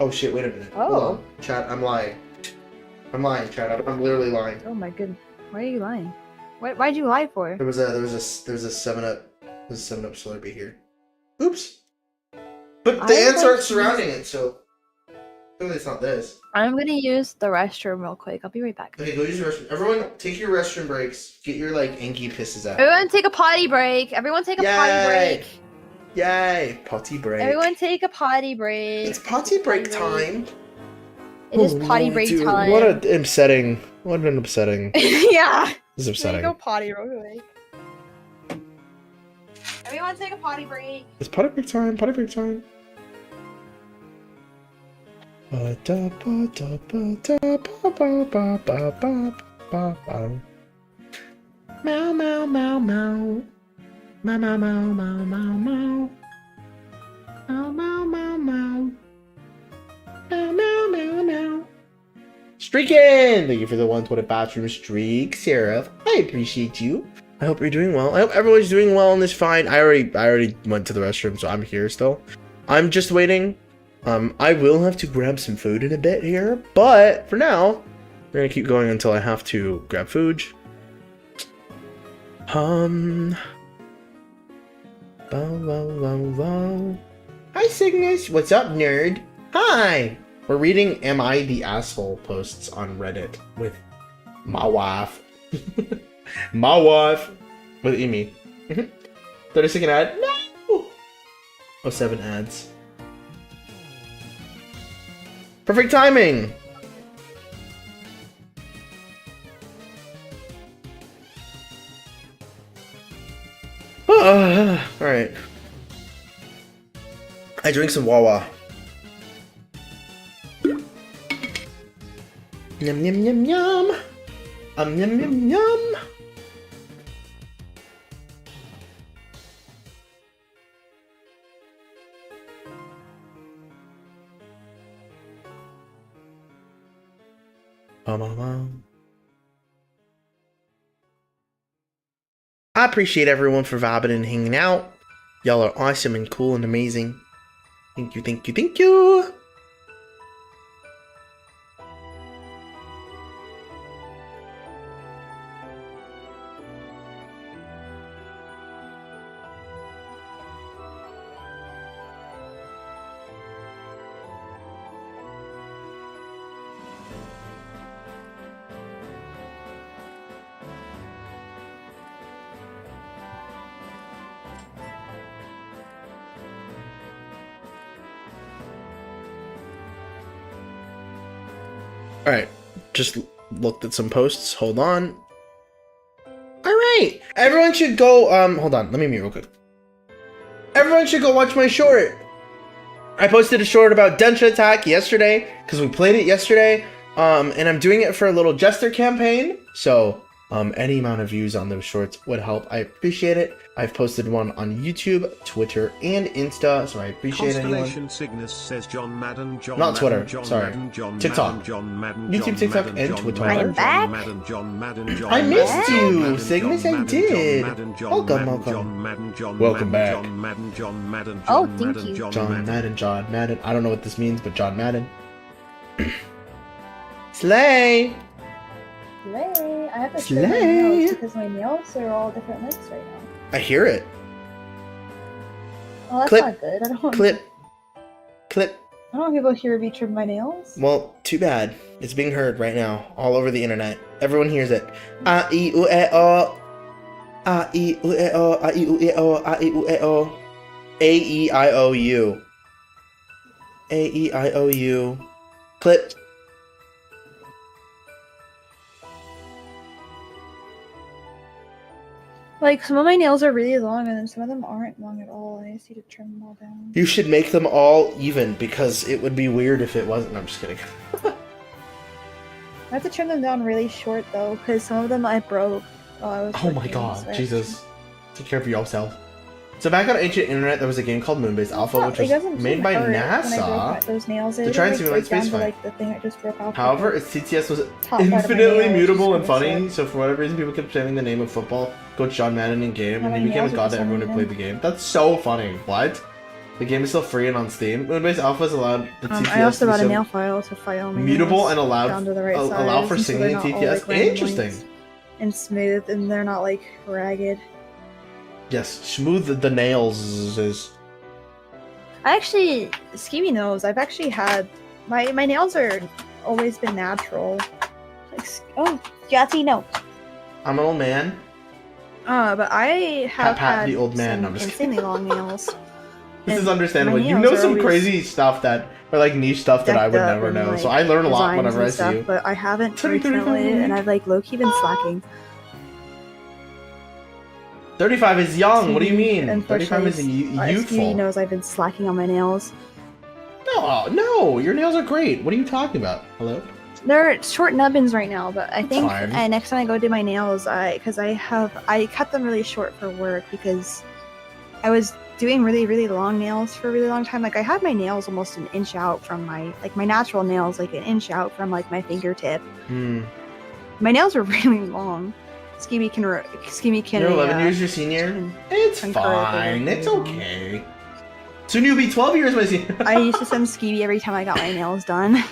shit, wait a minute. Oh. Hold on. Chat, I'm lying. I'm lying, chat. I'm literally lying. Oh my goodness. Why are you lying? Why'd you lie for? There was a 7-Up. There's a 7-Up Slurpee here. Oops. But the ants aren't surrounding it, so clearly it's not this. I'm gonna use the restroom real quick. I'll be right back. Okay, go use the restroom. Everyone, take your restroom breaks. Get your, like, Anki pisses out. Everyone take a potty break. Everyone take a potty break. Yay! Potty break. Everyone take a potty break. It's potty break time. It is potty break time. What an upsetting. Yeah. This is upsetting. Go potty real quick. We want to take a potty break. It's potty break time. Potty break time. Meow meow meow meow. Meow meow meow meow meow meow. Meow meow meow meow. Meow meow meow meow. Streaking! Thank you for the 120 bathroom streak, Seraph. I appreciate you. I hope you're doing well. I hope everyone's doing well and is fine. I already went to the restroom, so I'm here still. I'm just waiting. I will have to grab some food in a bit here, but for now, we're gonna keep going until I have to grab food. Bow, wow, wow, wow. Hi, Cygnus. What's up, nerd? Hi. We're reading Am I the Asshole posts on Reddit with my wife. My wife. With Eimi. 30-second ad. No! 07 ads. Perfect timing. Alright. I drink some Wawa. Yum yum yum yum. Yum yum yum. I appreciate everyone for vibing and hanging out. Y'all are awesome and cool and amazing. Thank you, thank you, thank you. Alright, just looked at some posts. Hold on. Alright, everyone should go, hold on, let me mute real quick. Everyone should go watch my short. I posted a short about Densha Attack yesterday, because we played it yesterday, and I'm doing it for a little Jester campaign, so, any amount of views on those shorts would help. I appreciate it. I've posted one on YouTube, Twitter, and Insta, so I appreciate anyone. Cygnus says John Madden, John Not Twitter, Madden, John sorry. Madden, John TikTok. Madden, John Madden, YouTube, John TikTok, Madden, and John Twitter. Madden, I'm back. Madden, John Madden, John I missed Madden, you, John Madden, Cygnus, John I Madden, did. John Madden, John Welcome, Madden, welcome. John Madden, John Welcome Madden, back. John Madden, John Madden, Oh, John thank Madden, you. John John Madden. Madden, John Madden. I don't know what this means, but John Madden. Slay! Slay! I have to trim my Slay! nails because my nails are all different lengths right now. I hear it. Well, that's Clip. not good. I don't want Clip. Clip. I don't want people to hear me trim my nails. Well, too bad. It's being heard right now, all over the internet. Everyone hears it. A-E-U-E-O. A-E-U-E-O. A-E-U-E-O. A-E-U-E-O. A-E-I-O-U. A-E-I-O-U. Clip. Like, some of my nails are really long and then some of them aren't long at all. I just need to trim them all down. You should make them all even, because it would be weird if it wasn't. I'm just kidding. I have to trim them down really short though, because some of them I broke while I was Oh my working, god, so I- Jesus. Take care of yourself. So back on ancient internet, there was a game called Moonbase Alpha, which It was doesn't made seem by hurt when I broke NASA. those nails. to try and Like, simulate break down space to, flight. like, the thing I just broke off. However, its TTS was Top part of my infinitely nail, mutable which and is funny, kinda so for whatever reason, people kept saying the name of football, Coach John Madden in game, Yeah, and my he became a nails are god to just everyone who uneven. played the game. That's so funny. What? The game is still free and on Steam. Moonbase Alpha is allowed the TTS I also to be got a so nail file to file my mutable nails and allowed down to the right allow size, for and so singing they're not all, TTS. like, random Interesting. lengths and smooth, and they're not like ragged. Yes, smooth the nails is. I actually, SkiBi knows, I've actually had my nails are always been natural. Like, oh, Yati, no. I'm an old man. But I have Pat had the old man, some no, I'm just insanely long nails. This is And understandable. my You nails know are some always crazy stuff that, or like niche stuff that I would decked up never and, know. like, So I learn a lot designs whenever I and see stuff, you. but I haven't 30, 35 recently, a week. and I've like low-key been slacking. 35 is young. What do you mean? Unfortunately, 35 is youthful. SkiBi knows I've been slacking on my nails. No, your nails are great. What are you talking about? Hello? They're short nubbins right now, but I think Fine. next time I go do my nails, I cut them really short for work because I was doing really long nails for a really long time. Like I had my nails almost an inch out from my natural nails, like an inch out from like my fingertip. My nails are really long. SkiBi can. You're 11 years your senior. It's fine. It's okay. Soon you'll be 12 years my senior. I used to send SkiBi every time I got my nails done.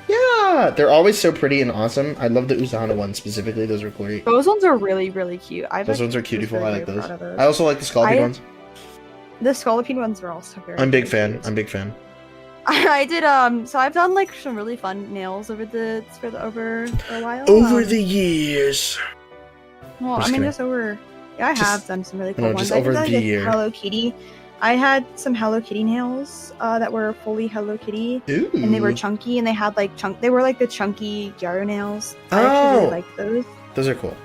Yeah, they're always so pretty and awesome. I love the Usana ones specifically. Those are great. Those ones are really cute. Those ones are beautiful. I like those. Those. I also like the Scolopine ones. The Scolopine ones are also very. I'm big fan. cute. I'm big fan. I did so I've done like some really fun nails over a while. Over the years. Well, Just I mean, kidding. just over. Yeah, I have done some really cool ones. just I did over like the a year. Hello Kitty. I had some Hello Kitty nails that were fully Hello Kitty, Ooh. and they were chunky, and they had like They were like the chunky gyro nails. I Oh. actually really liked those. Those are cool.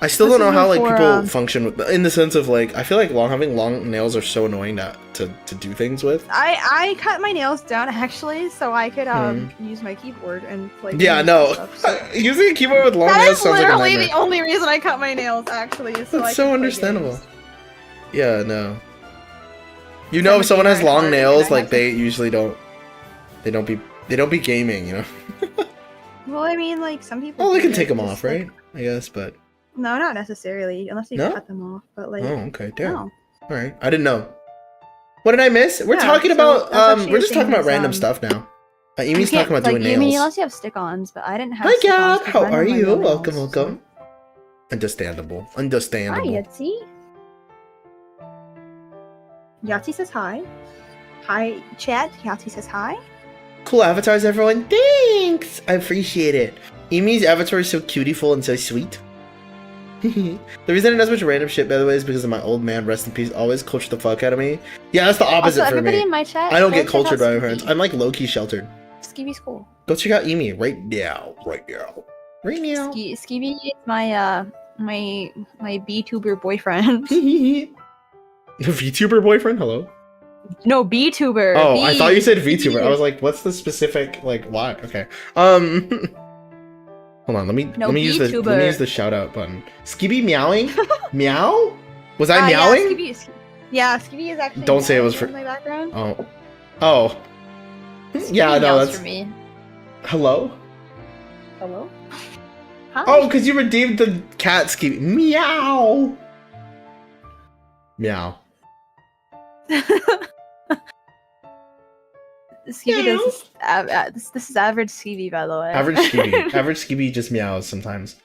I still This don't know is how like before, people function with, in the sense of like I feel like having long nails are so annoying to do things with. I cut my nails down actually, so I could use my keyboard and like. Yeah, use no. stuff, so. Using a keyboard with long That nails is sounds like a literally nightmare. the only reason I cut my nails actually. So That's I so could play understandable. games. Yeah, no. You Some know, if of someone you has are long hard, nails, and I like have they usually don't. They don't be gaming, you know. Well, I mean, like some people. Oh, they do can it take them just, off, like- right? I guess, but No, not necessarily, unless you No? cut them off. But like, oh, okay, damn. no. All right, I didn't know. What did I miss? We're Yeah, talking so about that's actually we're the just talking thing about is, random stuff now. Eimi's You talking can't- about doing like, Eimi, nails. unless you have stick-ons, but I didn't have. Hi, stick-ons Gab. 'cause How mine are were my you? real Welcome, nails, welcome. Understandable. So. Hi, Understandable. Yahtzee. Yahtzee says hi. Hi, chat. Yahtzee says hi. Cool avatars, everyone. Thanks. I appreciate it. Eimi's avatar is so cutiful and so sweet. The reason I do much random shit, by the way, is because of my old man, rest in peace, always cultured the fuck out of me. Yeah, that's the opposite Also, for everybody me. in my chat. I don't go get check cultured out by my SkiBi. parents. I'm like low-key sheltered. SkiBi's cool. Go check out Eimi right now. Right now. Right now. SkiBi is my my VTuber boyfriend. The VTuber boyfriend? Hello? No, BTuber. Oh, I thought you said VTuber. I was like, what's the specific, like, why? Okay. Hold on, let me use the shout out button. SkiBi meowing? Meow? Was I meowing? Yeah, SkiBi is actually. Don't say it was for in my background. Oh. Oh. Yeah, no, Meows that's for me. Hello? Hello. Hi. Oh, because you redeemed the cat SkiBi. Meow. Meow. SkiBi does this is average SkiBi, by the way. Average SkiBi. Average SkiBi just meows sometimes.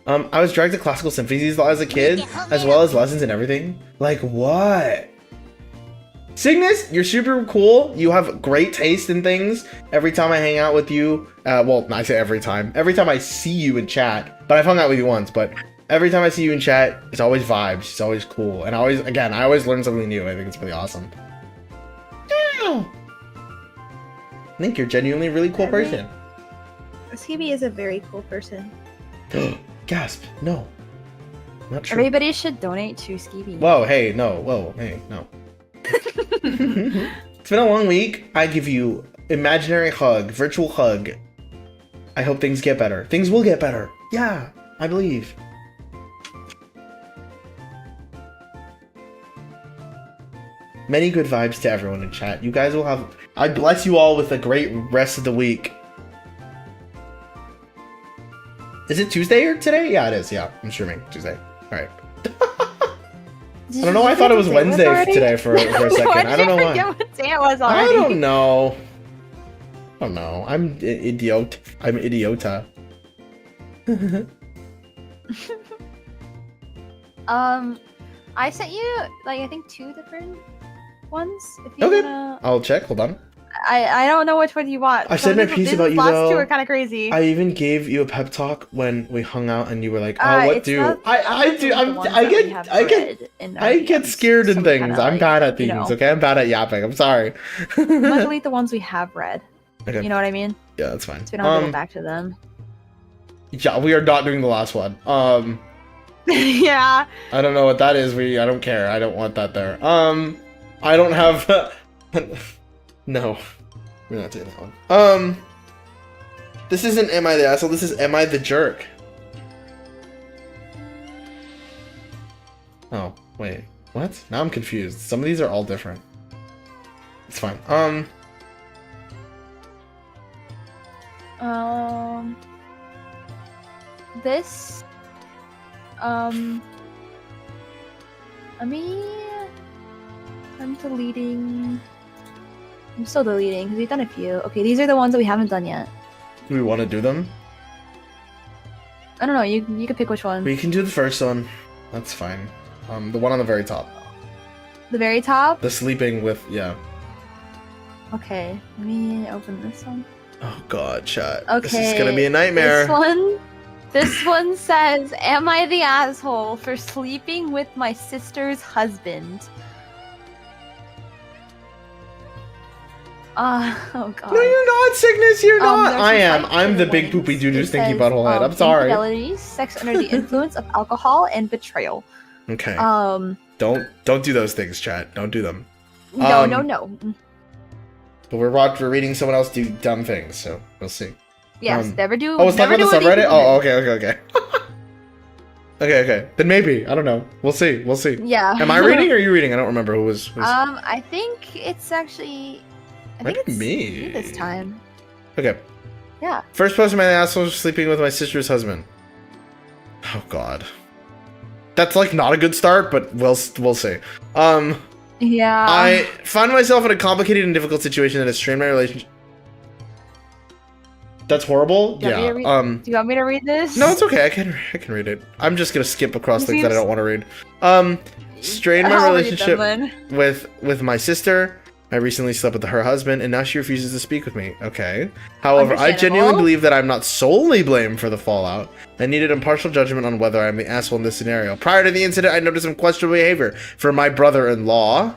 I was dragged to classical symphonies as a kid, as well as lessons and everything. Like what? Cygnus, you're super cool. You have great taste in things. Every time I hang out with you, well, I say every time. Every time I see you in chat, but I've hung out with you once, but every time I see you in chat, it's always vibes. It's always cool. And I always learn something new. I think it's really awesome. Ow. I think you're genuinely a really cool person. SkiBi is a very cool person. Gasp. No. Not true. Everybody should donate to SkiBi. Whoa, hey, no. Whoa, hey, no. It's been a long week. I give you imaginary hug, virtual hug. I hope things get better. Things will get better. Yeah, I believe. Many good vibes to everyone in chat. You guys will have... I bless you all with a great rest of the week. Is it Tuesday or today? Yeah, it is. Yeah, I'm streaming Tuesday. Alright. I don't know why I thought it was Wednesday today for a second. I don't know why. What day it was I already? don't know. I don't know. I'm idiot. I'm idiota. I sent you like I think 2 different ones. If you Okay. wanna... I'll check. Hold on. I don't know which one you want. I said my piece about you, last though. 2 are kind of crazy. I even gave you a pep talk when we hung out, and you were like, "Oh, what It's do?" not- I do. the ones that we have read in our I get DMs, scared in so we things. kinda, I'm like, bad at you things. know. Okay, I'm bad at yapping. I'm sorry. I'm gonna delete the ones we have read. Okay. You know what I mean? Yeah, that's fine. So we don't have to go back to them. Yeah, we are not doing the last one. Yeah. I don't know what that is. I don't care. I don't want that there. I don't have. No, we're not doing that one. This isn't Am I the Asshole? This is Am I the Jerk? Oh, wait. What? Now I'm confused. Some of these are all different. It's fine. This. Let me. I'm deleting. I'm still deleting because we've done a few. Okay, these are the ones that we haven't done yet. Do we want to do them? I don't know. You can pick which one. We can do the first one. That's fine. The one on the very top. The very top. The sleeping with, yeah. Okay, let me open this one. Oh god, chat. Okay, This is gonna be a nightmare. This one says, "Am I the asshole for sleeping with my sister's husband?" Oh god. No, you're not, Cygnus. You're not. There's I some am. I'm the big ones. poopy doo doo It stinky says, butthole head. I'm sorry. Infidelity, sex under the influence of alcohol, and betrayal. Okay. Um. Don't do those things, chat. Don't do them. No. But we're reading someone else do dumb things, so we'll see. Yes, never do. Oh, it's talking never about the do anything subreddit? Oh, stupid. okay. Okay. Then maybe. I don't know. We'll see. Yeah. Am I reading or are you reading? I don't remember who was. I think it's actually. I think Might be it's me. this time. Okay. Yeah. First post, my asshole sleeping with my sister's husband. Oh god. That's like not a good start, but we'll see. Yeah. I find myself in a complicated and difficult situation that has strained my relationship. That's horrible. Do you want me to Yeah. do you want me to read this? No, it's okay. I can read it. I'm just gonna skip across things that I don't want to read. Strained my I'll read them relationship then. with my sister. I recently slept with her husband, and now she refuses to speak with me. Okay. However, I genuinely Understandable. believe that I'm not solely blamed for the fallout. I needed impartial judgment on whether I'm the asshole in this scenario. Prior to the incident, I noticed some questionable behavior from my brother-in-law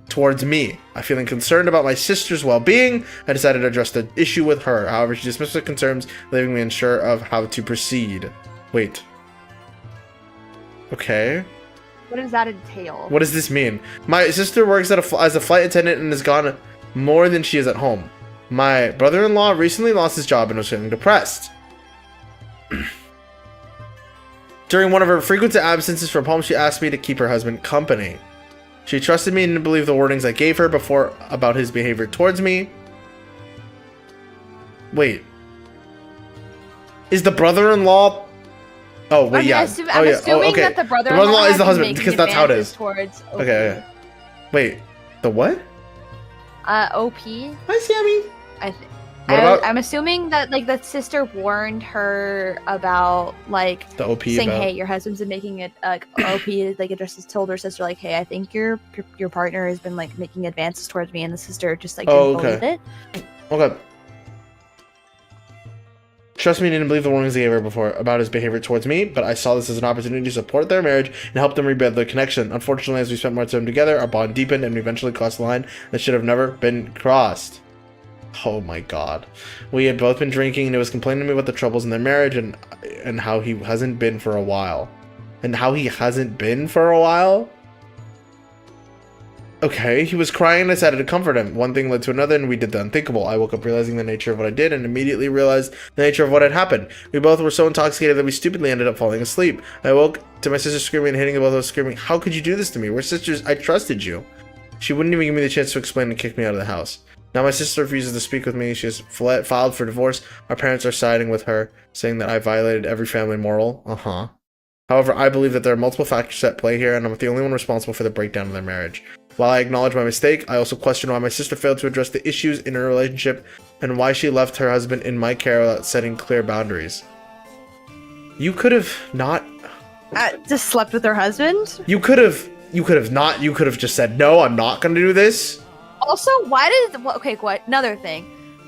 towards me. I feeling concerned about my sister's well-being. I decided to address the issue with her. However, she dismissed the concerns, leaving me unsure of how to proceed. Wait. Okay. What does that entail? What does this mean? My sister works as a flight attendant and is gone more than she is at home. My brother-in-law recently lost his job and was feeling depressed. During one of her frequent absences from home, she asked me to keep her husband company. She trusted me and didn't believe the warnings I gave her before about his behavior towards me. Wait. Is the brother-in-law... Oh, wait, yeah. I'm assuming that the brother-in-law is the husband, making because that's how it advances is. Towards OP. Okay. Wait. The what? OP. Hi, Sammy. What about- I'm assuming that like the sister warned her about like The OP saying, about... "Hey, your husband's been making it." OP like just told her sister like, "Hey, I think your partner has been like making advances towards me," and the sister just like didn't believe it. Okay. Trust me, I didn't believe the warnings I gave her before about his behavior towards me, but I saw this as an opportunity to support their marriage and help them rebuild their connection. Unfortunately, as we spent more time together, our bond deepened and we eventually crossed the line that should have never been crossed. Oh my god. We had both been drinking and he was complaining to me about the troubles in their marriage and how he hasn't been for a while. Okay, he was crying and I decided to comfort him. One thing led to another and we did the unthinkable. I woke up realizing the nature of what I did and immediately realized the nature of what had happened. We both were so intoxicated that we stupidly ended up falling asleep. I woke to my sister screaming and hitting the both of us screaming, "How could you do this to me? We're sisters. I trusted you." She wouldn't even give me the chance to explain and kicked me out of the house. Now my sister refuses to speak with me. She has filed for divorce. Our parents are siding with her, saying that I violated every family moral. However, I believe that there are multiple factors at play here and I'm the only one responsible for the breakdown of their marriage. While I acknowledge my mistake, I also question why my sister failed to address the issues in her relationship and why she left her husband in my care without setting clear boundaries. You could have not... Just slept with her husband? You could have just said, "No, I'm not going to do this." Also, another thing.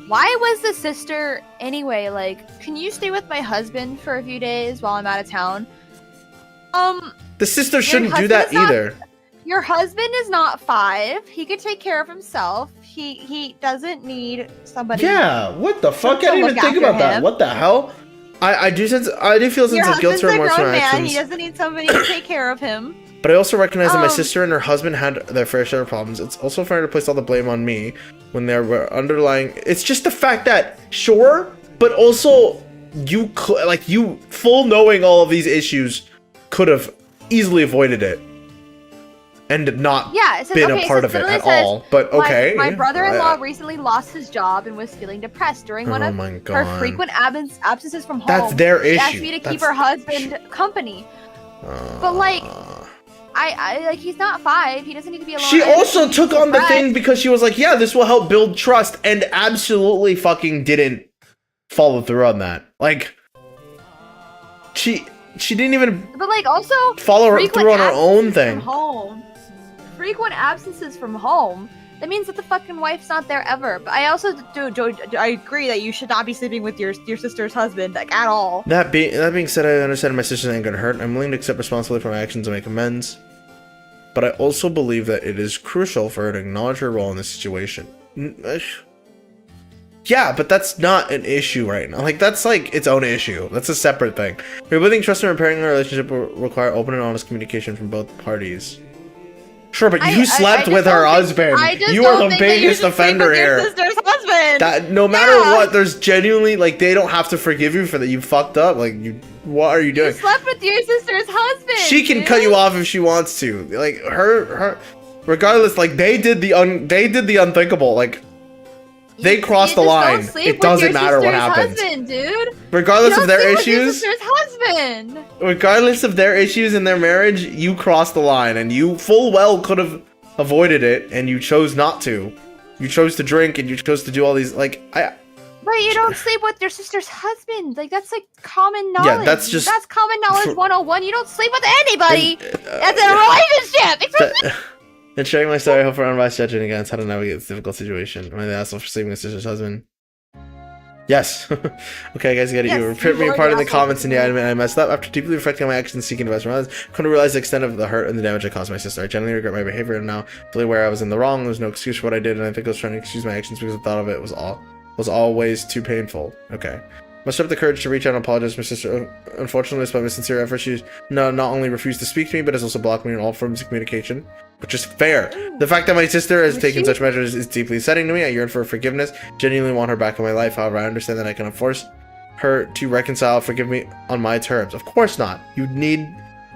Why was the sister anyway like, "Can you stay with my husband for a few days while I'm out of town?" The sister shouldn't do that either. Your husband is not 5. He could take care of himself. He doesn't need somebody. Yeah, what the fuck? I to didn't even look think after about that. him. What the hell? I do feel a sense Your of guilt husband's or a remorse for grown my man. actions. He doesn't need somebody to take care of him. But I also recognize that my Um, sister and her husband had their fair share of problems. It's also fair to place all the blame on me when there were underlying. It's just the fact that sure, but also you full knowing all of these issues could have easily avoided it and not been a part of it at all. But okay, My brother-in-law recently lost his job and was feeling depressed during one of her frequent absences from home. That's their issue. She asked me to keep her husband company. But like, I like he's not 5. He doesn't need to be alone. She also took on the thing because she was like, yeah, this will help build trust, and absolutely fucking didn't follow through on that. Like, she didn't even but like also follow through on her own thing. Frequent absences from home. That means that the fucking wife's not there ever. But I also I agree that you should not be sleeping with your sister's husband, like, at all. That being said, I understand my sister's ain't gonna hurt. I'm willing to accept responsibility for my actions and make amends. But I also believe that it is crucial for her to acknowledge her role in this situation. Yeah, but that's not an issue right now. Like, that's like its own issue. That's a separate thing. Rebuilding trust and repairing a relationship will require open and honest communication from both parties. Sure, but you slept with her husband. You are the biggest offender here. Your sister's husband. That no matter what, there's genuinely like they don't have to forgive you for that. You fucked up. Like what are you doing? You slept with your sister's husband. She can cut you off if she wants to. Like her, regardless. Like they did the unthinkable. Like they crossed the line. It doesn't matter what happens. Husband, dude. Regardless of their issues. Your sister's husband. Regardless of their issues in their marriage, you crossed the line, and you full well could have avoided it, and you chose not to. You chose to drink, and you chose to do all these But you don't sleep with your sister's husband. Like that's like common knowledge. Yeah, that's common knowledge 101. You don't sleep with anybody. That's a relationship. And sharing my story, I hope for unbiased judging against how to navigate this difficult situation. When they asked for sleeping with sister's husband. Yes. Okay, guys, I get it. You ripped me apart in the comments, and yeah, I admit I messed up. After deeply reflecting on my actions and seeking advice from others, I couldn't realize the extent of the hurt and the damage I caused my sister. I genuinely regret my behavior, and now fully aware I was in the wrong. There's no excuse for what I did, and I think I was trying to excuse my actions because the thought of it was always too painful. Okay. Mustered up the courage to reach out and apologize to my sister. Unfortunately, despite my sincere efforts, she not only refused to speak to me, but has also blocked me in all forms of communication, which is fair. The fact that my sister has taken such measures is deeply upsetting to me. I yearn for forgiveness, genuinely want her back in my life. However, I understand that I cannot force her to reconcile, forgive me on my terms. Of course not. You need,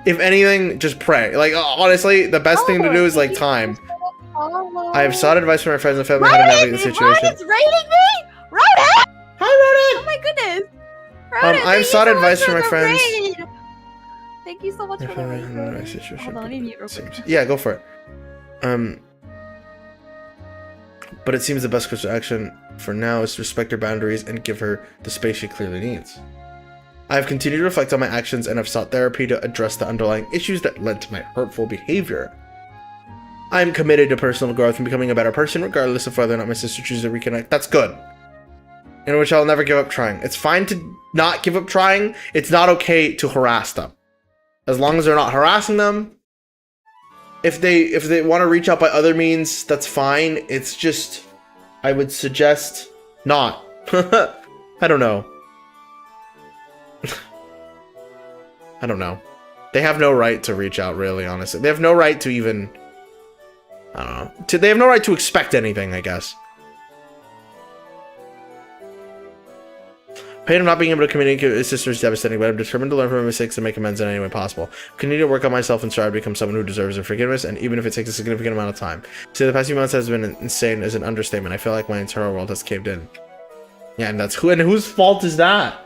if anything, just pray. Like, honestly, the best thing to do is, like, time. I have sought advice from my friends and family how to navigate the situation. Rodin's rating me? Rodin! Hi, Rodin! Oh my goodness. I've sought advice from my friends. Thank you so much for the raid. Hold on, let me mute real quick. Yeah, go for it. But it seems the best course of action for now is to respect her boundaries and give her the space she clearly needs. I have continued to reflect on my actions and have sought therapy to address the underlying issues that led to my hurtful behavior. I am committed to personal growth and becoming a better person, regardless of whether or not my sister chooses to reconnect. That's good. In which I'll never give up trying. It's fine to not give up trying. It's not okay to harass them. As long as they're not harassing them. If they want to reach out by other means, that's fine. It's just, I would suggest not. I don't know. I don't know. They have no right to reach out, really, honestly. They have no right to even, I don't know. They have no right to expect anything, I guess. Pain of not being able to communicate with his sister is devastating, but I'm determined to learn from my mistakes and make amends in any way possible. Continue to work on myself and strive to become someone who deserves their forgiveness, and even if it takes a significant amount of time. See, the past few months has been insane as an understatement. I feel like my entire world has caved in. Yeah, and whose fault is that?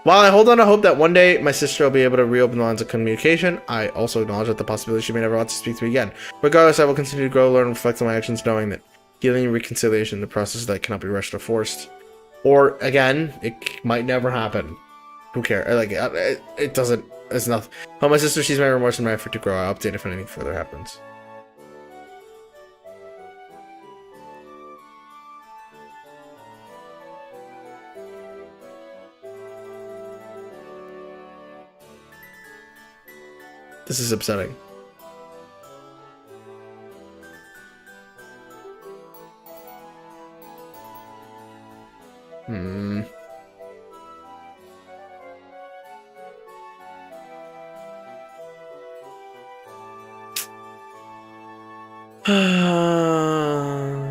While I hold on to hope that one day my sister will be able to reopen the lines of communication, I also acknowledge that the possibility she may never want to speak to me again. Regardless, I will continue to grow, learn, and reflect on my actions, knowing that healing and reconciliation is a process that cannot be rushed or forced. Or, again, it might never happen. Who cares? Like, it doesn't, it's nothing. Oh, my sister sees my remorse and my effort to grow. I'll update if anything further happens. This is upsetting. Hello?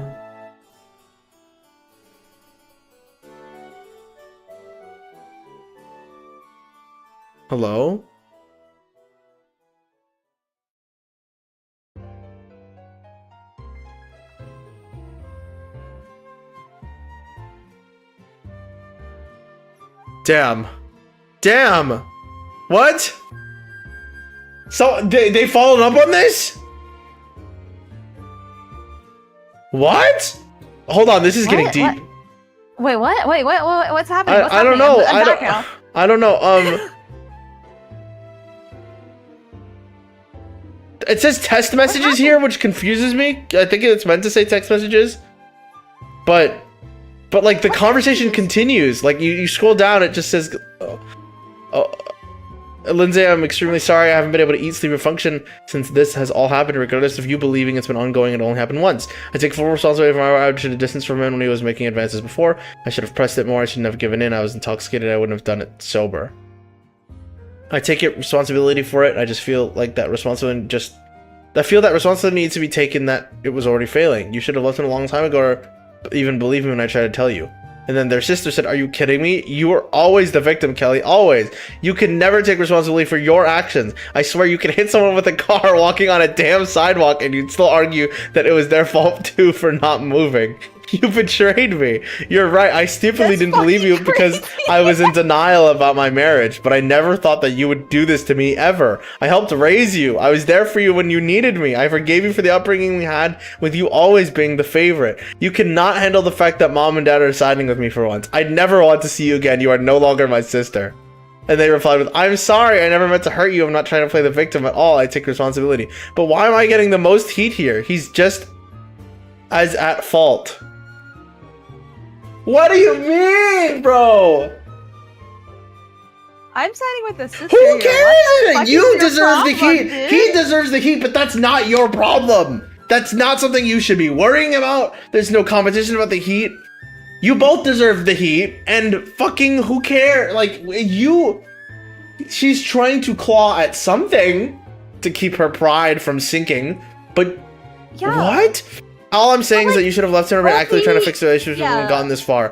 Damn. Damn! What? So, they followed up on this? What? Hold on, this is getting deep. Wait, what? Wait, what's happening? What's I don't happening? know. I'm back now. I don't know. It says text messages here, which confuses me. I think it's meant to say text messages. But like the conversation continues. Like you scroll down, it just says, Lindsay, I'm extremely sorry I haven't been able to eat, sleep, or function since this has all happened, regardless of you believing it's been ongoing. It only happened once. I take full responsibility for my I should have distanced from him when he was making advances before. I should have pressed it more. I shouldn't have given in. I was intoxicated. I wouldn't have done it sober. I take responsibility for it. I just feel like that responsibility needs to be taken, that it was already failing. You should have left him a long time ago, or even believe me when I try to tell you. And then their sister said, are you kidding me? You are always the victim, Kelly. Always. You can never take responsibility for your actions. I swear you can hit someone with a car walking on a damn sidewalk and you'd still argue that it was their fault too for not moving. You betrayed me. You're right. I stupidly didn't believe you because I was in denial about my marriage, but I never thought that you would do this to me ever. I helped raise you. I was there for you when you needed me. I forgave you for the upbringing we had, with you always being the favorite. You cannot handle the fact that mom and dad are siding with me for once. I'd never want to see you again. You are no longer my sister. And they replied with, I'm sorry, I never meant to hurt you. I'm not trying to play the victim at all. I take responsibility. But why am I getting the most heat here? He's just as at fault. What do you mean, bro? I'm siding with the sister. Who cares? You deserve the heat. Dude? He deserves the heat, but that's not your problem. That's not something you should be worrying about. There's no competition about the heat. You both deserve the heat, and fucking who cares? Like, she's trying to claw at something to keep her pride from sinking, but what? All I'm saying is that you should have left him and been actively trying to fix the relationship and gotten this far.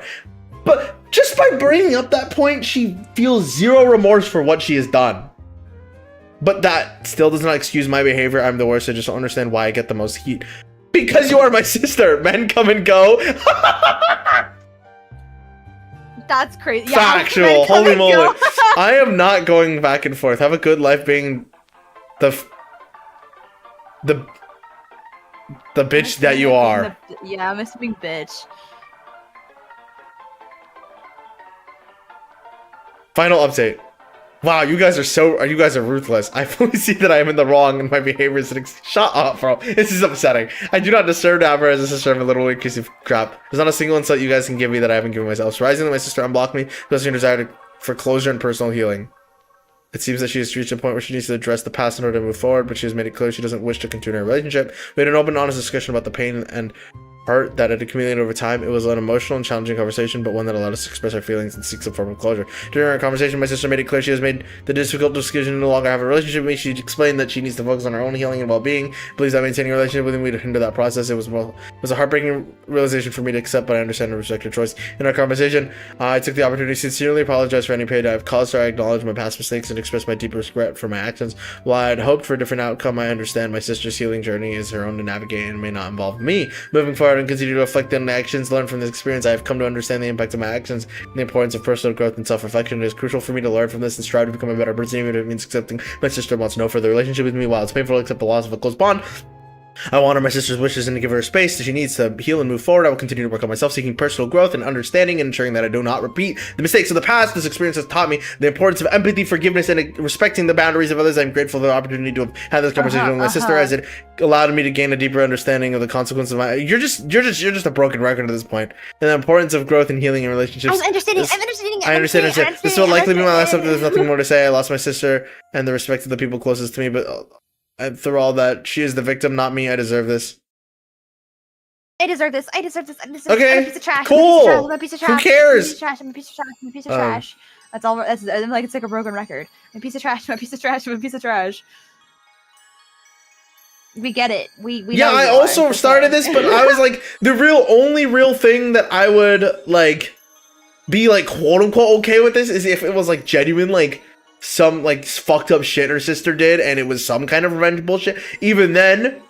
But just by bringing up that point, she feels zero remorse for what she has done. But that still does not excuse my behavior. I'm the worst. I just don't understand why I get the most heat. Because you are my sister. Men come and go. That's crazy. Factual. Holy moly. I am not going back and forth. Have a good life being the bitch that you are. I'm a being bitch. Final update. Wow, you guys are ruthless. I fully see that I am in the wrong and my behavior is shut up, bro. This is upsetting. I do not deserve to have her as a sister. I'm a little weak piece of crap. There's not a single insult you guys can give me that I haven't given myself. Surprisingly, my sister unblocked me because of her desire for closure and personal healing. It seems that she has reached a point where she needs to address the past in order to move forward, but she has made it clear she doesn't wish to continue her relationship. We had an open and honest discussion about the pain and hurt that had accumulated over time. It was an emotional and challenging conversation, but one that allowed us to express our feelings and seek some form of closure. During our conversation, my sister made it clear she has made the difficult decision to no longer have a relationship with me. She explained that she needs to focus on her own healing and well-being, believes that maintaining a relationship with me would hinder that process. It was a heartbreaking realization for me to accept, but I understand and respect her choice. In our conversation, I took the opportunity to sincerely apologize for any pain I have caused her. I acknowledge my past mistakes and express my deep regret for my actions. While I had hoped for a different outcome, I understand my sister's healing journey is her own to navigate and may not involve me. Moving forward and continue to reflect on actions learned from this experience, I have come to understand the impact of my actions and the importance of personal growth and self-reflection. It is crucial for me to learn from this and strive to become a better person, even if it means accepting my sister wants no further relationship with me. While it's painful to accept the loss of a close bond, I will honor my sister's wishes and to give her space that she needs to heal and move forward. I will continue to work on myself, seeking personal growth and understanding and ensuring that I do not repeat the mistakes of the past. This experience has taught me the importance of empathy, forgiveness, and respecting the boundaries of others. I'm grateful for the opportunity to have had this conversation with my sister, as it allowed me to gain a deeper understanding of the consequences of my. You're just a broken record at this point. And the importance of growth and healing in relationships. I'm understanding. I understand. This will likely be my last episode. There's nothing more to say. I lost my sister and the respect of the people closest to me, but through all that, she is the victim, not me. I deserve this. I deserve this. I deserve this. I deserve Okay, this. I'm a piece of trash. cool. I'm a piece of trash. Who cares? I'm a piece of trash. I'm a piece of trash. That's all. That's like it's like a broken record. I'm a piece of trash. I'm a piece of trash. I'm a piece of trash. We get it. We yeah, know I you also are. started this, but I was like, the only real thing that I would like be like quote unquote okay with this is if it was like genuine like some like fucked up shit her sister did and it was some kind of revenge bullshit. Even then,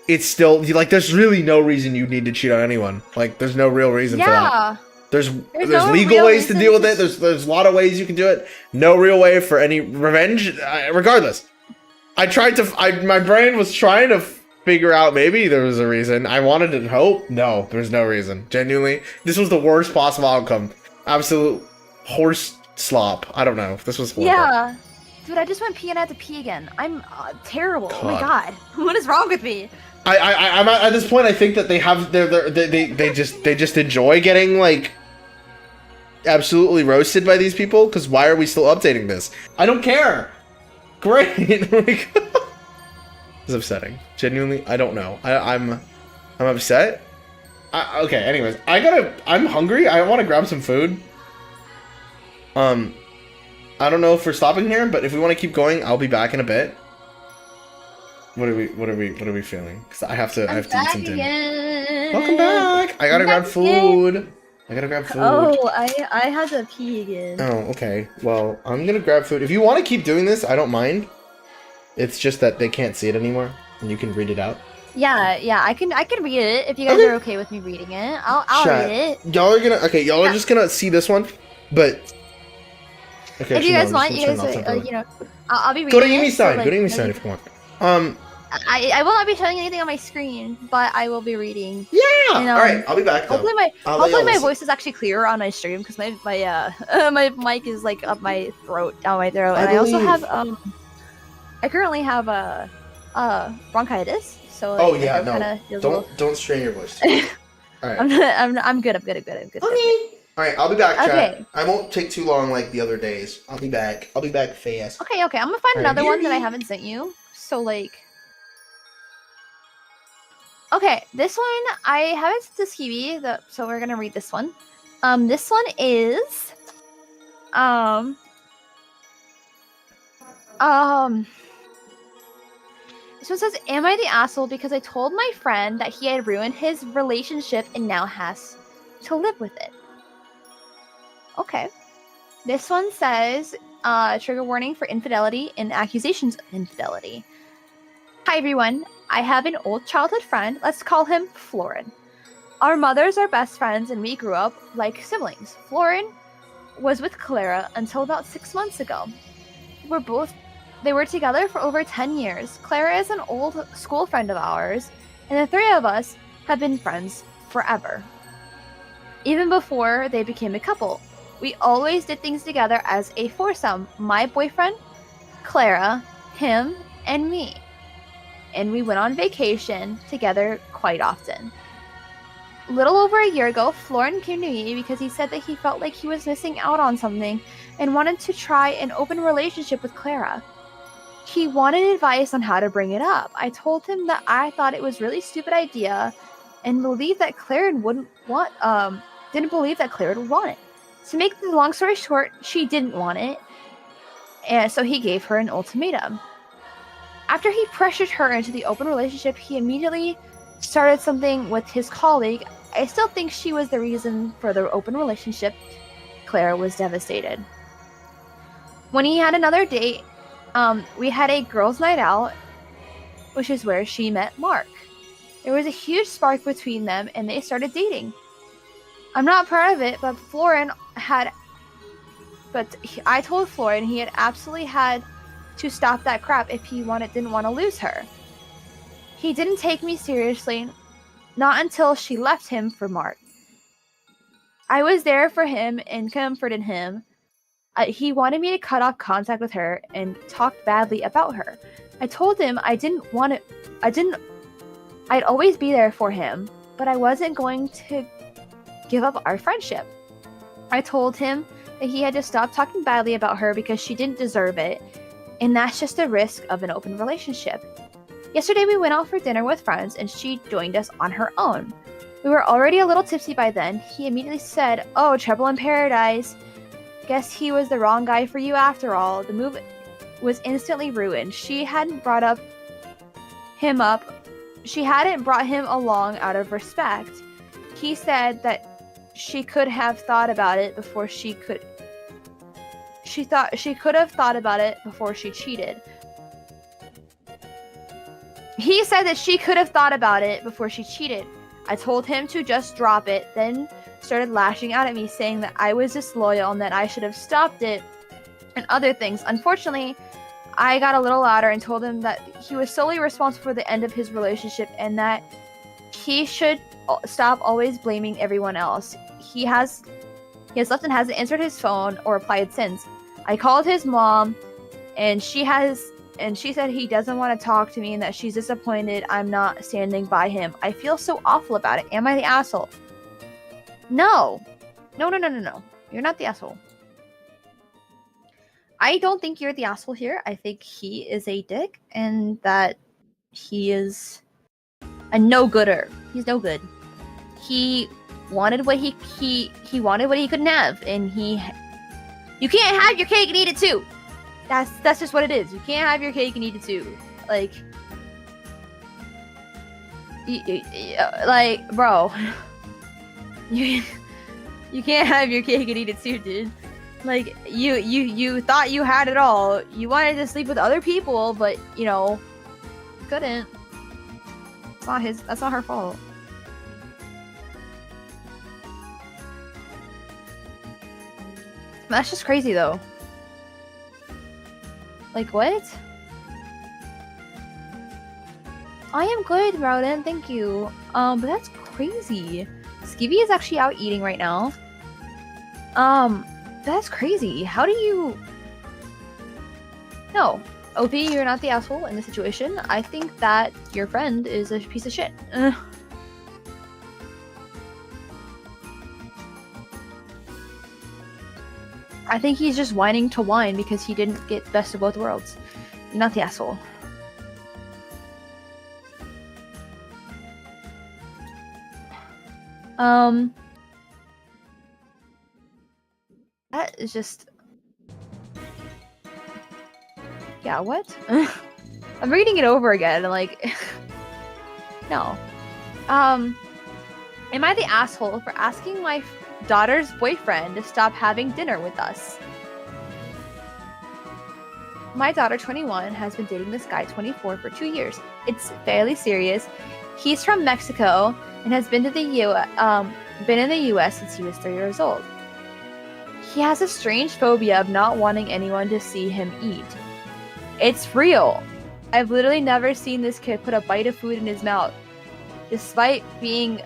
it's still like there's really no reason you need to cheat on anyone. Like there's no real reason for that. There's no legal real ways to deal with reason it. There's a lot of ways you can do it. No real way for any revenge. Regardless, my brain was trying to figure out maybe there was a reason. I wanted to hope. No, there's no reason. Genuinely, this was the worst possible outcome. Absolute horse slop. I don't know. This was horrible. Yeah. Dude, I just went pee and I had to pee again. I'm terrible. God. Oh my god. What is wrong with me? I'm at this point. I think that they just enjoy getting like absolutely roasted by these people. Because why are we still updating this? I don't care. Great. Like, it's upsetting. Genuinely, I don't know. I'm upset. Okay. Anyways, I'm hungry. I want to grab some food. I don't know if we're stopping here, but if we want to keep going, I'll be back in a bit. What are we feeling? Because I have to eat some dinner. Welcome back. I gotta grab food. Oh, I had to pee again. Oh, okay. Well, I'm gonna grab food. If you want to keep doing this, I don't mind. It's just that they can't see it anymore, and you can read it out. Yeah, I can read it if you guys are okay with me reading it. I'll read it. Y'all are just gonna see this one, but okay. If you guys want, you guys I'll be reading. Go to Eimi's side. Go to Eimi's side if you want. I will not be showing anything on my screen, but I will be reading. Yeah. And, all right, I'll be back. Though. Hopefully my voice is actually clearer on my stream because my my mic is like up my throat, down my throat, and I also have I currently have bronchitis. So like, oh yeah, no, don't strain your voice. All right, I'm good. I'm good. Okay. All right, I'll be back, chat. Okay. I won't take too long like the other days. I'll be back fast. Okay. I'm gonna find another one that I haven't sent you. So like, okay, this one I haven't sent to SkiBi, so we're gonna read this one. This one is, this one says, "Am I the asshole because I told my friend that he had ruined his relationship and now has to live with it?" Okay. This one says, trigger warning for infidelity and accusations of infidelity. Hi everyone, I have an old childhood friend, let's call him Florin. Our mothers are best friends and we grew up like siblings. Florin was with Clara until about 6 months ago. They were together for over 10 years. Clara is an old school friend of ours, and the three of us have been friends forever. Even before they became a couple. We always did things together as a foursome. My boyfriend, Clara, him, and me. And we went on vacation together quite often. A little over a year ago, Florin came to me because he said that he felt like he was missing out on something and wanted to try an open relationship with Clara. He wanted advice on how to bring it up. I told him that I thought it was a really stupid idea and believed that Clara didn't believe that Clara would want it. To make the long story short, she didn't want it, and so he gave her an ultimatum. After he pressured her into the open relationship, he immediately started something with his colleague. I still think she was the reason for the open relationship. Clara was devastated. When he had another date, we had a girls' night out, which is where she met Mark. There was a huge spark between them, and they started dating. I'm not proud of it, but I told Florin he had absolutely had to stop that crap if he didn't want to lose her. He didn't take me seriously, not until she left him for Mark. I was there for him and comforted him. He wanted me to cut off contact with her and talked badly about her. I told him I'd always be there for him, but I wasn't going to give up our friendship. I told him that he had to stop talking badly about her because she didn't deserve it, and that's just the risk of an open relationship. Yesterday we went out for dinner with friends and she joined us on her own. We were already a little tipsy by then. He immediately said, "Oh, trouble in paradise. Guess he was the wrong guy for you after all." The move was instantly ruined. She hadn't brought up him up. She hadn't brought him along out of respect. He said that she could have thought about it before she could. She thought she could have thought about it before she cheated. He said that she could have thought about it before she cheated. I told him to just drop it, then started lashing out at me, saying that I was disloyal and that I should have stopped it and other things. Unfortunately, I got a little louder and told him that he was solely responsible for the end of his relationship and that he should stop always blaming everyone else. He has left and hasn't answered his phone or replied since. I called his mom and she said he doesn't want to talk to me and that she's disappointed I'm not standing by him. I feel so awful about it. Am I the asshole? No. No. You're not the asshole. I don't think you're the asshole here. I think he is a dick and that he is a no-gooder. He's no good. He wanted what he wanted what he couldn't have, and you can't have your cake and eat it too. That's just what it is. You can't have your cake and eat it too. Like, bro, you can't have your cake and eat it too, dude. Like, you thought you had it all. You wanted to sleep with other people, but you couldn't. That's not her fault. That's just crazy though. Like, what? I am good, Rowden, thank you. But that's crazy. SkiBi is actually out eating right now. That's crazy. How do you... No. OP, you're not the asshole in this situation. I think that your friend is a piece of shit. I think he's just whining to whine because he didn't get best of both worlds. You're not the asshole. That is just... Yeah, what? I'm reading it over again and like... No. Am I the asshole for asking my daughter's boyfriend to stop having dinner with us? My daughter, 21, has been dating this guy, 24, for 2 years. It's fairly serious. He's from Mexico and has been in the US since he was 3 years old. He has a strange phobia of not wanting anyone to see him eat. It's real. I've literally never seen this kid put a bite of food in his mouth, despite being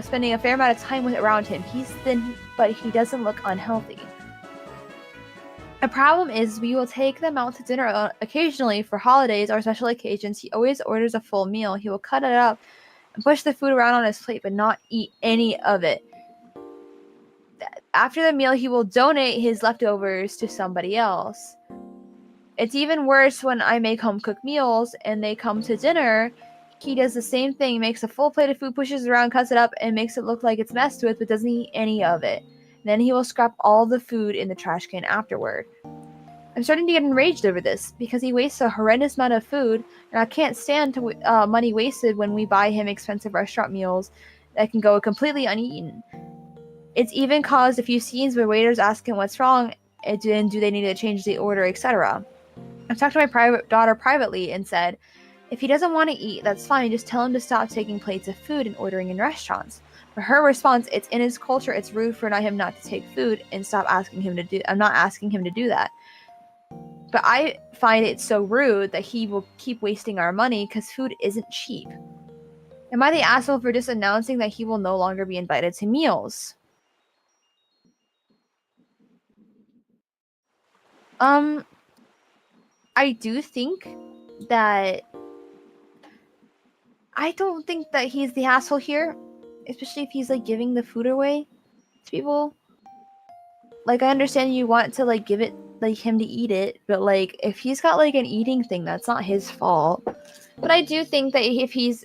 spending a fair amount of time around him. He's thin, but he doesn't look unhealthy. A problem is we will take them out to dinner occasionally for holidays or special occasions. He always orders a full meal. He will cut it up and push the food around on his plate, but not eat any of it. After the meal, he will donate his leftovers to somebody else. It's even worse when I make home-cooked meals and they come to dinner. He does the same thing, makes a full plate of food, pushes it around, cuts it up, and makes it look like it's messed with, but doesn't eat any of it. Then he will scrap all the food in the trash can afterward. I'm starting to get enraged over this, because he wastes a horrendous amount of food, and I can't stand money wasted when we buy him expensive restaurant meals that can go completely uneaten. It's even caused a few scenes where waiters ask him what's wrong, and do they need to change the order, etc. I've talked to my daughter privately and said, if he doesn't want to eat, that's fine, just tell him to stop taking plates of food and ordering in restaurants. For her response, it's in his culture, it's rude for him not to take food, and I'm not asking him to do that. But I find it so rude that he will keep wasting our money because food isn't cheap. Am I the asshole for just announcing that he will no longer be invited to meals? I do think that... I don't think that he's the asshole here. Especially if he's, like, giving the food away to people. Like, I understand you want to, like, give it, like, him to eat it. But, like, if he's got, like, an eating thing, that's not his fault. But I do think that if he's,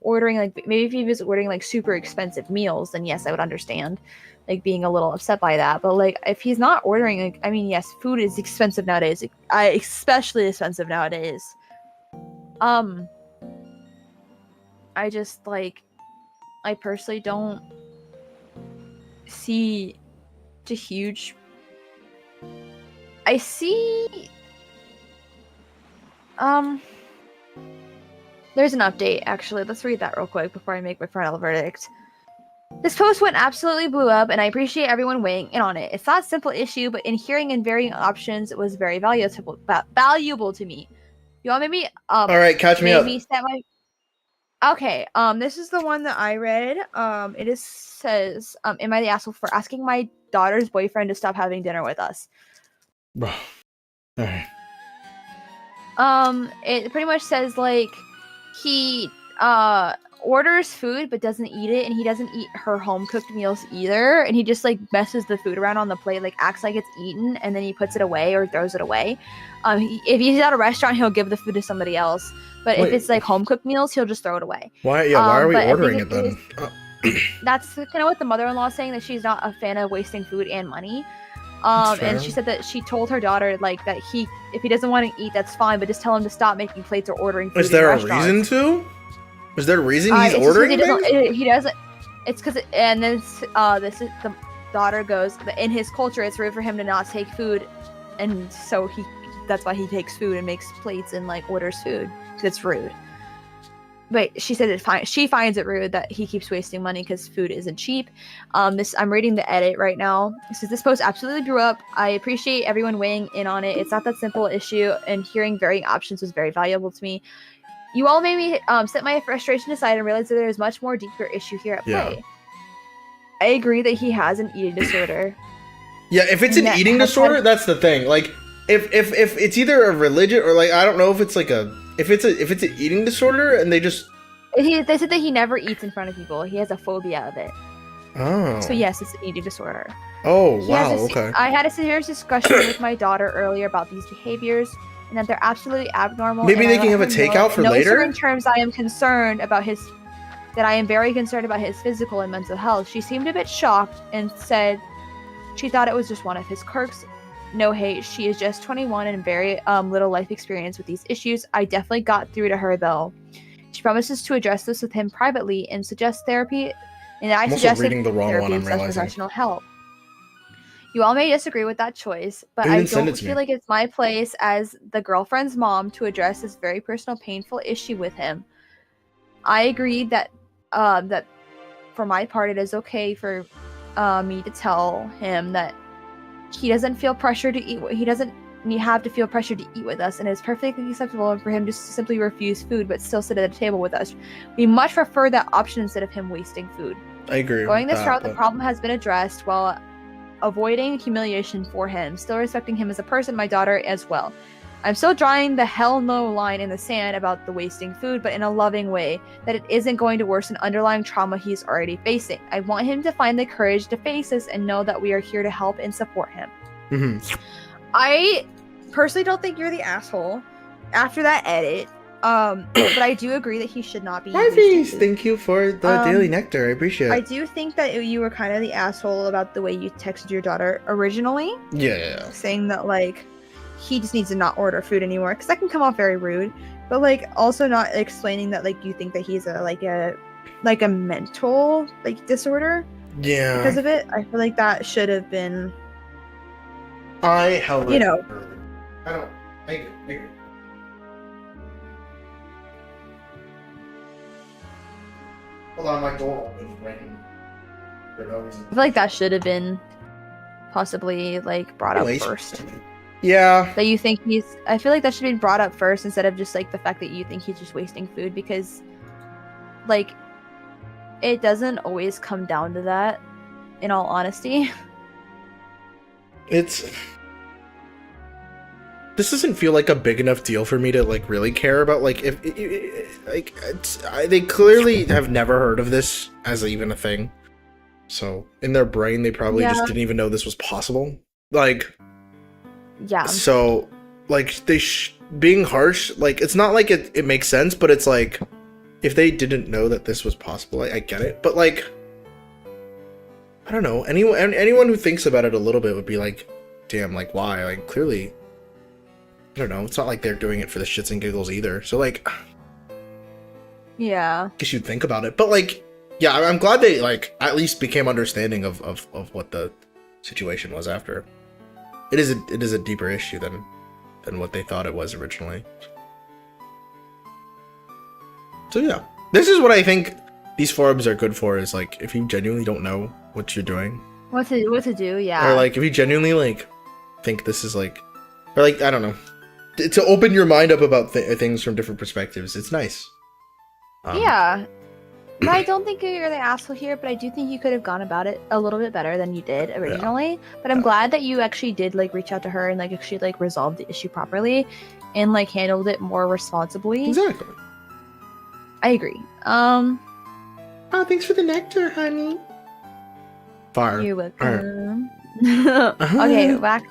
ordering, like, maybe if he was ordering, like, super expensive meals, then yes, I would understand, like, being a little upset by that. But, like, if he's not ordering, like, I mean, yes, food is expensive nowadays. Especially expensive nowadays. I just like, I personally don't see a huge. I see. There's an update actually. Let's read that real quick before I make my final verdict. This post went absolutely blew up, and I appreciate everyone weighing in on it. It's not a simple issue, but in hearing and varying options, it was very valuable to me. You all maybe All right, catch me up. me set my. Okay, this is the one that I read. It says, am I the asshole for asking my daughter's boyfriend to stop having dinner with us? Bro. All right. It pretty much says like he orders food but doesn't eat it, and he doesn't eat her home cooked meals either, and he just like messes the food around on the plate, like acts like it's eaten, and then he puts it away or throws it away. If he's at a restaurant, he'll give the food to somebody else, but if it's like home cooked meals, he'll just throw it away. Why are we ordering it then? That's kind of what the mother-in-law is saying, that she's not a fan of wasting food and money. And she said that she told her daughter like that if he doesn't want to eat, that's fine, but just tell him to stop making plates or ordering food. Is there a reason to? Is there a reason he's ordering things? He doesn't. It's because, and then this is the daughter goes, in his culture, it's rude for him to not take food, and so that's why he takes food and makes plates and like orders food. It's rude. But she said she finds it rude that he keeps wasting money because food isn't cheap. I'm reading the edit right now. It says, this post absolutely blew up. I appreciate everyone weighing in on it. It's not that simple issue, and hearing varying options was very valuable to me. You all made me set my frustration aside and realize that there is much more deeper issue here at play. I agree that he has an eating disorder. Yeah, if it's an eating disorder, that's the thing. Like, if it's either a religion or like, I don't know if it's like if it's an eating disorder and they said that he never eats in front of people. He has a phobia of it. Oh. So yes, it's an eating disorder. Oh, wow, okay. I had a serious discussion with my daughter earlier about these behaviors, and that they're absolutely abnormal. Maybe they can have a takeout for later? In terms, I am very concerned about his physical and mental health. She seemed a bit shocked and said she thought it was just one of his quirks. No hate, she is just 21 and very little life experience with these issues. I definitely got through to her though. She promises to address this with him privately and suggests therapy. And I suggested reading the wrong therapy one, I'm and realizing. Professional help. You all may disagree with that choice, but I don't feel like it's my place as the girlfriend's mom to address this very personal, painful issue with him. I agree that that for my part, it is okay for me to tell him that he doesn't feel pressure to eat. He doesn't have to feel pressure to eat with us, and it's perfectly acceptable for him to simply refuse food but still sit at the table with us. We much prefer that option instead of him wasting food. I agree. Going this route, the problem has been addressed while avoiding humiliation for him, still respecting him as a person, my daughter as well. I'm still drawing the hell no line in the sand about the wasting food, but in a loving way, that it isn't going to worsen underlying trauma he's already facing. I want him to find the courage to face this and know that we are here to help and support him. Mm-hmm. I personally don't think you're the asshole after that edit, but I do agree that he should not be. Thank you for the daily nectar. I appreciate it. I do think that you were kind of the asshole about the way you texted your daughter originally. Yeah. Saying that, like, he just needs to not order food anymore, because that can come off very rude. But, like, also not explaining that, like, you think that he's a mental, like, disorder. Yeah. Because of it. I feel like that should have been. I held it. You know. I agree. Hold on, my door opened right for no reason. I feel like that should have been possibly, like, brought up first. Yeah. That you think I feel like that should be brought up first instead of just, like, the fact that you think he's just wasting food, because, like, it doesn't always come down to that, in all honesty. This doesn't feel like a big enough deal for me to, like, really care about. Like, they clearly have never heard of this as even a thing. So in their brain, they probably just didn't even know this was possible. Like, yeah. So, like, being harsh, like, it's not like it makes sense, but it's like, if they didn't know that this was possible, I get it. But, like, I don't know. Anyone who thinks about it a little bit would be like, damn, like, why? Like, clearly, I don't know. It's not like they're doing it for the shits and giggles either. So, like, Yeah. Guess you'd think about it. But, like, yeah, I'm glad they, like, at least became understanding of what the situation was after. It is a deeper issue than what they thought it was originally. So, yeah. This is what I think these forums are good for, is, like, if you genuinely don't know what you're doing. What to do, yeah. Or, like, if you genuinely, like, think this is, like... Or, like, I don't know. To open your mind up about things from different perspectives. It's nice. Yeah. No, I don't think you're the asshole here, but I do think you could have gone about it a little bit better than you did originally. Yeah. But I'm glad that you actually did, like, reach out to her and, like, actually, like, resolve the issue properly and, like, handled it more responsibly. Exactly. I agree. Oh, thanks for the nectar, honey. Fire. You're welcome. Okay, Wax.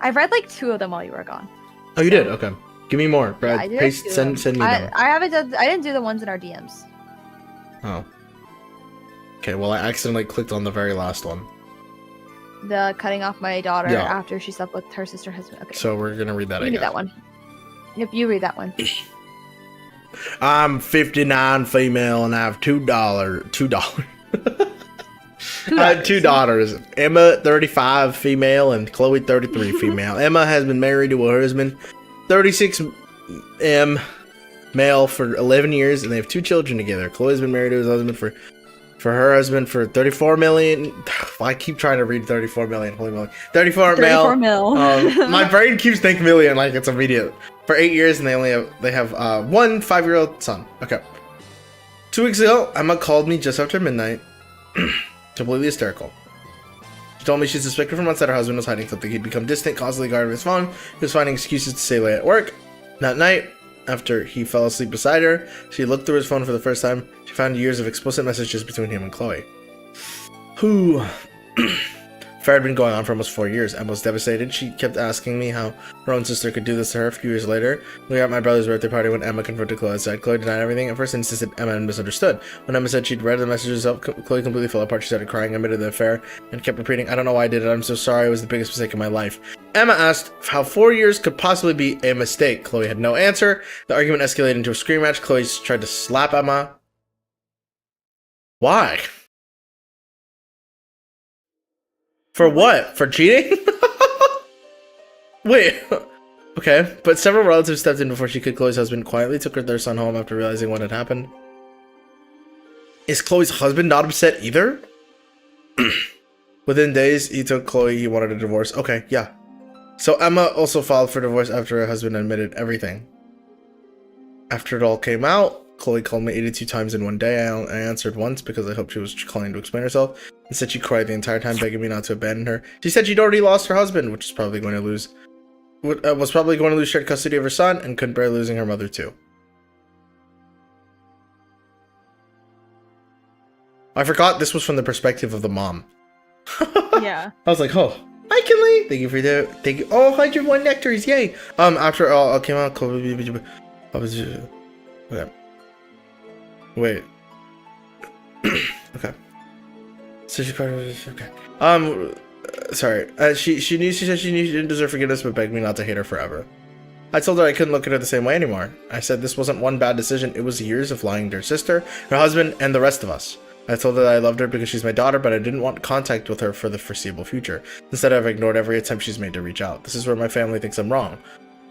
I've read, like, 2 of them while you were gone. Oh, you did? Okay. Give me more. Brad, yeah, send me them. I didn't do the ones in our DMs. Oh. Okay, well, I accidentally clicked on the very last one. The cutting off my daughter after she slept with her sister husband. Okay. So we're gonna read that again. Read that one. Yep, you read that one. I'm 59 female and I have $2. I had 2 daughters. Emma, 35 female, and Chloe, 33 female. Emma has been married to her husband, 36 male, for 11 years, and they have 2 children together. Chloe's been married to his husband for her husband for 34 million. I keep trying to read 34 million. Holy moly. 34 mil. My brain keeps thinking million like it's immediate. For 8 years, and they have 1 5-year-old son. Okay. 2 weeks ago, Emma called me just after midnight. Completely hysterical. She told me she suspected for months that her husband was hiding something. He'd become distant, constantly guarded his phone. He was finding excuses to stay late at work. That night, after he fell asleep beside her, she looked through his phone for the first time. She found years of explicit messages between him and Chloe. Who... Affair had been going on for almost 4 years. Emma was devastated. She kept asking me how her own sister could do this to her. A few years later, we were at my brother's birthday party when Emma confronted Chloe outside. Chloe denied everything. At first, insisted Emma had misunderstood. When Emma said she'd read the messages up, Chloe completely fell apart. She started crying, admitted the affair, and kept repeating, "I don't know why I did it. I'm so sorry. It was the biggest mistake of my life." Emma asked how 4 years could possibly be a mistake. Chloe had no answer. The argument escalated into a scream match. Chloe tried to slap Emma. Why? For what? For cheating? Wait. Okay, but several relatives stepped in before she could. Chloe's husband quietly took their son home after realizing what had happened. Is Chloe's husband not upset either? Within days, he told Chloe he wanted a divorce. Okay, yeah. So Emma also filed for divorce after her husband admitted everything. After it all came out, Chloe called me 82 times in one day. I answered once because I hoped she was calling to explain herself. Instead, she cried the entire time, begging me not to abandon her. She said she'd already lost her husband, which was probably going to lose shared custody of her son, and couldn't bear losing her mother too. I forgot this was from the perspective of the mom. Yeah. I was like, oh, hi Kinley. Thank you. Oh, 101 nectars, yay. After all came out, okay. Wait. Okay. So she cried. Okay. Sorry. She said she knew she didn't deserve forgiveness, but begged me not to hate her forever. I told her I couldn't look at her the same way anymore. I said this wasn't one bad decision. It was years of lying to her sister, her husband, and the rest of us. I told her that I loved her because she's my daughter, but I didn't want contact with her for the foreseeable future. Instead, I've ignored every attempt she's made to reach out. This is where my family thinks I'm wrong.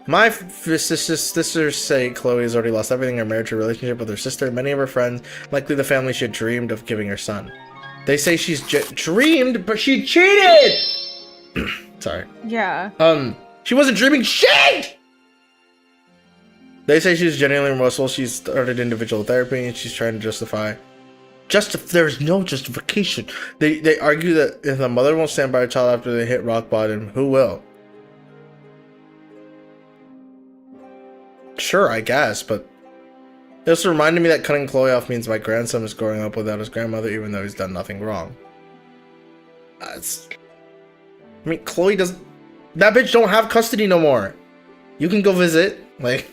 My sisters say Chloe has already lost everything, her marriage, her relationship with her sister, many of her friends, likely the family she had dreamed of giving her son. They say she's dreamed, but she cheated! Sorry. Yeah. She wasn't dreaming shit! They say she's genuinely remorseful. She's started individual therapy and she's trying to justify. There's no justification. They argue that if the mother won't stand by her child after they hit rock bottom, who will? Sure, I guess, but it also reminded me that cutting Chloe off means my grandson is growing up without his grandmother, even though he's done nothing wrong. I mean, Chloe doesn't... That bitch don't have custody no more. You can go visit, like...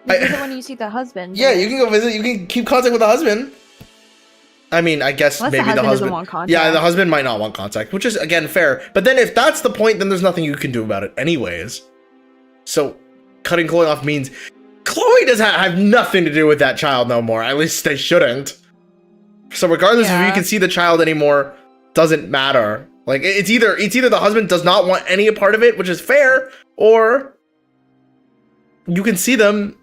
You visit when you see the husband. Yeah, you can go visit. You can keep contact with the husband. I mean, I guess unless maybe the husband doesn't want contact. Yeah, the husband might not want contact, which is, again, fair. But then if that's the point, then there's nothing you can do about it anyways. So, cutting Chloe off means Chloe does have nothing to do with that child no more. At least they shouldn't. So regardless if you can see the child anymore, doesn't matter. Like it's either the husband does not want any part of it, which is fair, or you can see them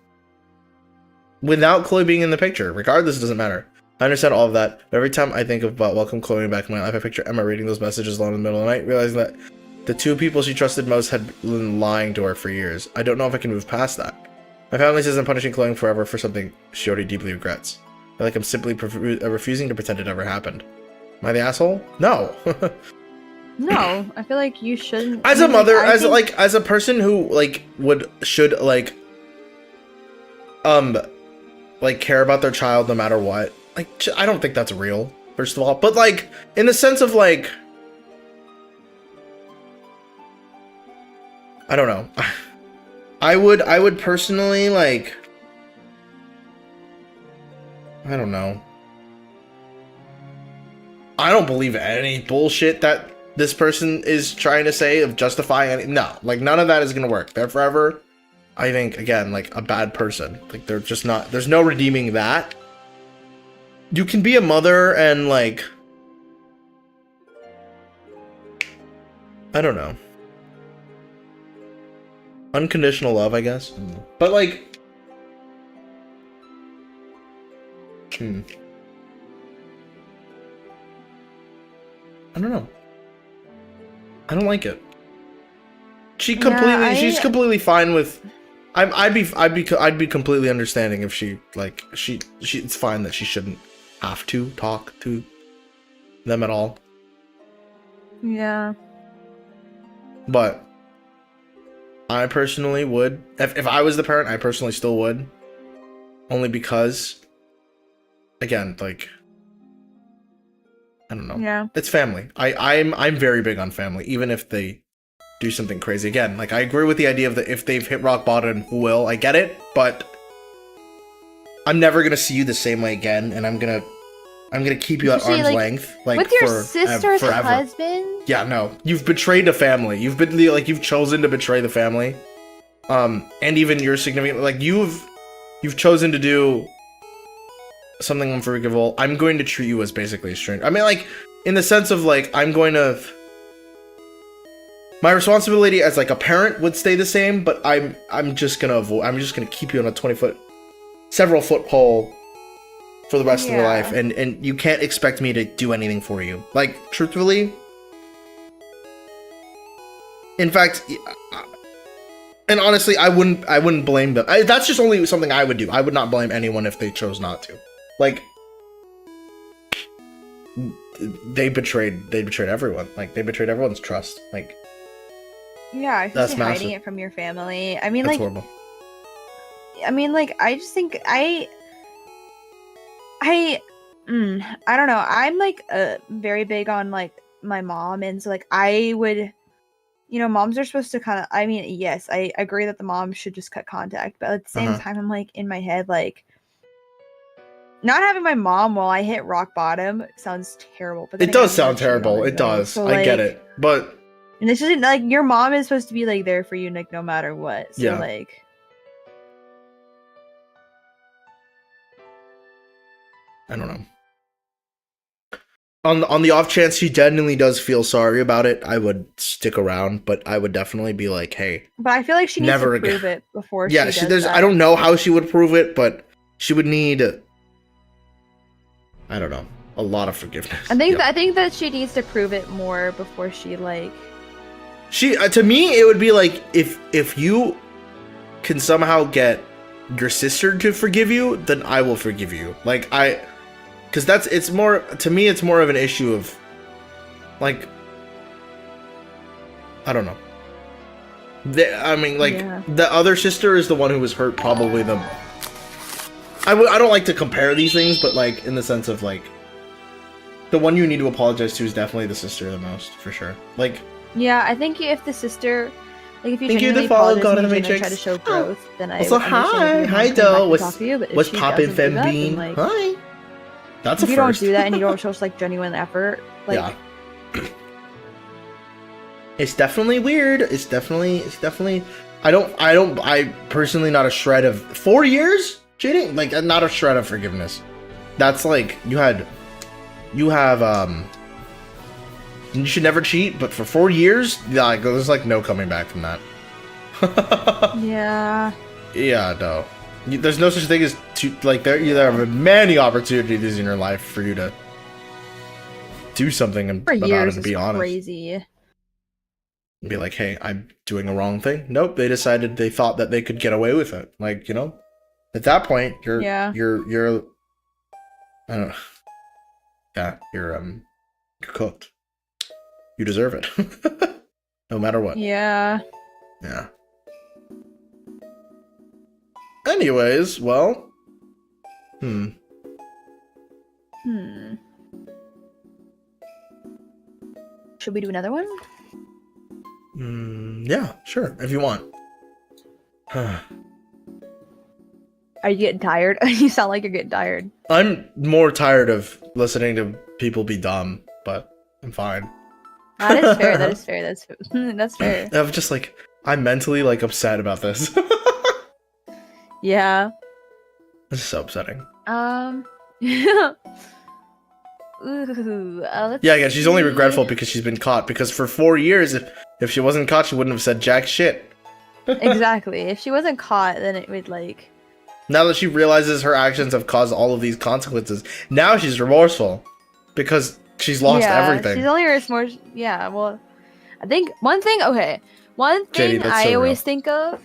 without Chloe being in the picture. Regardless, it doesn't matter. I understand all of that, but every time I think about welcome Chloe back in my life, I picture Emma reading those messages alone in the middle of the night, realizing that the two people she trusted most had been lying to her for years. I don't know if I can move past that. My family says I'm punishing Chloe forever for something she already deeply regrets. I feel like I'm simply refusing to pretend it ever happened. Am I the asshole? No. No, I feel like you shouldn't. As a mother, as a person who should care about their child no matter what. Like, I don't think that's real, first of all. But, like, in the sense of, like... I don't know. I would personally, like... I don't know. I don't believe any bullshit that this person is trying to say of justifying any... No, like, none of that is gonna work. They're forever, I think, again, like, a bad person. Like, they're just not... There's no redeeming that. You can be a mother and, like... I don't know. Unconditional love, I guess. But, like... I don't know. I don't like it. She's completely fine with... I'd be completely understanding if she it's fine that she shouldn't have to talk to them at all. Yeah. But I personally would, if I was the parent, I personally still would, only because, again, like, I don't know. Yeah. It's family. I'm very big on family, even if they do something crazy. Again, like, I agree with the idea of that if they've hit rock bottom, who will? I get it, but I'm never gonna see you the same way again, and I'm gonna keep you at arm's length, like, with your sister's forever. husband. Yeah, no, you've betrayed a family. You've chosen to betray the family, and even your significant, like, you've chosen to do something unforgivable. I'm going to treat you as basically a stranger. I mean, like, in the sense of, like, my responsibility as, like, a parent would stay the same, but I'm just gonna keep you on a several foot pole for the rest of your life, and you can't expect me to do anything for you. Like, truthfully, in fact, and honestly, I wouldn't blame them. That's just only something I would do. I would not blame anyone if they chose not to. Like, they betrayed everyone. Like, they betrayed everyone's trust. Like, yeah, especially hiding it from your family. I mean, that's like, horrible. I mean, like, I just think I don't know. I'm, like, very big on, like, my mom, and so, like, I would, moms are supposed to kind of, I mean, yes, I agree that the mom should just cut contact, but at the same time, I'm, like, in my head, like, not having my mom while I hit rock bottom sounds terrible. But it does sound terrible. It does. So, I get it. But... And it's just, like, your mom is supposed to be, like, there for you, like, no matter what. So, yeah. like... I don't know. On the off chance she genuinely does feel sorry about it, I would stick around, but I would definitely be like, hey. But I feel like she needs to prove it before she does that. I don't know how she would prove it, but she would need, I don't know, a lot of forgiveness. I think that she needs to prove it more before she, like... To me, it would be like, if you can somehow get your sister to forgive you, then I will forgive you. Like, because it's more of an issue of, like, I don't know. The other sister is the one who was hurt probably the... I don't like to compare these things, but, like, in the sense of, like, the one you need to apologize to is definitely the sister the most, for sure. Like... Yeah, I think if the sister, like, if you Thank genuinely you, the follow apologize God and in the genuinely try to Matrix. show growth, then I Also, would understand if hi you Doe. what's poppin' Fembean? Like, hi. That's if a you first. don't do that and you don't show, like, genuine effort, like... Yeah. It's definitely weird. It's definitely... I personally not a shred of 4 years cheating, like not a shred of forgiveness. That's like you have you should never cheat, but for 4 years, like there's like no coming back from that. Yeah. Yeah, no. There's no such thing as there are many opportunities in your life for you to do something For about years it and be is honest. crazy. Be like, hey, I'm doing a wrong thing. Nope, they thought that they could get away with it. Like, you know, at that point, you're I don't know. Yeah, you're cooked. You deserve it. No matter what. Yeah. Yeah. Anyways, well. Should we do another one? Yeah, sure, if you want. Are you getting tired? You sound like you're getting tired. I'm more tired of listening to people be dumb, but I'm fine. That is fair. That is fair. That's fair. I'm just like, I'm mentally like upset about this. Yeah. This is so upsetting. Let's Yeah, again, she's only see. regretful because she's been caught. Because for 4 years, if she wasn't caught, she wouldn't have said jack shit. Exactly. If she wasn't caught, then it would like. Now that she realizes her actions have caused all of these consequences, now she's remorseful because she's lost everything. She's only remorseful. Yeah. Well, I think one thing. Okay, one thing JD, that's I so always real. think of.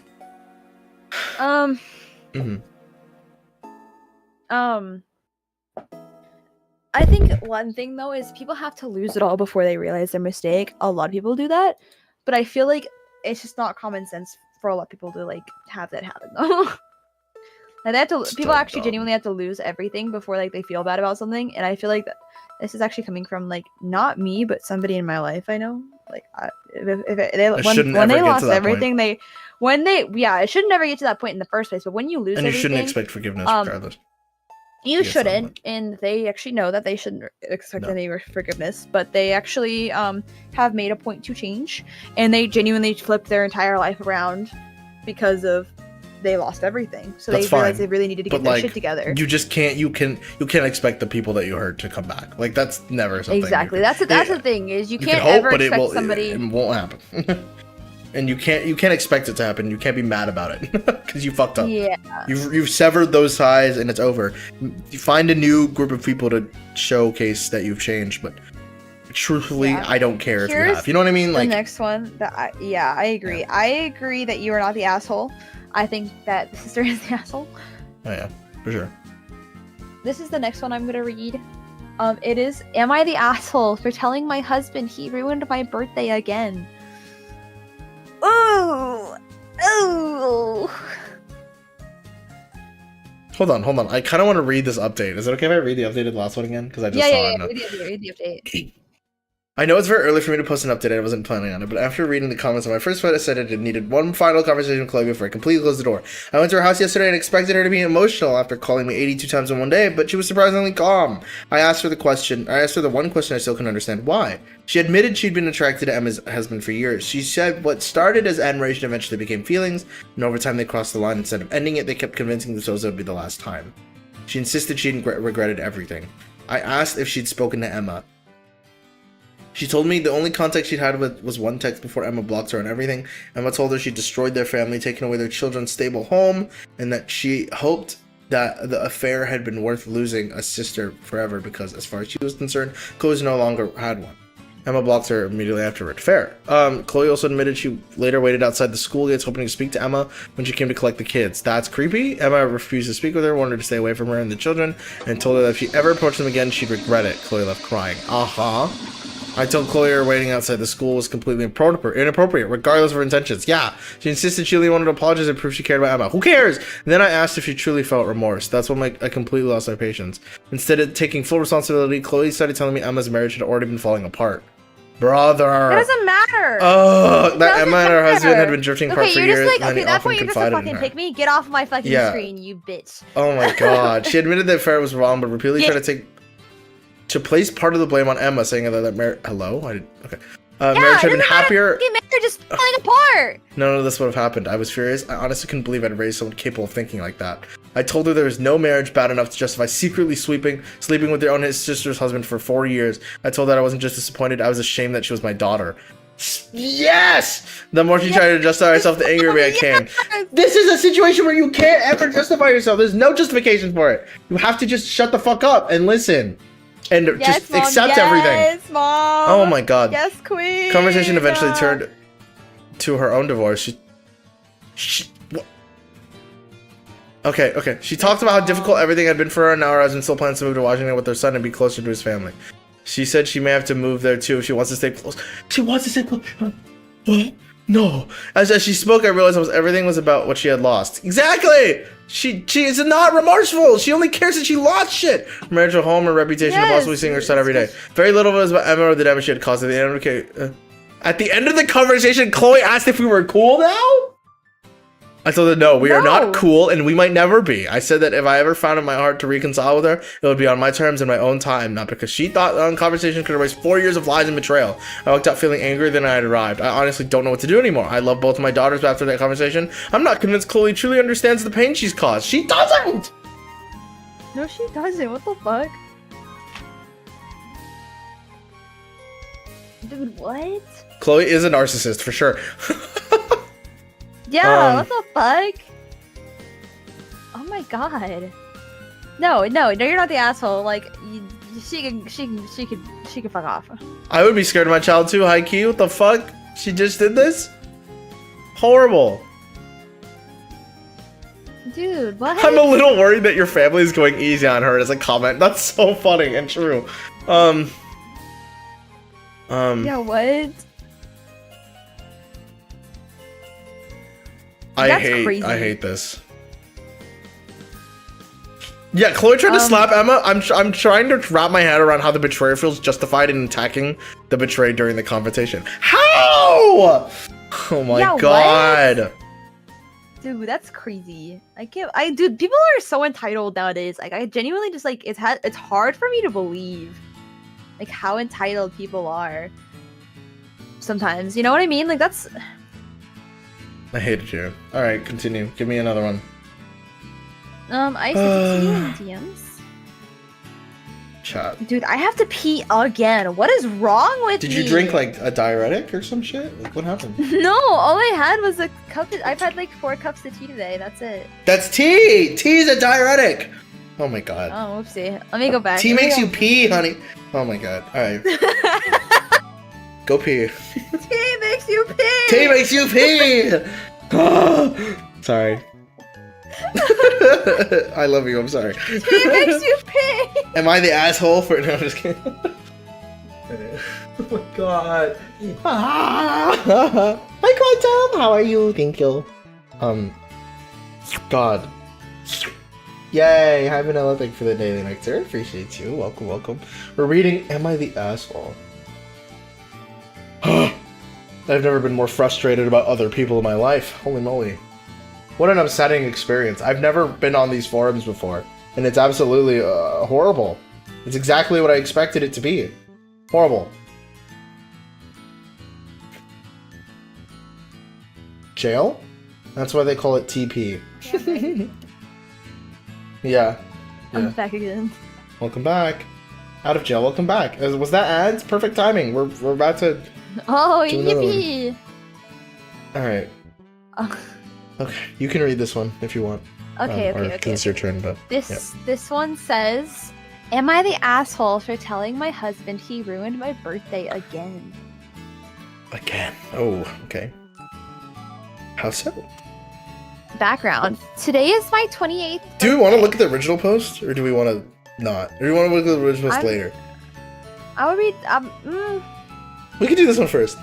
I think one thing though is people have to lose it all before they realize their mistake. A lot of people do that, but I feel like it's just not common sense for a lot of people to like have that happen though. Like they have to. People actually genuinely have to lose everything before like they feel bad about something, and I feel like this is actually coming from like not me, but somebody in my life I know. Like when they lost everything, it should never get to that point in the first place. But when you lose and you everything, shouldn't expect forgiveness regardless. You shouldn't, and they actually know that they shouldn't expect any forgiveness, but they actually have made a point to change, and they genuinely flipped their entire life around because of they lost everything. So That's they realized fine. they really needed to But, get their like, shit together. You just can't. You can't expect the people that you hurt to come back. Like that's never something. Exactly. That's the thing is you can't hope, ever but expect somebody. It won't happen. And you can't expect it to happen. You can't be mad about it because you fucked up. Yeah. You've severed those ties and it's over. You find a new group of people to showcase that you've changed, but truthfully, I don't care if you have. You know what I mean? The Like next one, I agree. Yeah. I agree that you are not the asshole. I think that the sister is the asshole. Oh yeah, for sure. This is the next one I'm gonna read. It is, am I the asshole for telling my husband he ruined my birthday again? Ooh! Ooh! Hold on. I kind of want to read this update. Is it okay if I read the updated last one again? Because I just saw it. Read the update. I know it's very early for me to post an update. I wasn't planning on it, but after reading the comments on my first photo, I said it needed one final conversation with Chloe before I completely closed the door. I went to her house yesterday and expected her to be emotional after calling me 82 times in one day, but she was surprisingly calm. I asked her the one question I still couldn't understand: why? She admitted she'd been attracted to Emma's husband for years. She said what started as admiration eventually became feelings, and over time they crossed the line. Instead of ending it, they kept convincing themselves it would be the last time. She insisted she'd regretted everything. I asked if she'd spoken to Emma. She told me the only contact she'd had with was one text before Emma blocked her on everything. Emma told her she destroyed their family, taken away their children's stable home, and that she hoped that the affair had been worth losing a sister forever because, as far as she was concerned, Chloe no longer had one. Emma blocked her immediately after her affair. Chloe also admitted she later waited outside the school gates hoping to speak to Emma when she came to collect the kids. That's creepy. Emma refused to speak with her, wanted her to stay away from her and the children, and told her that if she ever approached them again, she'd regret it. Chloe left crying. I told Chloe her waiting outside the school was completely inappropriate, regardless of her intentions. Yeah, she insisted she only wanted to apologize and prove she cared about Emma. Who cares? And then I asked if she truly felt remorse. That's when I completely lost my patience. Instead of taking full responsibility, Chloe started telling me Emma's marriage had already been falling apart. Brother. It doesn't matter. Oh, that Emma and her husband had been drifting apart for you're years. just like, and okay, he at that often point you're just a confided in fucking her. pick me. Get off my fucking screen, you bitch. Oh my god. She admitted that affair was wrong, but repeatedly tried to place part of the blame on Emma, saying that marriage. Hello? Okay. Marriage had been it doesn't matter. happier. Marriage is falling apart. None of this would have happened. I was furious. I honestly couldn't believe I'd raised someone capable of thinking like that. I told her there was no marriage bad enough to justify secretly sleeping with their own sister's husband for 4 years. I told her I wasn't just disappointed, I was ashamed that she was my daughter. Yes! The more she tried to justify herself, the angrier I became. This is a situation where you can't ever justify yourself. There's no justification for it. You have to just shut the fuck up and listen. And just Mom, accept everything. Yes, Mom. Oh my god. Yes, Queen. Conversation eventually turned to her own divorce. What? Okay. She talked about how difficult everything had been for her, and now her husband still plans to move to Washington with their son and be closer to his family. She said she may have to move there too if she wants to stay close. She wants to stay close. What? No. As she spoke, I realized almost everything was about what she had lost. Exactly! She is not remorseful. She only cares that she lost shit. Her marriage, her home, her reputation, and possibly seeing her son every day. Very little of it was about Emma or the damage she had caused. At the end of the conversation, Chloe asked if we were cool now? I told her no, we are not cool, and we might never be. I said that if I ever found in my heart to reconcile with her, it would be on my terms and my own time, not because she thought the conversation could erase 4 years of lies and betrayal. I walked out feeling angrier than I had arrived. I honestly don't know what to do anymore. I love both of my daughters, but after that conversation, I'm not convinced Chloe truly understands the pain she's caused. She doesn't! No, she doesn't. What the fuck? Dude, what? Chloe is a narcissist, for sure. Yeah, what the fuck? Oh my god. No, you're not the asshole. Like, she could fuck off. I would be scared of my child too, high key. What the fuck? She just did this? Horrible. Dude, what? I'm a little worried that your family is going easy on her as a comment. That's so funny and true. Yeah, what? I hate this. Yeah, Chloe tried to slap Emma. I'm trying to wrap my head around how the betrayer feels justified in attacking the betrayed during the confrontation. How? Oh my god. What? Dude, that's crazy. Dude, people are so entitled nowadays. Like, I genuinely just, like, it's hard for me to believe, like, how entitled people are sometimes. You know what I mean? Like, that's... I hated you. Alright, continue. Give me another one. I said to see in DMs. Chat. Dude, I have to pee again. What is wrong with me? Did you drink, like, a diuretic or some shit? Like, what happened? No, all I had was a cup. I've had, like, 4 cups of tea today. That's it. That's tea! Tea is a diuretic! Oh my god. Oh, whoopsie. Let me go back. Tea makes you pee, honey. Oh my god. Alright. Go pee. Tea makes you pee! Tea makes you pee! Sorry. I love you, I'm sorry. Tea makes you pee! Am I the asshole for... No, I'm just kidding. Oh my god. Hi, Quantum! How are you? Thank you. God. Yay! Hi, Vanilla. Thank you for the daily nectar. Appreciate you. Welcome, welcome. We're reading Am I the Asshole? I've never been more frustrated about other people in my life. Holy moly. What an upsetting experience. I've never been on these forums before, and it's absolutely horrible. It's exactly what I expected it to be. Horrible. Jail? That's why they call it TP. Yeah. I'm back again. Welcome back. Out of jail, welcome back. Was that ads? Perfect timing. We're about to... Oh, yippee! Alright. Okay, you can read this one if you want. Okay, okay. It's your turn, but... This one says, am I the asshole for telling my husband he ruined my birthday again? Again? Oh, okay. How so? Background. Today is my 28th Do we want to look at the original post, or do we want to not? Or do we want to look at the original post later? I would read, We can do this one first.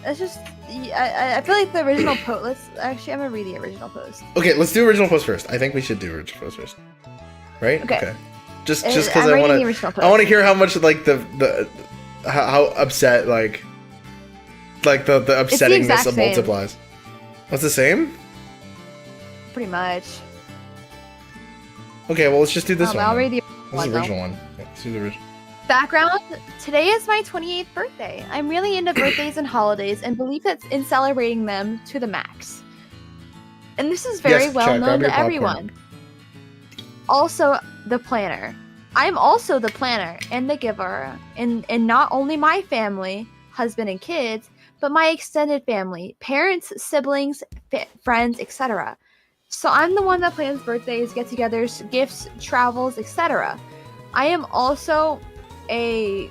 It's just, I feel like the original post, I'm gonna read the original post. Okay, let's do original post first. I think we should do original post first. Right? Okay. Just because I want to hear how much, like, how upset, like the upsettingness multiplies. What's the same? Pretty much. Okay, well, let's just do this one. I'll read the This is the original one. Yeah, let's do the original. Background: today is my 28th birthday. I'm really into birthdays and holidays and believe that in celebrating them to the max. And this is very Yes, well chat, known grab your to popcorn. everyone. Also, the planner. I'm also the planner and the giver, and not only my family, husband and kids, but my extended family, parents, siblings, friends, etc. So I'm the one that plans birthdays, get-togethers, gifts, travels, etc. I am also a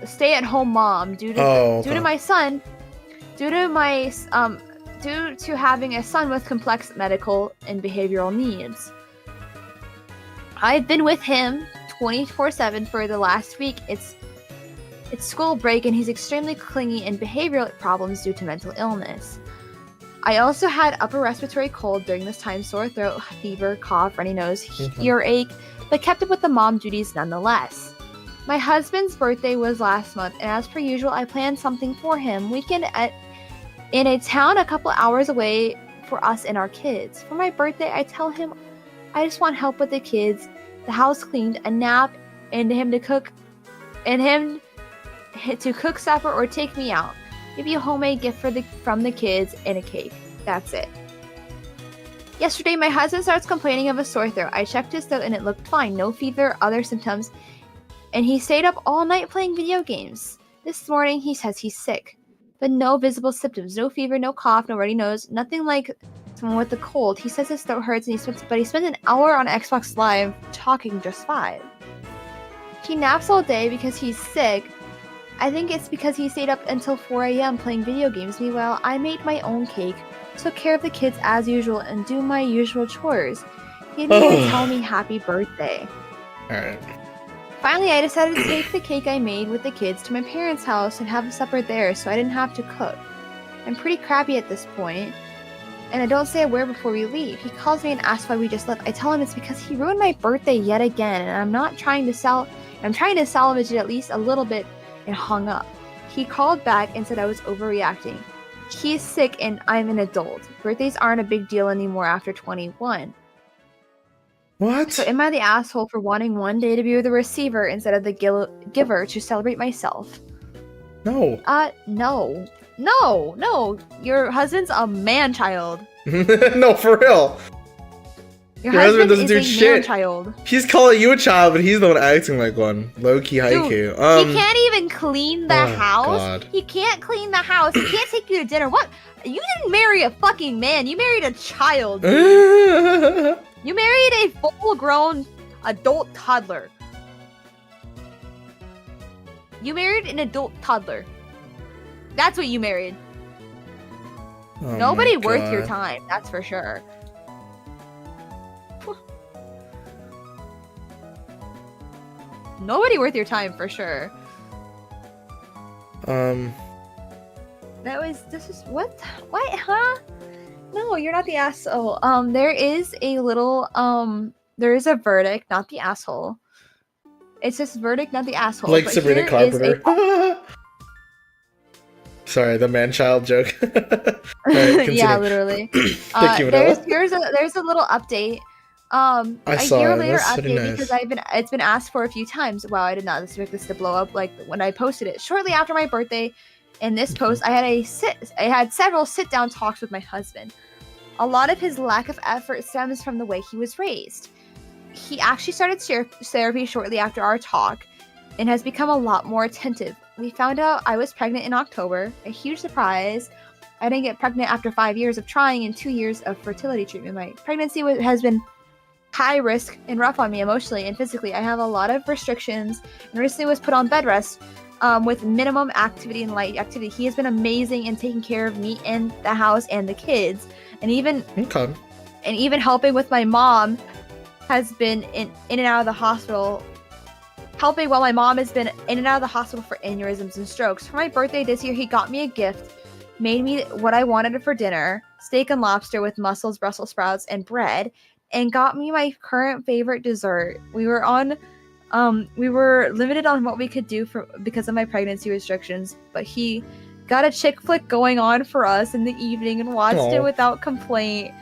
stay-at-home mom due to my son, due to having a son with complex medical and behavioral needs. I've been with him 24/7 for the last week. It's school break and he's extremely clingy and behavioral problems due to mental illness. I also had upper respiratory cold during this time, sore throat, fever, cough, runny nose, earache, but kept up with the mom duties nonetheless. My husband's birthday was last month, and as per usual, I planned something for him. Weekend in a town a couple hours away for us and our kids. For my birthday, I tell him I just want help with the kids, the house cleaned, a nap, and him to cook supper or take me out. Maybe a homemade gift from the kids and a cake. That's it. Yesterday, my husband starts complaining of a sore throat. I checked his throat and it looked fine. No fever, other symptoms. And he stayed up all night playing video games. This morning, he says he's sick. But no visible symptoms. No fever, no cough, no runny nose. Nothing like someone with a cold. He says his throat hurts and he spent an hour on Xbox Live talking just fine. He naps all day because he's sick. I think it's because he stayed up until 4 a.m. playing video games. Meanwhile, I made my own cake, took care of the kids as usual, and do my usual chores. He didn't even tell me happy birthday. Alright. Finally, I decided to take the cake I made with the kids to my parents' house and have supper there so I didn't have to cook. I'm pretty crappy at this point, and I don't say a word before we leave. He calls me and asks why we just left. I tell him it's because he ruined my birthday yet again, and I'm trying to salvage it at least a little bit, and hung up. He called back and said I was overreacting. He's sick and I'm an adult. Birthdays aren't a big deal anymore after 21. What? So am I the asshole for wanting one day to be the receiver instead of the giver to celebrate myself? No. No. Your husband's a man-child. No, for real. Your husband doesn't do shit. Child. He's calling you a child, but he's the one acting like one. Low-key haiku. He can't even clean the house. God. He can't clean the house. He can't take you to dinner. What? You didn't marry a fucking man. You married a child. You married a full-grown adult toddler. You married an adult toddler. That's what you married. Oh Nobody worth your time. That's for sure. Nobody worth your time for sure. This is what? Huh? No, you're not the asshole. There is a verdict, not the asshole. It's just verdict, not the asshole. Like but Sabrina Carpenter. Sorry, the man-child joke. Right, yeah, literally. There's a little update. A year later update because it's been asked for a few times. Wow, I did not expect this to blow up like when I posted it. Shortly after my birthday, in this post, I had several sit-down talks with my husband. A lot of his lack of effort stems from the way he was raised. He actually started therapy shortly after our talk and has become a lot more attentive. We found out I was pregnant in October, a huge surprise. I didn't get pregnant after 5 years of trying and 2 years of fertility treatment. My pregnancy has been high risk and rough on me emotionally and physically. I have a lot of restrictions and recently was put on bed rest with minimum activity and light activity. He has been amazing in taking care of me and the house and the kids, and even helping with my mom. Has been in and out of the hospital, helping while my mom has been in and out of the hospital for aneurysms and strokes. For my birthday this year, he got me a gift, made me what I wanted for dinner, steak and lobster with mussels, Brussels sprouts, and bread, and got me my current favorite dessert. We were limited on what we could do because of my pregnancy restrictions, but he got a chick flick going on for us in the evening and watched it without complaint.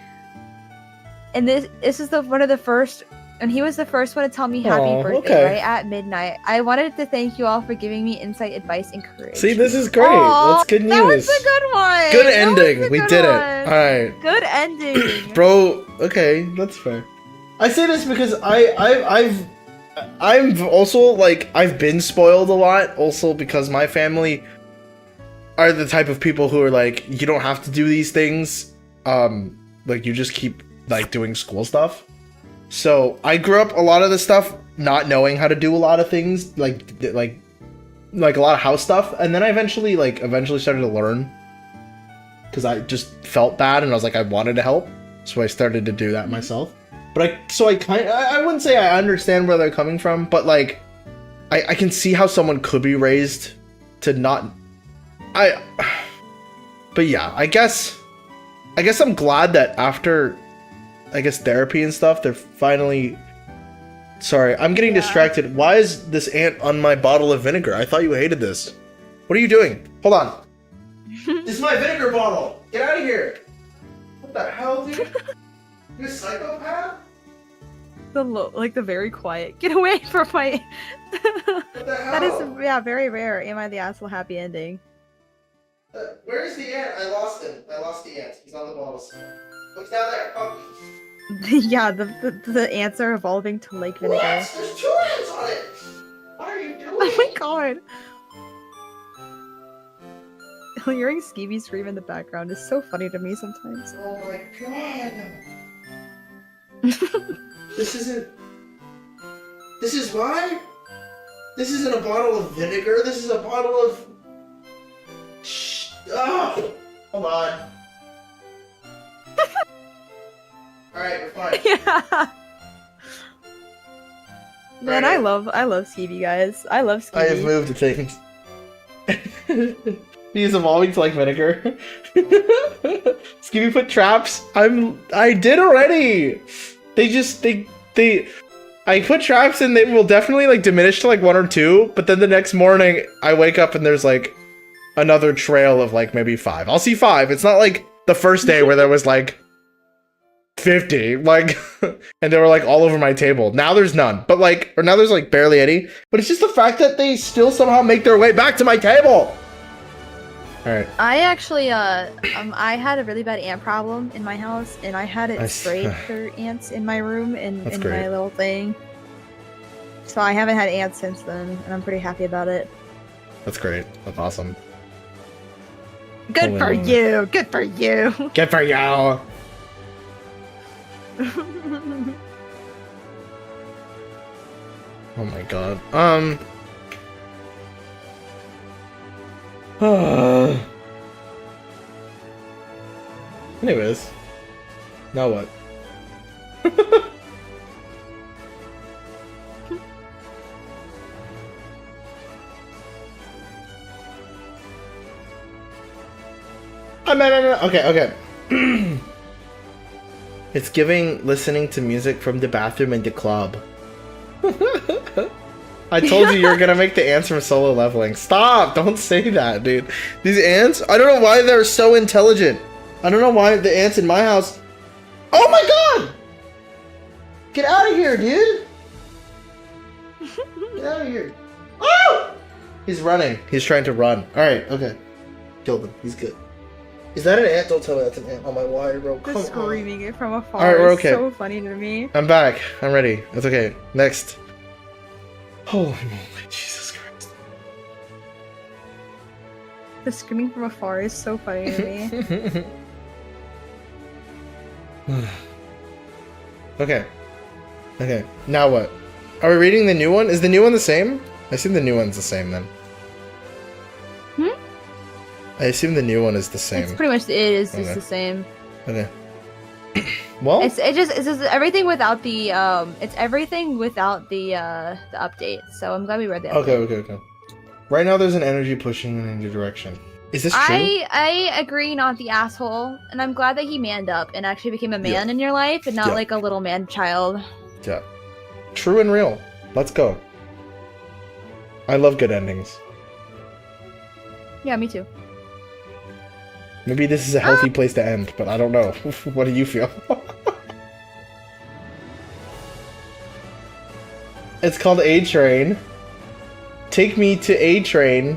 And this is one of the first And he was the first one to tell me happy Aw, birthday okay. right at midnight. I wanted to thank you all for giving me insight, advice, and courage. See, this is great. Aw, That's good news. That was a good one. Good That was ending. a We good did it. one. All right. Good ending. Bro, okay, that's fair. I say this because I'm also like I've been spoiled a lot. Also because my family are the type of people who are like, you don't have to do these things. Like you just keep like doing school stuff. So I grew up a lot of the stuff not knowing how to do a lot of things, like a lot of house stuff, and then I eventually started to learn because I just felt bad and I was like I wanted to help, so I started to do that myself. But I wouldn't say I understand where they're coming from, but like I can see how someone could be raised to not but yeah, I guess I'm glad that after therapy and stuff, they're finally. Sorry, I'm getting distracted. Why is this ant on my bottle of vinegar? I thought you hated this. What are you doing? Hold on. This is my vinegar bottle. Get out of here. What the hell, dude? You a psychopath? The very quiet. Get away from my. What the hell? That is very rare. Am I the asshole happy ending? Where's the ant? I lost him. I lost the ant. He's on the bottles. Look down there. Come. Yeah, the ants are evolving to lake vinegar. What? There's 2 ants on it. What are you doing? Oh my god. Hearing SkiBi scream in the background is so funny to me sometimes. Oh my god. This isn't why? This isn't a bottle of vinegar. This is a bottle of. Shh. Oh, hold on. Alright, we're fine. Yeah. Man, Right. I love SkiBi, guys. I love SkiBi. I have moved the things. He's evolving to like vinegar. SkiBi put traps. I did already. I put traps and they will definitely like diminish to like 1 or 2, but then the next morning I wake up and there's like another trail of like maybe 5. I'll see 5. It's not like the first day where there was like 50, like, and they were like all over my table. Now there's none, but like, or now there's like barely any, but it's just the fact that they still somehow make their way back to my table. All right. I actually, I had a really bad ant problem in my house, and I had it sprayed for ants in my room and in my little thing. So I haven't had ants since then, and I'm pretty happy about it. That's great. That's awesome. Good for you. Good for you. Good for you. Oh my god. Anyways. Now what? Okay. It's giving listening to music from the bathroom in the club. I told you you're gonna make the ants from solo leveling. Stop! Don't say that, dude. These ants, I don't know why they're so intelligent. I don't know why the ants in my house. Oh my god! Get out of here, dude! Get out of here. Oh! He's running. He's trying to run. Alright, okay. Killed him. He's good. Is that an ant? Don't tell me that's an ant on my wire, bro. The screaming it from afar Alright, we're is okay. so funny to me. I'm back. I'm ready. That's okay. Next. Holy moly, Jesus Christ. The screaming from afar is so funny to me. Okay. Okay. Now what? Are we reading the new one? Is the new one the same? I assume the new one's the same then. I assume the new one is the same. It's pretty much just Okay. the same. Okay. Well, It's just everything without the the update. So I'm glad we read the update. okay. Right now there's an energy pushing in your direction. Is this true? I agree, not the asshole, and I'm glad that he manned up and actually became a man in your life and not like a little man child. Yeah. True and real. Let's go. I love good endings. Yeah, me too. Maybe this is a healthy place to end, but I don't know. What do you feel? It's called A Train. Take me to A Train.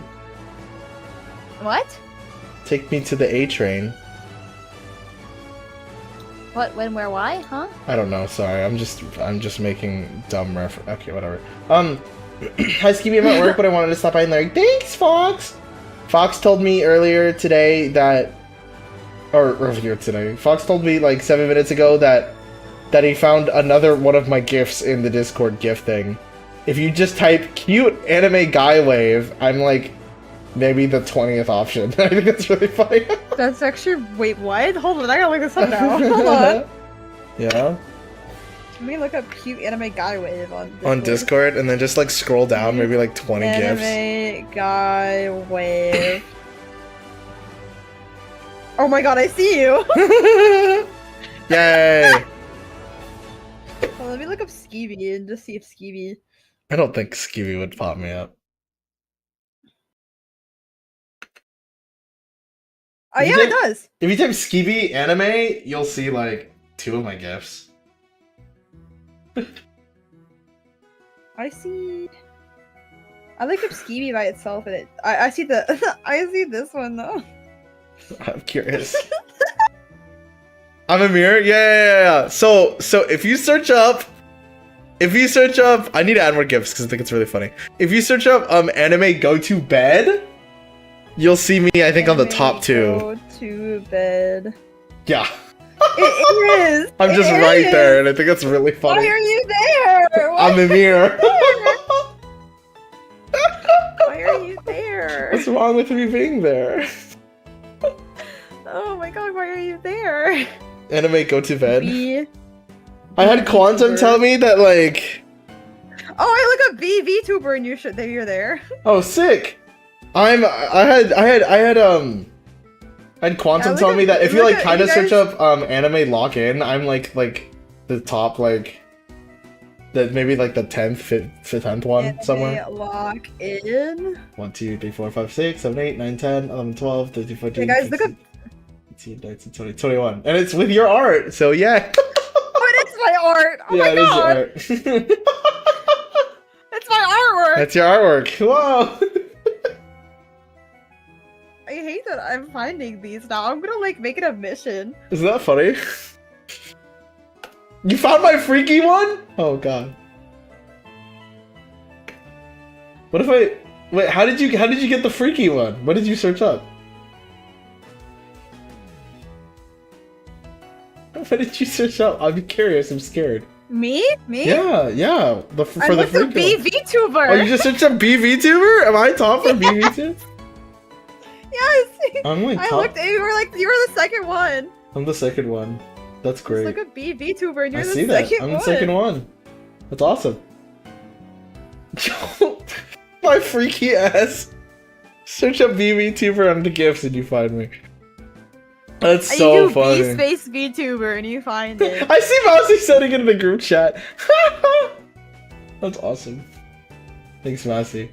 What? Take me to the A Train. What? When? Where? Why? Huh? I don't know. Sorry, I'm just making dumb reference. Okay, whatever. Hi, SkiBi. I'm at work, but I wanted to stop by and like, thanks, Fox. Fox told me earlier today that, or earlier today, Fox told me like 7 minutes ago that he found another one of my gifs in the Discord gift thing. If you just type cute anime guy wave, I'm like maybe the 20th option. I think that's really funny. That's actually wait, what? Hold on, I gotta look this up now. Hold on. Yeah. Let me look up cute anime guy wave on Discord. On Discord, and then just like scroll down, maybe like 20 gifs. Anime guy wave. Oh my god, I see you! Yay! Well, let me look up SkiBi and just see if SkiBi. I don't think SkiBi would pop me up. Oh yeah, it does! If you type SkiBi anime, you'll see like 2 of my gifs. I see. I looked up SkiBi by itself, and I see the I see this one though. I'm curious. I'm a mirror? Yeah. So if you search up, I need to add more gifs because I think it's really funny. If you search up anime go to bed, you'll see me, I think, on the top 2. Go to bed. Yeah. It is! I'm just right there, and I think that's really funny. Why are you there? I'm a mirror. Why are you there? What's wrong with me being there? Oh my god, why are you there? Anime go to bed. I had Quantum tell me that like. Oh, I look up VTuber and you're there. Oh, sick! I had Quantum tell me that if you like kind of search up anime lock in, I'm like the top like the maybe like the 10th one anime somewhere. Lock in. 1, 2, 3, 4, 5, 6, 7, 8, 9, 10, 11, 12, 13, 14, Hey guys, look up. 18, 19, 20, 21. And it's with your art, so yeah. Oh, it is my art! Oh yeah, my it is god! your art. It's my artwork! That's your artwork. Whoa! I hate that I'm finding these now. I'm gonna like make it a mission. Isn't that funny? You found my freaky one? Oh god. What if I wait? How did you get the freaky one? What did you search up? What did you search up? I'm curious. I'm scared. Me? Yeah. For the freaky one. BVTuber. Oh, you just searched up BVTuber? Am I top for BVTuber? Yes. I'm like I top. looked. You were the second one. I'm the second one. That's great. Just look at BVTuber and you're I the see that. second I'm one. the second one. That's awesome. My freaky ass. Search up BVTuber under gifts and you find me. That's so you do funny. B space VTuber and you find it. I see Mousy sending it in the group chat. That's awesome. Thanks, Mousy.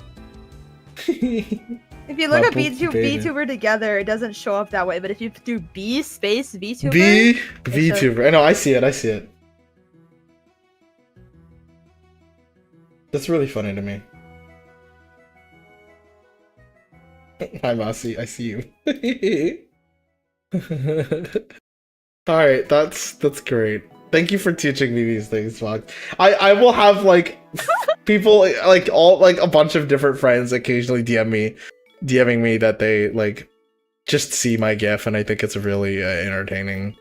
If you look My at poop baby. VTuber together, it doesn't show up that way. But if you do B space VTuber, VTuber. I know. I see it. That's really funny to me. Hi, Mousy. I see you. All right, that's great. Thank you for teaching me these things, Fox. I will have like people like a bunch of different friends occasionally DMing me that they like just see my GIF, and I think it's really entertaining.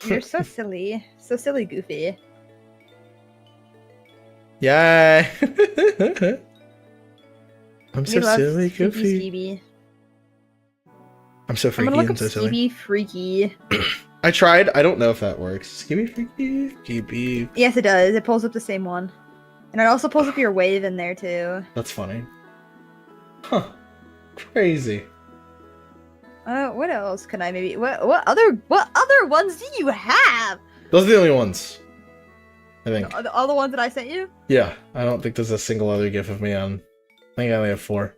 you're so silly, goofy. Yeah. I'm so We love silly, Freaky goofy. SkiBi. I'm so I'm freaky gonna look and up so silly. SkiBi Freaky. I tried. I don't know if that works. SkiBi freaky. SkiBi. Yes, it does. It pulls up the same one, and it also pulls up your wave in there too. That's funny. Huh. Crazy. What else can I maybe? What other ones do you have? Those are the only ones. I think. All the ones that I sent you? Yeah. I don't think there's a single other GIF of me on. I think I only have 4.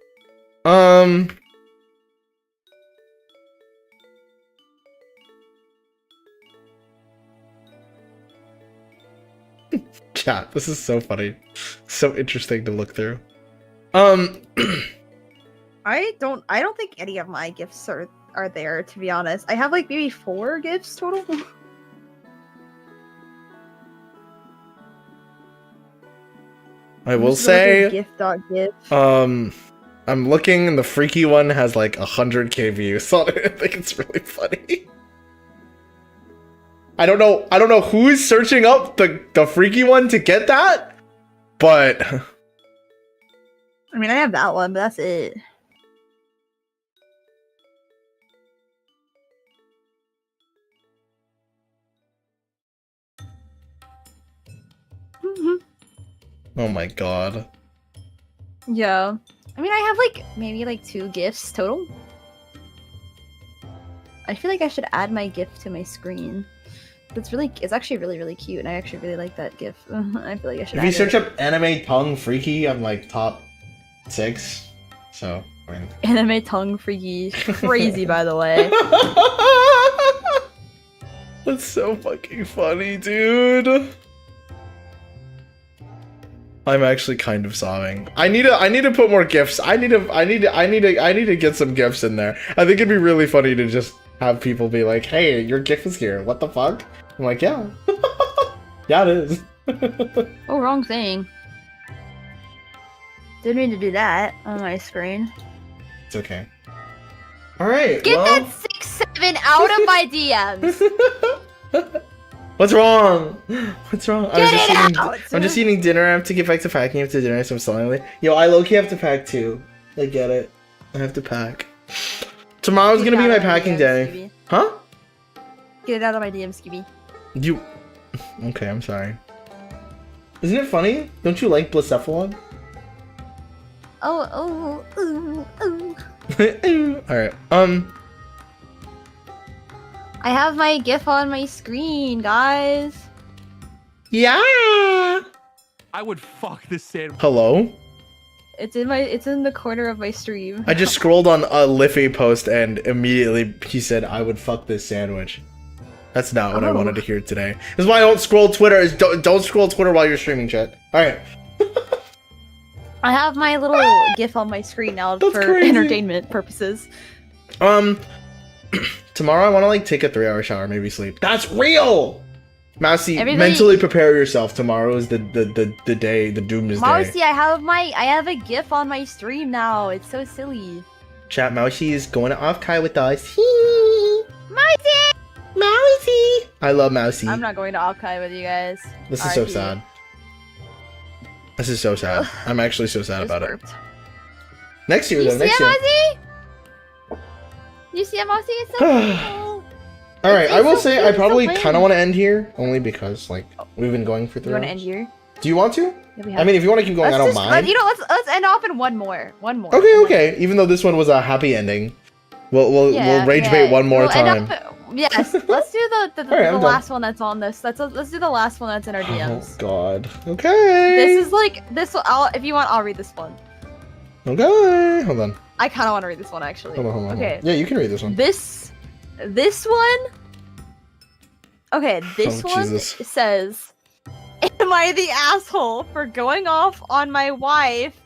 chat. This is so funny. So interesting to look through. I don't think any of my gifts are there, to be honest. I have like maybe 4 gifts total. I will say, gift.gift. I'm looking and the freaky one has like 100k views on it. I think it's really funny. I don't know who's searching up the freaky one to get that, but I mean, I have that one, but that's it. oh my god. Yeah. I mean, I have like maybe like 2 gifts total. I feel like I should add my gift to my screen. It's actually really, really cute, and I actually really like that gif. I feel like I should If you search up anime tongue freaky, I'm like top 6. So, I mean. Anime tongue freaky. Crazy, by the way. That's so fucking funny, dude. I'm actually kind of sobbing. I need to put more gifts. I need to get some gifts in there. I think it'd be really funny to just have people be like, "Hey, your gift is here. What the fuck?" I'm like, "Yeah, yeah, it is." Oh, wrong thing. Didn't mean to do that on my screen. It's okay. All right. Get that 6-7 out of my DMs. What's wrong? What's wrong? Out! I'm just eating dinner. I have to get back to packing after dinner, so I'm slowly. Yo, I low-key have to pack too. I get it. I have to pack. Tomorrow's gonna be my packing day. Huh? Get it out of my DMs, SkiBi. You... Okay, I'm sorry. Isn't it funny? Don't you like Blacephalon? Alright, I have my GIF on my screen, guys. Yeah! I would fuck this sandwich. Hello? It's in the corner of my stream. I just scrolled on a Liffy post and immediately he said, "I would fuck this sandwich." That's not what I wanted to hear today. This is why I don't scroll Twitter. Don't scroll Twitter while you're streaming, chat. Alright. I have my little GIF on my screen now for crazy. entertainment purposes. Tomorrow I want to like take a 3-hour shower, maybe sleep. That's real! Mousy, Everybody- mentally prepare yourself. Tomorrow is the day, the doomsday. Mousy, I have a GIF on my stream now. It's so silly. Chat, Mousy is going to off-kai with us. Mousy! Mousy! I love Mousy. I'm not going to Alkai with you guys. This is so RIP. sad. This is so sad. I'm actually so sad Just about burped. it. Next year, You though. see Next it, year. Mousy? You see it, Mousy? It's so cool. Alright, I will so say cute, I it's so probably plain. kind of want to end here, only because, like, we've been going for 3 You want to hours. end here? Do you want to? Yeah, we I mean, if you want to keep going, I don't Let's mind. let's end off in one more. Okay, okay. Even though this one was a happy ending, we'll rage bait one more We'll time. Yes, let's do the Alright, I'm done. last one that's on this. Let's do the last one that's in our Oh DMs. God. Okay. This is like this. If you want, I'll read this one. Okay. Hold on. I kind of want to read this one actually. Hold on. Okay. Yeah, you can read this one. This one. Okay, this Oh, one Jesus. says, "Am I the asshole for going off on my wife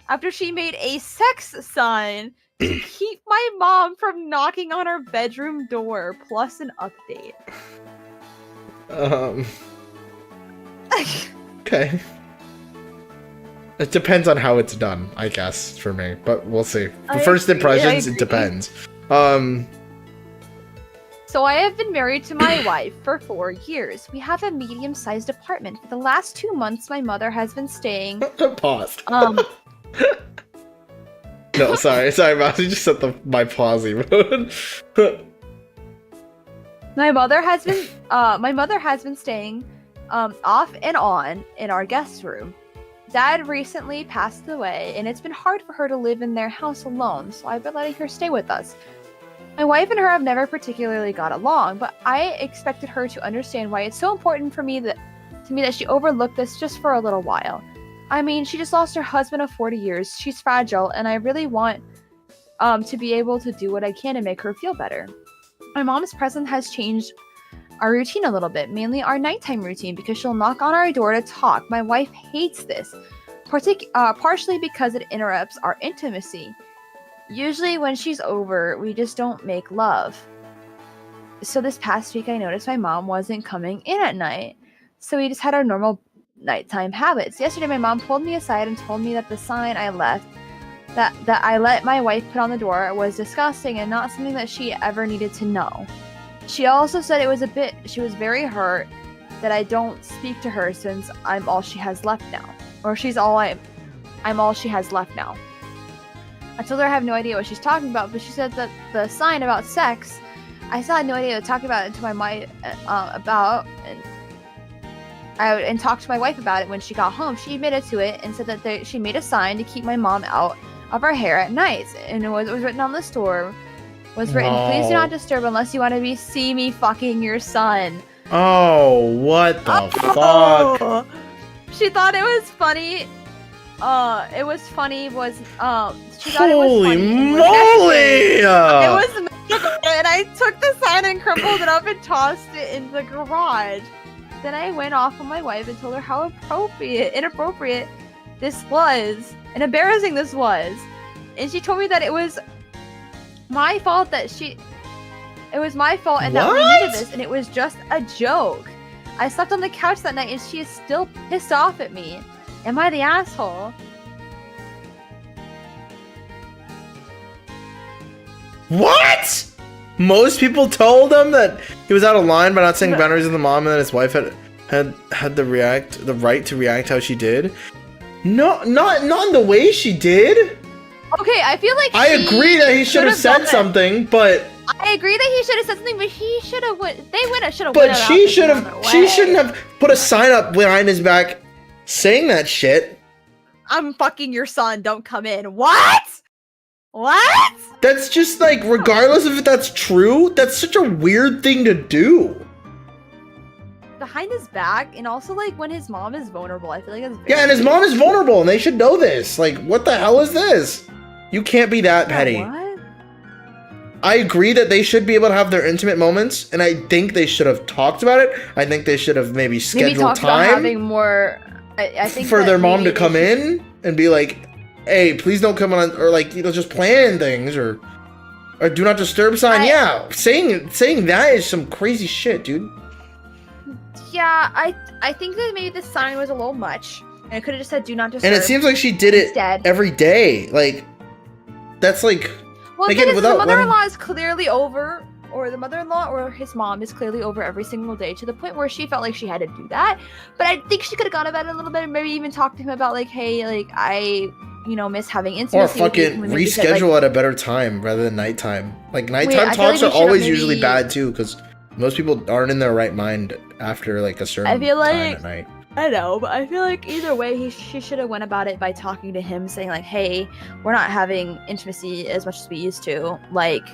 after she made a sex sign to keep my mom from knocking on her bedroom door? Plus an update." Okay. It depends on how it's done, I guess, for me. But we'll see. For first impressions, it depends. So I have been married to my wife for 4 years. We have a medium-sized apartment. For the last 2 months, my mother has been staying. Pause. Um, No, sorry, Mouse. You just set my pause mode. my mother has been staying, off and on in our guest room. Dad recently passed away, and it's been hard for her to live in their house alone. So I've been letting her stay with us. My wife and her have never particularly got along, but I expected her to understand why it's so important for me that she overlooked this just for a little while. I mean, she just lost her husband of 40 years. She's fragile, and I really want to be able to do what I can to make her feel better. My mom's presence has changed our routine a little bit, mainly our nighttime routine, because she'll knock on our door to talk. My wife hates this, partially because it interrupts our intimacy. Usually when she's over, we just don't make love. So this past week, I noticed my mom wasn't coming in at night, so we just had our normal nighttime habits. Yesterday, my mom pulled me aside and told me that the sign I left, that I let my wife put on the door, was disgusting and not something that she ever needed to know. She also said she was very hurt that I don't speak to her since I'm all she has left now. Or I'm all she has left now. I told her I have no idea what she's talking about, but she said that the sign about sex, I still had no idea what to talk about it to my mind about, and talked to my wife about it when she got home. She admitted to it and said that she made a sign to keep my mom out of her hair at night, and it was written on the store. Was written, please do not disturb unless you want to see me fucking your son. Oh, what the fuck? She thought it was funny. It was funny. She thought Holy it was funny. moly! It was magical, and I took the sign and crumpled it up and tossed it in the garage. Then I went off on my wife and told her how inappropriate this was, and embarrassing this was. And she told me that it was my fault and that we needed this, and it was just a joke. I slept on the couch that night and she is still pissed off at me. Am I the asshole? What? Most people told him that he was out of line by not setting boundaries with the mom, and that his wife had the right to react how she did. No, not in the way she did. Okay, I feel like I agree that he should have said something, but I agree that he should have said something, but he should have went. They should have. But she shouldn't have put a sign up behind his back saying that shit. I'm fucking your son. Don't come in. What? What? That's just like, regardless of if that's true, that's such a weird thing to do. Behind his back, and also like when his mom is vulnerable, I feel like that's and his mom is vulnerable, and they should know this. Like, what the hell is this? You can't be that petty. What? I agree that they should be able to have their intimate moments, and I think they should have talked about it. I think they should have maybe scheduled time having more. I think for their mom to come in and be like, "Hey, please don't come on," or like, just plan things, or do not disturb sign. Yeah, saying that is some crazy shit, dude. Yeah, I think that maybe the sign was a little much, and it could have just said "do not disturb." And it seems like she did it every day. Like, that's like. Well, again, the mother-in-law is clearly over, or the mother-in-law or his mom is clearly over every single day, to the point where she felt like she had to do that. But I think she could have gone about it a little bit, and maybe even talked to him about like, hey, like I, miss having intimacy. Or fucking reschedule at a better time rather than nighttime. Like, nighttime talks are always usually bad too, because most people aren't in their right mind after like a certain time at night. I know, but I feel like either way, she should have went about it by talking to him, saying like, "Hey, we're not having intimacy as much as we used to." Like,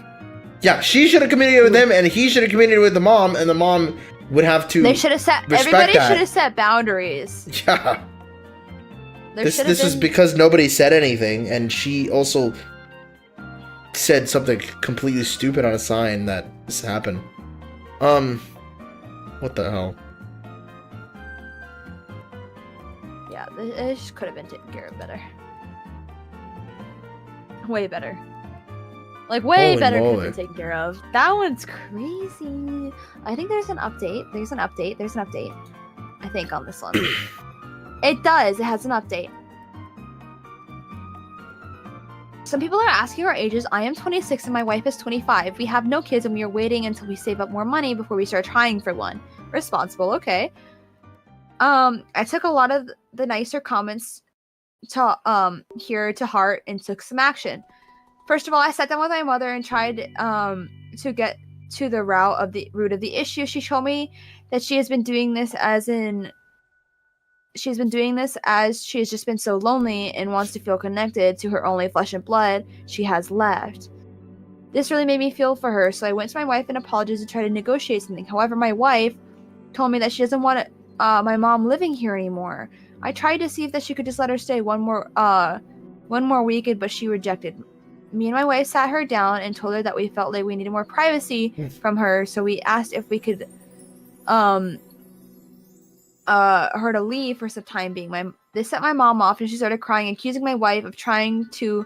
yeah, she should have communicated with him, and he should have communicated with the mom, and the mom would have to. They should have set. Everybody should have set boundaries. Yeah. This is because nobody said anything, and she also said something completely stupid on a sign that this happened. What the hell? Yeah, this could have been taken care of better. Way better. Like, way better could have been taken care of. That one's crazy. I think there's an update. There's an update. I think on this one. It does. It has an update. Some people are asking our ages. I am 26 and my wife is 25. We have no kids and we are waiting until we save up more money before we start trying for one. Responsible, okay. I took a lot of the nicer comments here to heart and took some action. First of all, I sat down with my mother and tried to get to the root of the issue. She told me that she has been doing this as she has just been so lonely and wants to feel connected to her only flesh and blood she has left. This really made me feel for her, so I went to my wife and apologized to try to negotiate something. However, my wife told me that she doesn't want my mom living here anymore. I tried to see if she could just let her stay one more weekend, but she rejected. Me and my wife sat her down and told her that we felt like we needed more privacy from her, so we asked if we could her to leave for some time being. They set my mom off, and she started crying, accusing my wife of trying to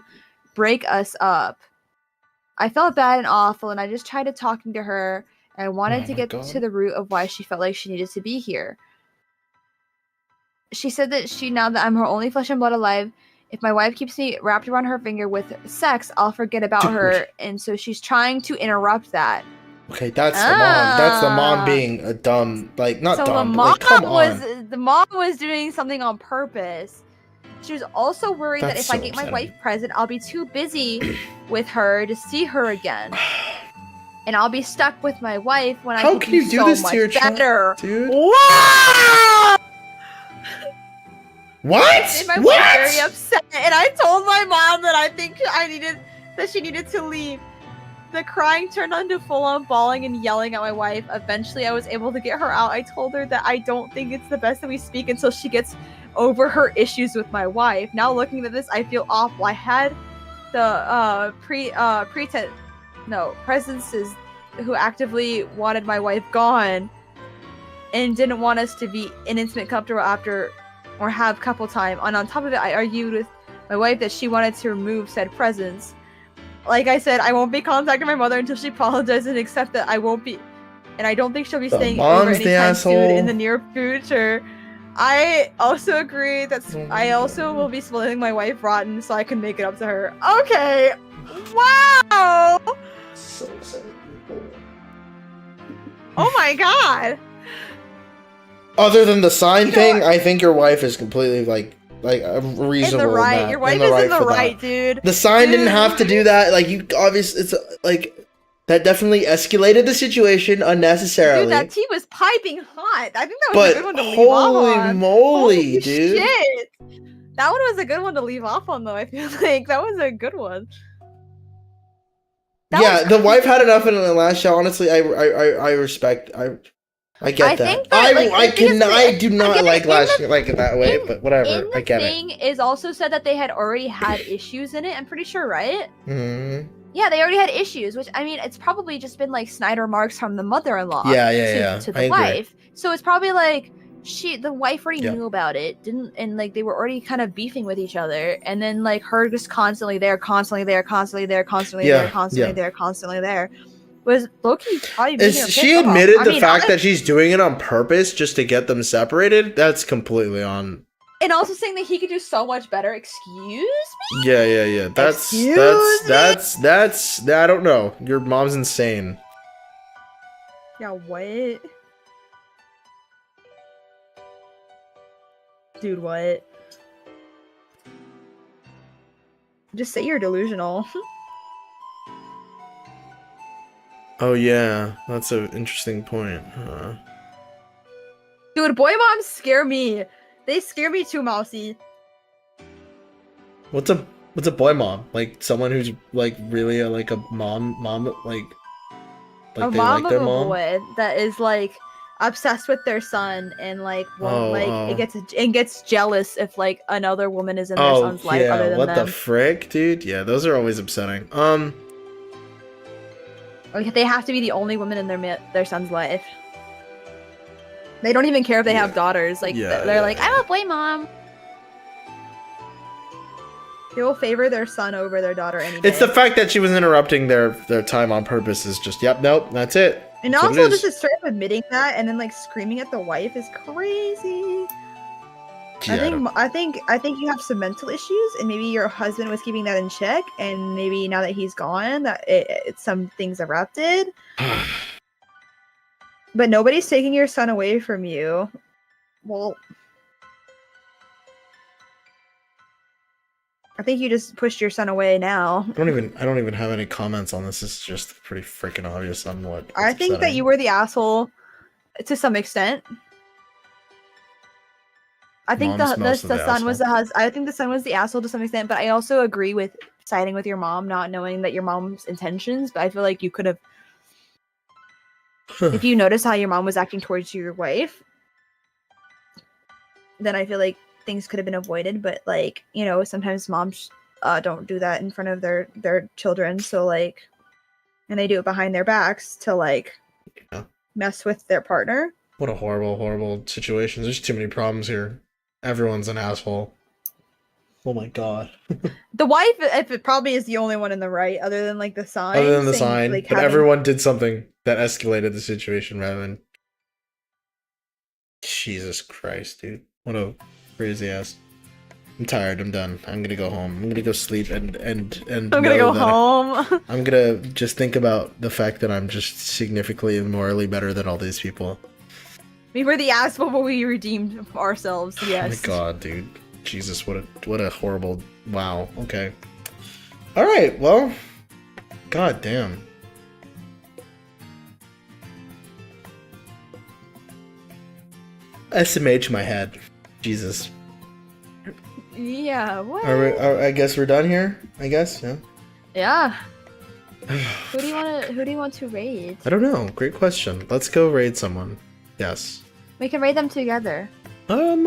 break us up. I felt bad and awful, and I just tried to talking to her, and I wanted to get to the root of why she felt like she needed to be here. She said that now that I'm her only flesh and blood alive, if my wife keeps me wrapped around her finger with sex, I'll forget about her, and so she's trying to interrupt that. Okay, that's the mom. That's the mom being a dumb, like, not so dumb, the but mom like, come on. The mom was doing something on purpose. She was also worried that if I get my wife present, I'll be too busy with her to see her again. And I'll be stuck with my wife when How can you do this to your child, dude? Wow! What? My wife very upset, and I told my mom that I think she needed to leave. The crying turned into full-on bawling and yelling at my wife. Eventually, I was able to get her out. I told her that I don't think it's the best that we speak until she gets over her issues with my wife. Now looking at this, I feel awful. I had the presences who actively wanted my wife gone and didn't want us to be in intimate couple after or have couple time. And on top of it, I argued with my wife that she wanted to remove said presence. Like I said, I won't be contacting my mother until she apologizes and accepts that I won't be, and I don't think she'll be staying over anytime soon in the near future. I also agree that I also will be spoiling my wife rotten so I can make it up to her. Okay. Wow. So sad. Oh my god. Other than the sign thing, I think your wife is completely like a reasonable. In the right. Your wife is in the right, dude. The sign didn't have to do that. Like, you obviously, it's like that definitely escalated the situation unnecessarily. Dude, that tea was piping hot. I think that was a good one to leave off on. Holy moly, Holy dude! Shit. That one was a good one to leave off on, though. I feel like that was a good one. Yeah, the wife had enough in the last show. Honestly, I respect. I get that. I do not like last year like it that way, but whatever. I get it. The thing is also said that they had already had issues in it. I'm pretty sure, right? Mm-hmm. Yeah, they already had issues, which I mean, it's probably just been like Snyder marks from the mother-in-law. To the wife. So it's probably like the wife already knew about it, and like they were already kind of beefing with each other, and then like her just constantly there, was Loki probably she admitted the fact that she's doing it on purpose just to get them separated? That's completely on. And also saying that he could do so much better. Excuse me? Yeah. That's I don't know. Your mom's insane. Yeah, what? Dude, what? Just say you're delusional. Oh yeah, that's an interesting point. Dude, boy moms scare me. They scare me too, Mousy. What's a boy mom? Like someone who's like really like a mom like a they mom like their of a mom? boy that is like obsessed with their son and like it gets jealous if like another woman is in their son's life other than them. The frick, dude? Yeah, those are always upsetting. Like they have to be the only woman in their son's life. They don't even care if they have daughters. Like they're like, I'm a boy mom. They will favor their son over their daughter any day. It's the fact that she was interrupting their time on purpose is just nope, that's it. And that's also just to start admitting that and then like screaming at the wife is crazy. Yeah, I think you have some mental issues, and maybe your husband was keeping that in check, and maybe now that he's gone, that some things erupted. But nobody's taking your son away from you. Well, I think you just pushed your son away now. I don't even have any comments on this. This is just pretty freaking obvious on what. I think that you were the asshole to some extent. I think the son was I think the son was the asshole to some extent, but I also agree with siding with your mom, not knowing that your mom's intentions. But I feel like you could have, if you notice how your mom was acting towards your wife, then I feel like things could have been avoided. But like, you know, sometimes moms don't do that in front of their children, so like, and they do it behind their backs to like mess with their partner. What a horrible, horrible situation. There's too many problems here. Everyone's an asshole. Oh my god. The wife, if it probably is the only one in the right, other than like the sign. Other than the saying, sign, like, but having- everyone did something that escalated the situation rather than. Jesus Christ, dude! What a crazy ass. I'm tired. I'm done. I'm gonna go home. I'm gonna go sleep and. I'm gonna go home. I'm gonna just think about the fact that I'm just significantly and morally better than all these people. We were the asshole, but we redeemed ourselves. Yes. Oh my god, dude. Jesus, what a horrible. Wow. Okay. All right. Well. God damn. SMH my head. Jesus. Yeah. What? I guess we're done here. I guess. Yeah. Yeah. Who do you want to raid? I don't know. Great question. Let's go raid someone. Yes. We can raid them together. I don't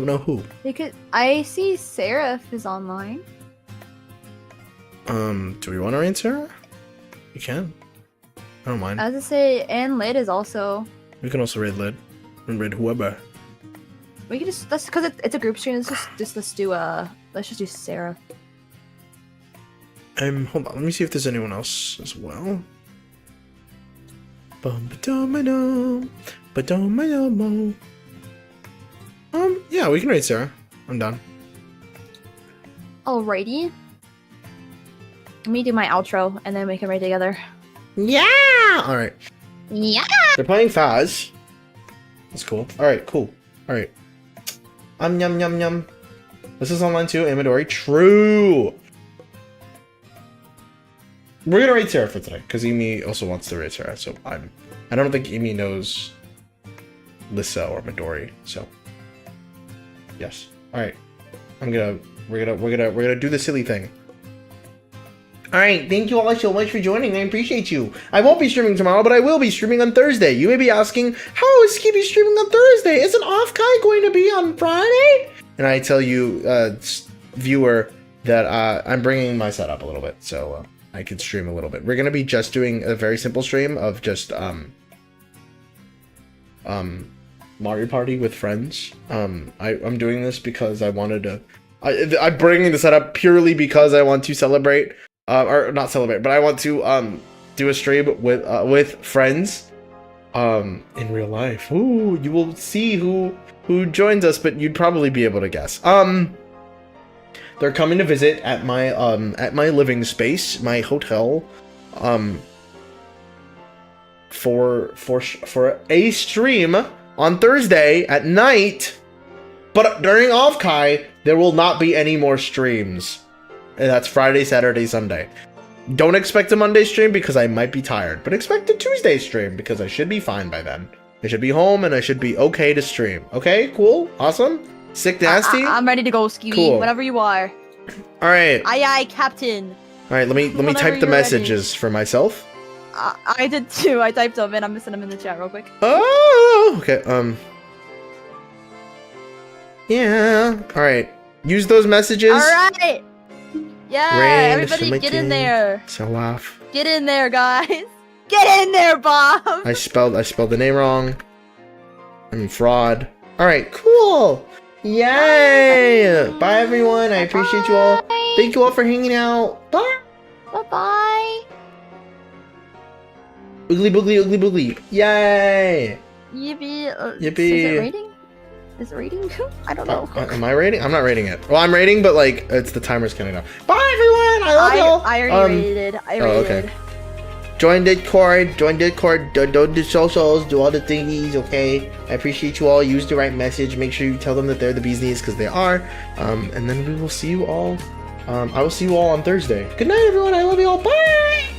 know who. I see Seraph is online. Do we want to raid Sarah? You can. I don't mind. As I say, and Lid is also. We can also raid Lid. And raid whoever. We can just, that's because it's a group stream. Let's just do Sarah. Hold on. Let me see if there's anyone else as well. Yeah, we can raid Sarah. I'm done. Alrighty. Let me do my outro, and then we can raid together. Yeah! Alright. Yeah! They're playing Faz. That's cool. Alright, cool. Alright. Yum yum yum. This is online too, Amadori. True! We're gonna raid Sarah for today, because Eimi also wants to raid Sarah, so I don't think Eimi knows Lissa or Midori, so. Yes. Alright. We're gonna do the silly thing. Alright, thank you all so much for joining. I appreciate you. I won't be streaming tomorrow, but I will be streaming on Thursday. You may be asking, how is SkiBi streaming on Thursday? Isn't Off Kai going to be on Friday? And I tell you, viewer, that I'm bringing my setup a little bit, so I can stream a little bit. We're gonna be just doing a very simple stream of just Mario Party with friends. I'm doing this because I wanted to. I'm bringing the setup purely because I want to celebrate. Or not celebrate, but I want to do a stream with friends in real life. Ooh, you will see who joins us, but you'd probably be able to guess. They're coming to visit at my living space, my hotel, for a stream on Thursday at night. But during Off Kai, there will not be any more streams. And that's Friday, Saturday, Sunday. Don't expect a Monday stream because I might be tired, but expect a Tuesday stream because I should be fine by then. I should be home and I should be okay to stream. Okay, cool, awesome, sick, nasty. I'm ready to go, SkiBi. Cool. Whenever you are. All right. Aye, Captain. All right, let me type the messages for myself. I did too. I typed them in. I'm missing them in the chat real quick. Oh, okay. Yeah. All right. Use those messages. All right. Yeah, Rain, everybody get in there. So laugh. Get in there, guys. Get in there, Bob. I spelled the name wrong. I mean fraud. All right, cool. Yay! Bye everyone. I appreciate you all. Thank you all for hanging out. Bye. Bye-bye. Oogly boogly, oogly boogly. Yay! Yippee. Yippee. Is it rating? Is it rating? I don't know. Am I rating? I'm not rating it. Well, I'm rating, but like it's the timer's counting down. Bye everyone. I love y'all. I already rated. I rated. Okay. Join Discord. Do the socials. Do all the thingies. Okay. I appreciate you all. Use the right message. Make sure you tell them that they're the bee's knees because they are. And then we will see you all. I will see you all on Thursday. Good night, everyone. I love you all. Bye.